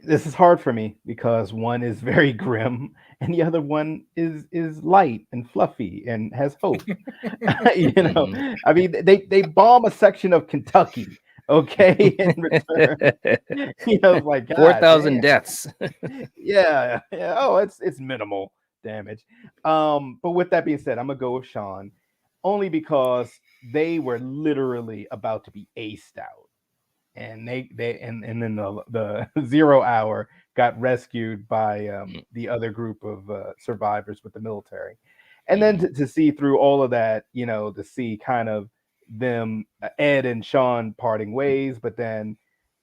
This is hard for me because one is very grim and the other one is light and fluffy and has hope. I mean, they bomb a section of Kentucky, okay, in return. Like 4,000 deaths. yeah. Oh, it's minimal damage. But with that being said, I'm gonna go with Shaun, only because they were literally about to be aced out. And then the 0 hour got rescued by the other group of survivors with the military, and then to see through all of that, to see kind of them, Ed and Shaun parting ways, but then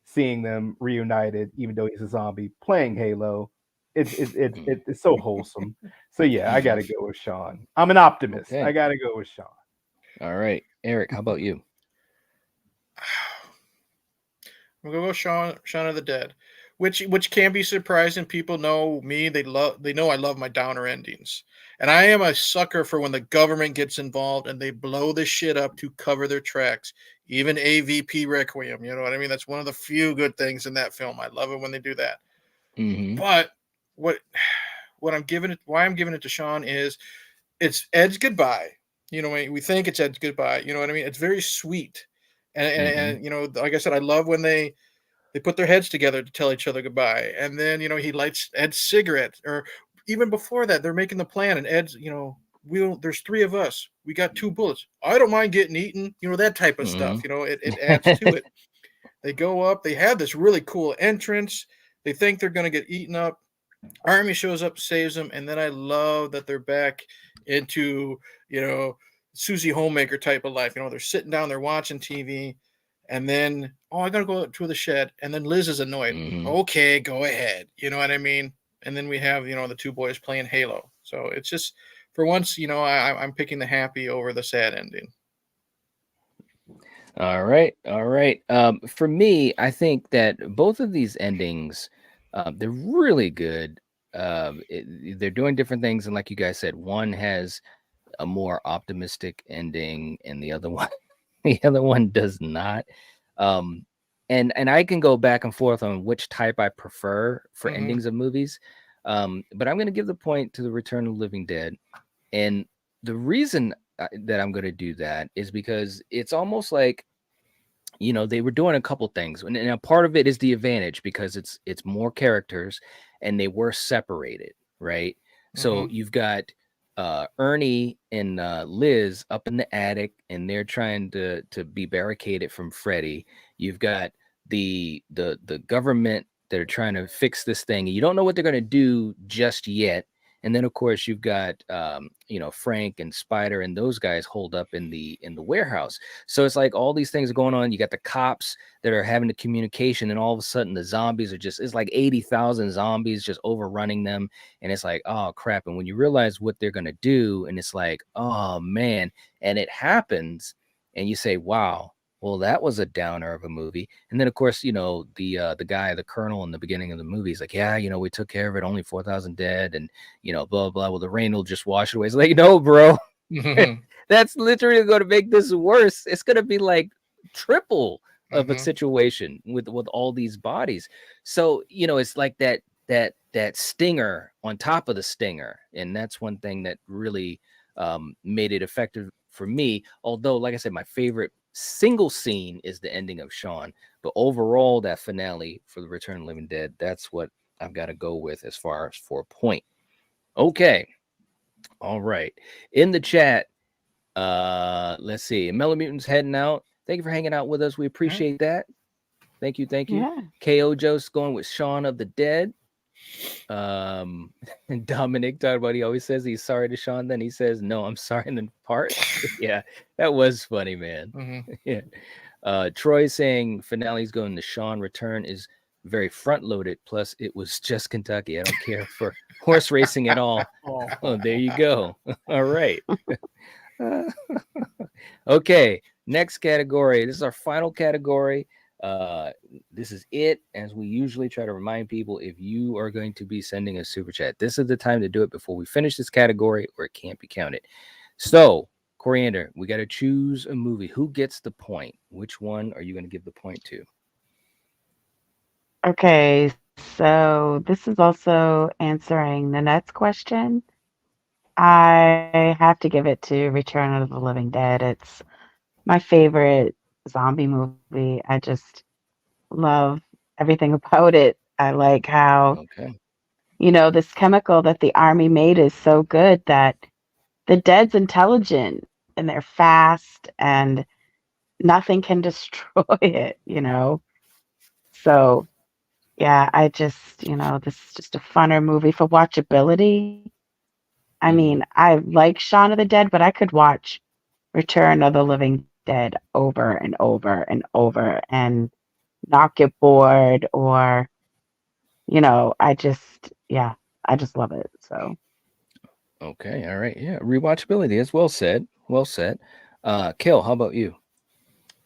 seeing them reunited, even though he's a zombie playing Halo, it's so wholesome. So yeah, I gotta go with Shaun. I'm an optimist. Okay. I gotta go with Shaun. All right, Eric, how about you? I'm gonna go Shaun of the Dead, which can be surprising. People know me; they know I love my downer endings, and I am a sucker for when the government gets involved and they blow this shit up to cover their tracks. Even AVP Requiem, you know what I mean? That's one of the few good things in that film. I love it when they do that. But why I'm giving it to Shaun is it's Ed's goodbye. We think it's Ed's goodbye. You know what I mean? It's very sweet. And like I said, I love when they put their heads together to tell each other goodbye. And then, he lights Ed's cigarette, or even before that, they're making the plan, and Ed's, there's 3 of us. We got 2 bullets. I don't mind getting eaten, that type of stuff. It adds to it. They go up, they have this really cool entrance. They think they're going to get eaten up. Army shows up, saves them. And then I love that they're back into, Susie Homemaker type of life. They're sitting down, they're watching TV, and then, I gotta go to the shed, and then Liz is annoyed. Okay, go ahead. You know what I mean? And then we have, the 2 boys playing Halo. So it's just, for once, I'm picking the happy over the sad ending. All right. For me, I think that both of these endings, they're really good. They're doing different things, and like you guys said, one has a more optimistic ending, and the other one does not. And I can go back and forth on which type I prefer for endings of movies. But I'm going to give the point to the Return of the Living Dead, and the reason that I'm going to do that is because it's almost like, they were doing a couple things, and a part of it is the advantage because it's more characters, and they were separated, right? So you've got Ernie and Liz up in the attic, and they're trying to be barricaded from Freddy. You've got the government that are trying to fix this thing. You don't know what they're going to do just yet. And then of course you've got Frank and Spider and those guys holed up in the warehouse. So it's like all these things are going on. You got the cops that are having the communication, and all of a sudden the zombies are it's like 80,000 zombies just overrunning them. And it's like, oh crap. And when you realize what they're gonna do, and it's like, oh man, and it happens, and you say, wow, well, that was a downer of a movie. And then, of course, the guy, the colonel in the beginning of the movie, is like, yeah, we took care of it, only 4,000 dead, and blah blah. Well, the rain will just wash it away. It's like, no, bro, that's literally going to make this worse. It's going to be like triple of a situation with all these bodies. So it's like that stinger on top of the stinger, and that's one thing that really made it effective for me. Although, like I said, my favorite single scene is the ending of Shaun, but overall that finale for the Return of the Living Dead, that's what I've got to go with as far as for a point. Okay, all right, in the chat, let's see, Mellow Mutant's heading out. Thank you for hanging out with us, we appreciate that. Thank you. Yeah. KO Joe's going with Shaun of the Dead. And Dominic talked about, he always says he's sorry to Shaun, then he says no, I'm sorry, and then part. Yeah, that was funny, man. Yeah. Troy saying finale's going to Shaun. Return is very front loaded, plus it was just Kentucky. I don't care for horse racing at all. Oh, there you go. All right. Okay, next category. This is our final category. This is it, as we usually try to remind people, if you are going to be sending a super chat, this is the time to do it before we finish this category, or it can't be counted. So, Coriander, we got to choose a movie. Who gets the point? Which one are you going to give the point to? Okay, so this is also answering Nanette's question. I have to give it to Return of the Living Dead. It's my favorite zombie movie. I just love everything about it. I like how, this chemical that the army made is so good that the dead's intelligent and they're fast and nothing can destroy it, So, yeah, I just, this is just a funner movie for watchability. I mean, I like Shaun of the Dead, but I could watch Return of the Living Dead over and over and over and not get bored, or I just love it. So okay, all right, yeah, rewatchability is well said. Kill, how about you?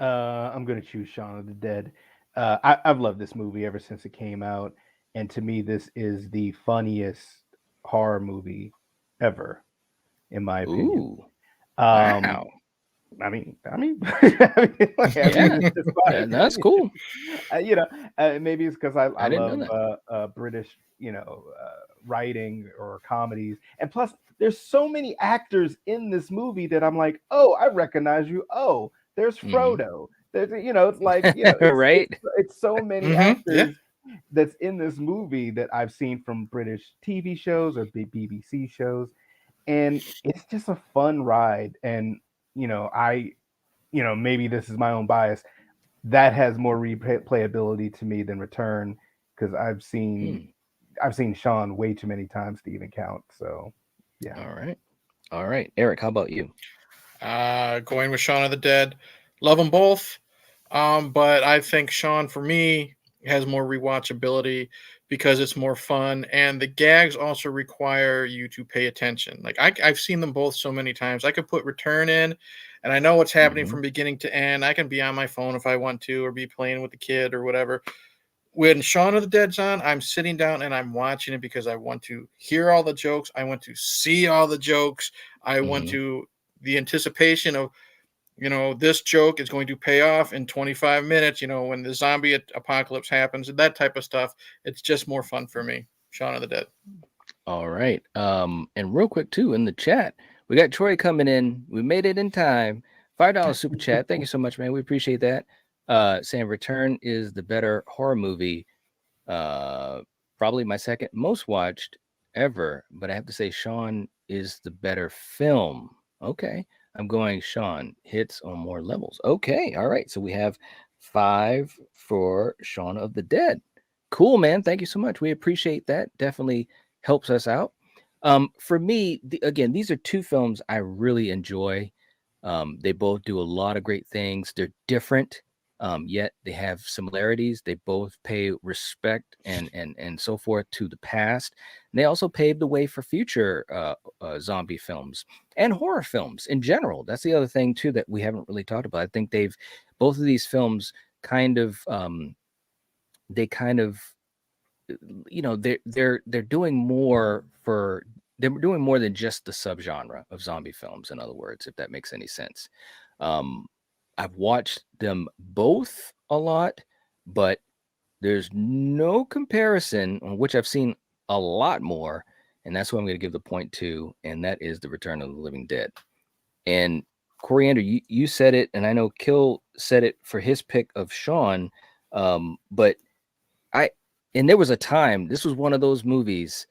I'm gonna choose Shaun of the Dead. I've loved this movie ever since it came out, and to me this is the funniest horror movie ever, in my opinion. Ooh, wow. I mean, That's cool. Maybe it's because I didn't love know British, writing or comedies, and plus there's so many actors in this movie that I'm like, oh, I recognize you. Oh, there's Frodo. There's, it's like, right? It's so many actors that's in this movie that I've seen from British TV shows or BBC shows, and it's just a fun ride. And maybe this is my own bias, that has more replayability to me than Return, because I've seen Shaun way too many times to even count. So yeah. All right, Eric, how about you? Going with Shaun of the Dead. Love them both, but I think Shaun, for me, has more rewatchability because it's more fun, and the gags also require you to pay attention. Like I've seen them both so many times. I could put Return in, and I know what's happening from beginning to end. I can be on my phone if I want to, or be playing with the kid or whatever. When Shaun of the Dead's on, I'm sitting down and I'm watching it because I want to hear all the jokes. I want to see all the jokes. I want to, the anticipation of, this joke is going to pay off in 25 minutes, when the zombie apocalypse happens, and that type of stuff. It's just more fun for me. Shaun of the Dead. All right. And real quick too, in the chat, we got Troy coming in. We made it in time. $5 super chat. Thank you so much, man. We appreciate that. Saying Return is the better horror movie. Probably my second most watched ever, but I have to say Shaun is the better film. Okay. I'm going Shaun, hits on more levels. Okay. All right. So we have 5 for Shaun of the Dead. Cool, man. Thank you so much. We appreciate that. Definitely helps us out. For me, again, these are two films I really enjoy. They both do a lot of great things. They're different, yet they have similarities. They both pay respect and so forth to the past. And they also paved the way for future zombie films and horror films in general. That's the other thing too that we haven't really talked about. I think both of these films kind of they kind of they're doing more for they're doing more than just the subgenre of zombie films, in other words, if that makes any sense. I've watched them both a lot, but there's no comparison on which I've seen a lot more, and that's what I'm going to give the point to, and that is The Return of the Living Dead. And Coriander, you said it, and I know Kill said it for his pick of Shaun, but and there was a time, this was one of those movies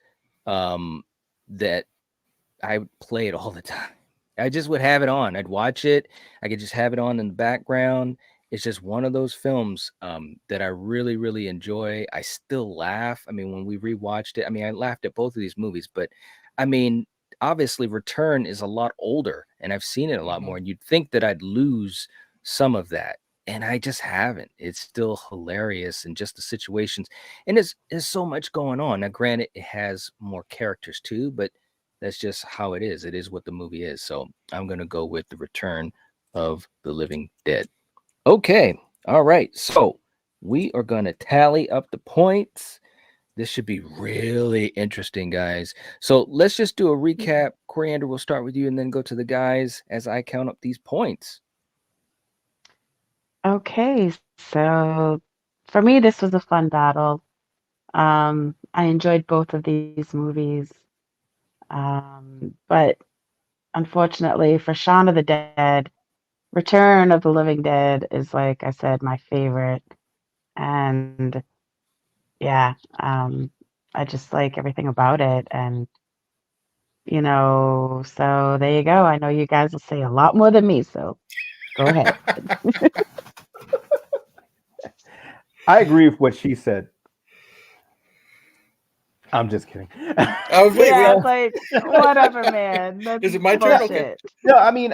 that I would play it all the time. I just would have it on. I'd watch it. I could just have it on in the background. It's just one of those films that I really, really enjoy. I still laugh. I mean, when we rewatched it, I mean, I laughed at both of these movies, but I mean, obviously Return is a lot older and I've seen it a lot more. And you'd think that I'd lose some of that. And I just haven't. It's still hilarious and just the situations. And there's so much going on. Now, granted, it has more characters too, but that's just how it is. It is what the movie is. So I'm going to go with The Return of the Living Dead. Okay. All right. So we are going to tally up the points. This should be really interesting, guys. So let's just do a recap. Coriander, we'll start with you and then go to the guys as I count up these points. Okay, so for me, this was a fun battle. I enjoyed both of these movies, but unfortunately, for Shaun of the Dead, Return of the Living Dead is, like I said, my favorite. And yeah, I just like everything about it. And, so there you go. I know you guys will say a lot more than me, so go ahead. I agree with what she said. I'm just kidding. I was waiting. Yeah, like whatever, man. That's Is it my turn? Okay. bullshit. No, I mean,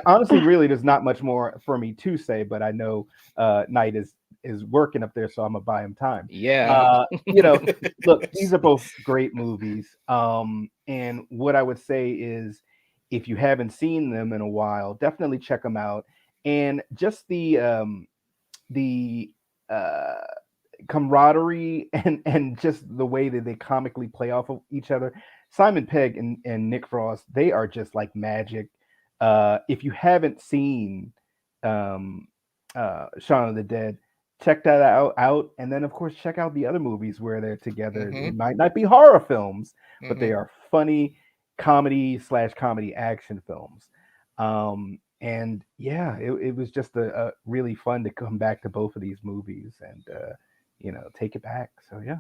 honestly, really, there's not much more for me to say, but I know Knight is working up there, so I'm gonna buy him time. Yeah. Look, these are both great movies. And what I would say is, if you haven't seen them in a while, definitely check them out. And just the camaraderie and just the way that they comically play off of each other. Simon Pegg and Nick Frost, they are just like magic. If you haven't seen Shaun of the Dead, check that out. And then, of course, check out the other movies where they're together. They might not be horror films, but they are funny comedy/comedy action films. And yeah, it was just a really fun to come back to both of these movies and take it back. So yeah.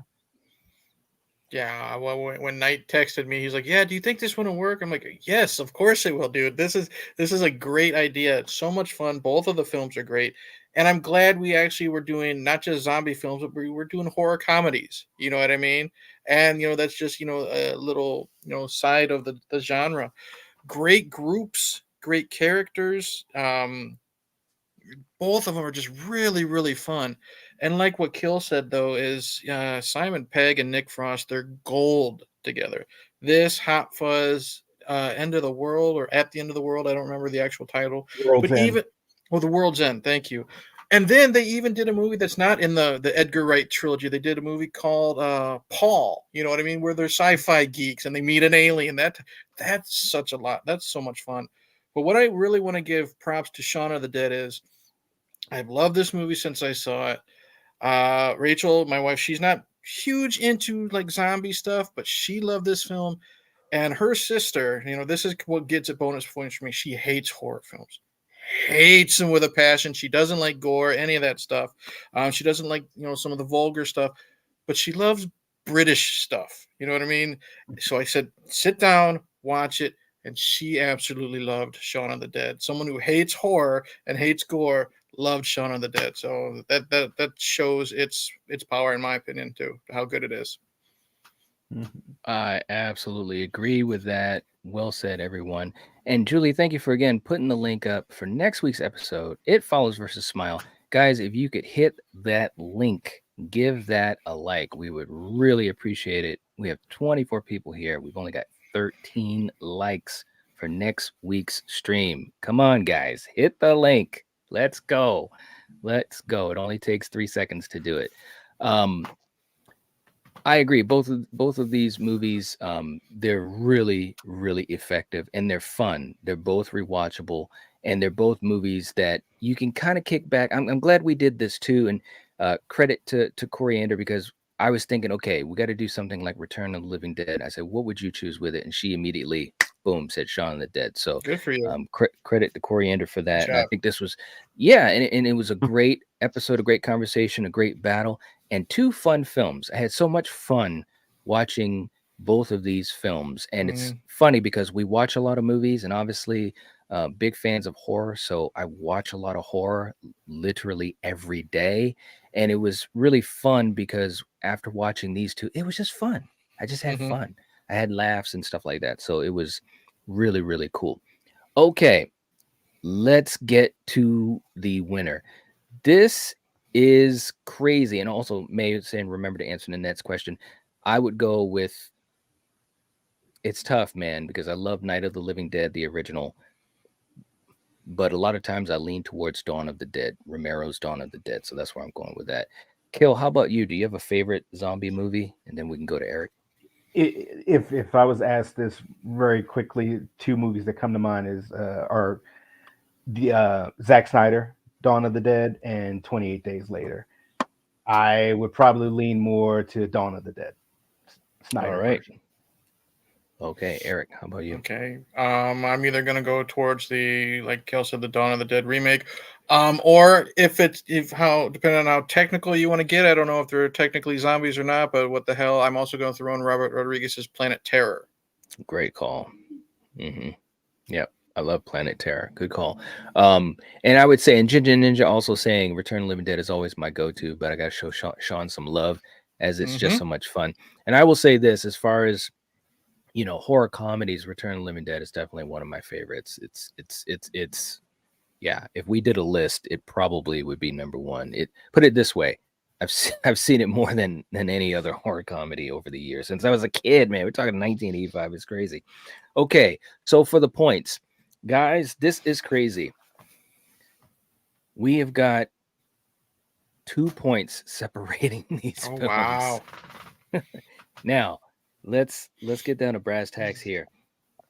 Yeah, well, when Knight texted me, he's like, "Yeah, do you think this one will work?" I'm like, "Yes, of course it will, dude. This is a great idea. It's so much fun. Both of the films are great, and I'm glad we actually were doing not just zombie films, but we were doing horror comedies. You know what I mean? And that's just a little side of the genre. Great groups, great characters. Both of them are just really, really fun. And like what Kill said, though, is Simon Pegg and Nick Frost, they're gold together. This Hot Fuzz, End of the World, or At the End of the World, I don't remember the actual title. World's End. The World's End, thank you. And then they even did a movie that's not in the Edgar Wright trilogy. They did a movie called Paul, you know what I mean, where they're sci-fi geeks and they meet an alien. That's such a lot. That's so much fun. But what I really want to give props to Shaun of the Dead is, I've loved this movie since I saw it. Rachel, my wife, she's not huge into like zombie stuff, but she loved this film. And her sister, this is what gets it bonus points for me. She hates horror films, hates them with a passion. She doesn't like gore, any of that stuff. She doesn't like, some of the vulgar stuff, but she loves British stuff. You know what I mean? So I said, sit down, watch it. And she absolutely loved Shaun of the Dead. Someone who hates horror and hates gore loved Shaun of the Dead. So that shows its power, in my opinion, too, how good it is. I absolutely agree with that. Well said, everyone. And Julie, thank you for again putting the link up for next week's episode. It Follows versus Smile. Guys, if you could hit that link, give that a like. We would really appreciate it. We have 24 people here. We've only got 13 likes for next week's stream. Come on, guys, hit the link. Let's go. Let's go. It only takes 3 seconds to do it. I agree. Both of these movies, they're really, really effective and they're fun. They're both rewatchable, and they're both movies that you can kind of kick back. I'm glad we did this too, and credit to Coriander, because I was thinking, okay, we got to do something like Return of the Living Dead. I said, what would you choose with it? And she immediately, boom, said Shaun of the Dead. So good for you. Credit to Coriander for that. And I think this was, and it was a great episode, a great conversation, a great battle, and 2 fun films. I had so much fun watching both of these films. And it's funny because we watch a lot of movies, and obviously big fans of horror. So I watch a lot of horror literally every day. And it was really fun because after watching these 2, it was just fun. I just had fun. I had laughs and stuff like that. So it was really, really cool. Okay, let's get to the winner. This is crazy. And also, May saying, remember to answer Nanette's question. I would go with, it's tough, man, because I love Night of the Living Dead, the original. But a lot of times I lean towards Dawn of the Dead, Romero's Dawn of the Dead. So that's where I'm going with that. Kill, how about you? Do you have a favorite zombie movie? And then we can go to Eric. If I was asked this very quickly, 2 movies that come to mind are the Zack Snyder, Dawn of the Dead, and 28 Days Later. I would probably lean more to Dawn of the Dead. Snyder All right. version. Okay, Eric, how about you? Okay. I'm either gonna go towards the, like Kel said, the Dawn of the Dead remake, or depending on how technical you want to get. I don't know if they're technically zombies or not, but what the hell? I'm also going to throw in Robert Rodriguez's Planet Terror. Great call. Yep. I love Planet Terror. Good call. And I would say, and Ginger Ninja also saying Return of the Living Dead is always my go-to, but I got to show Shaun some love, as it's just so much fun. And I will say this, as far as, horror comedies, Return of the Living Dead is definitely one of my favorites. It's yeah. If we did a list, it probably would be number 1. Put it this way. I've seen it more than any other horror comedy over the years since I was a kid, man. We're talking 1985. It's crazy. Okay. So for the points, guys, this is crazy. We have got 2 points separating these films. Wow. Now, let's get down to brass tacks here.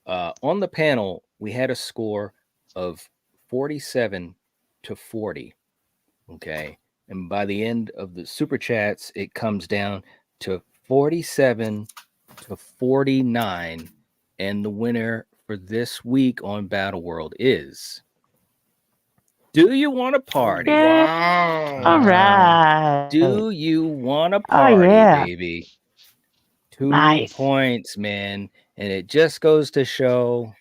On the panel, we had a score of 47 to 40. Okay. And by the end of the super chats, it comes down to 47 to 49. And the winner for this week on Battle World is Do You Want to Party? Wow. All right. Do you want to party, baby? 2 points, man. And it just goes to show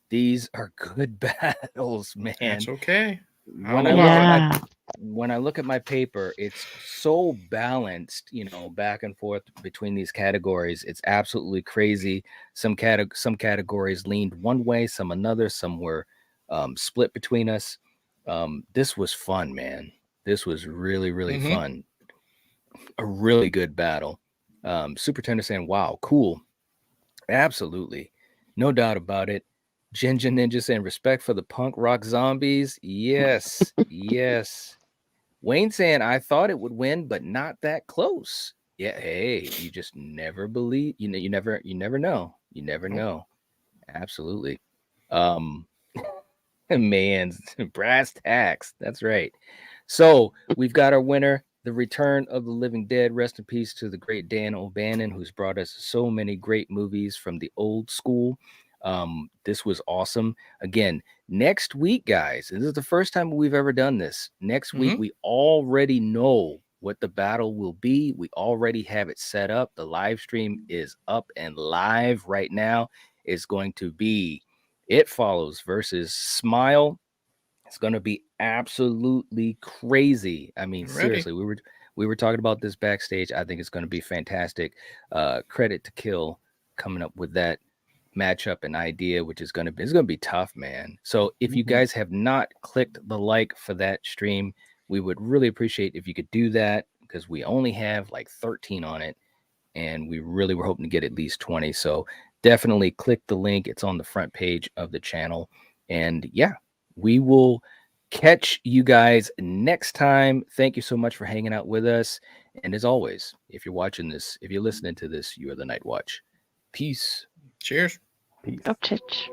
these are good battles, man. That's okay. When I look at my paper, it's so balanced, back and forth between these categories. It's absolutely crazy. Some categories leaned one way, some another, some were split between us. This was fun, man. This was really, really fun. A really good battle. Super Tender saying, wow, cool. Absolutely. No doubt about it. Ginger Ninja saying, respect for the punk rock zombies. Yes. Yes. Wayne saying, I thought it would win, but not that close. Yeah. Hey, you just never believe, you never know. You never know. Absolutely. Man, brass tacks. That's right. So we've got our winner, The Return of the Living Dead. Rest in peace to the great Dan O'Bannon, who's brought us so many great movies from the old school. This was awesome. Again, next week, guys, this is the first time we've ever done this. Next week, we already know what the battle will be. We already have it set up. The live stream is up and live right now. It's going to be It Follows versus Smile. It's going to be absolutely crazy. I mean, I'm ready. seriously, we were talking about this backstage. I think it's going to be fantastic. Credit to Kill coming up with that matchup and idea, which is going to be tough, man. So if you guys have not clicked the like for that stream, we would really appreciate if you could do that, because we only have like 13 on it, and we really were hoping to get at least 20. So definitely click the link. It's on the front page of the channel. And yeah, we will catch you guys next time. Thank you so much for hanging out with us. And as always, if you're watching this, if you're listening to this, you are the Night Watch. Peace. Cheers. Peace. Up, Chich.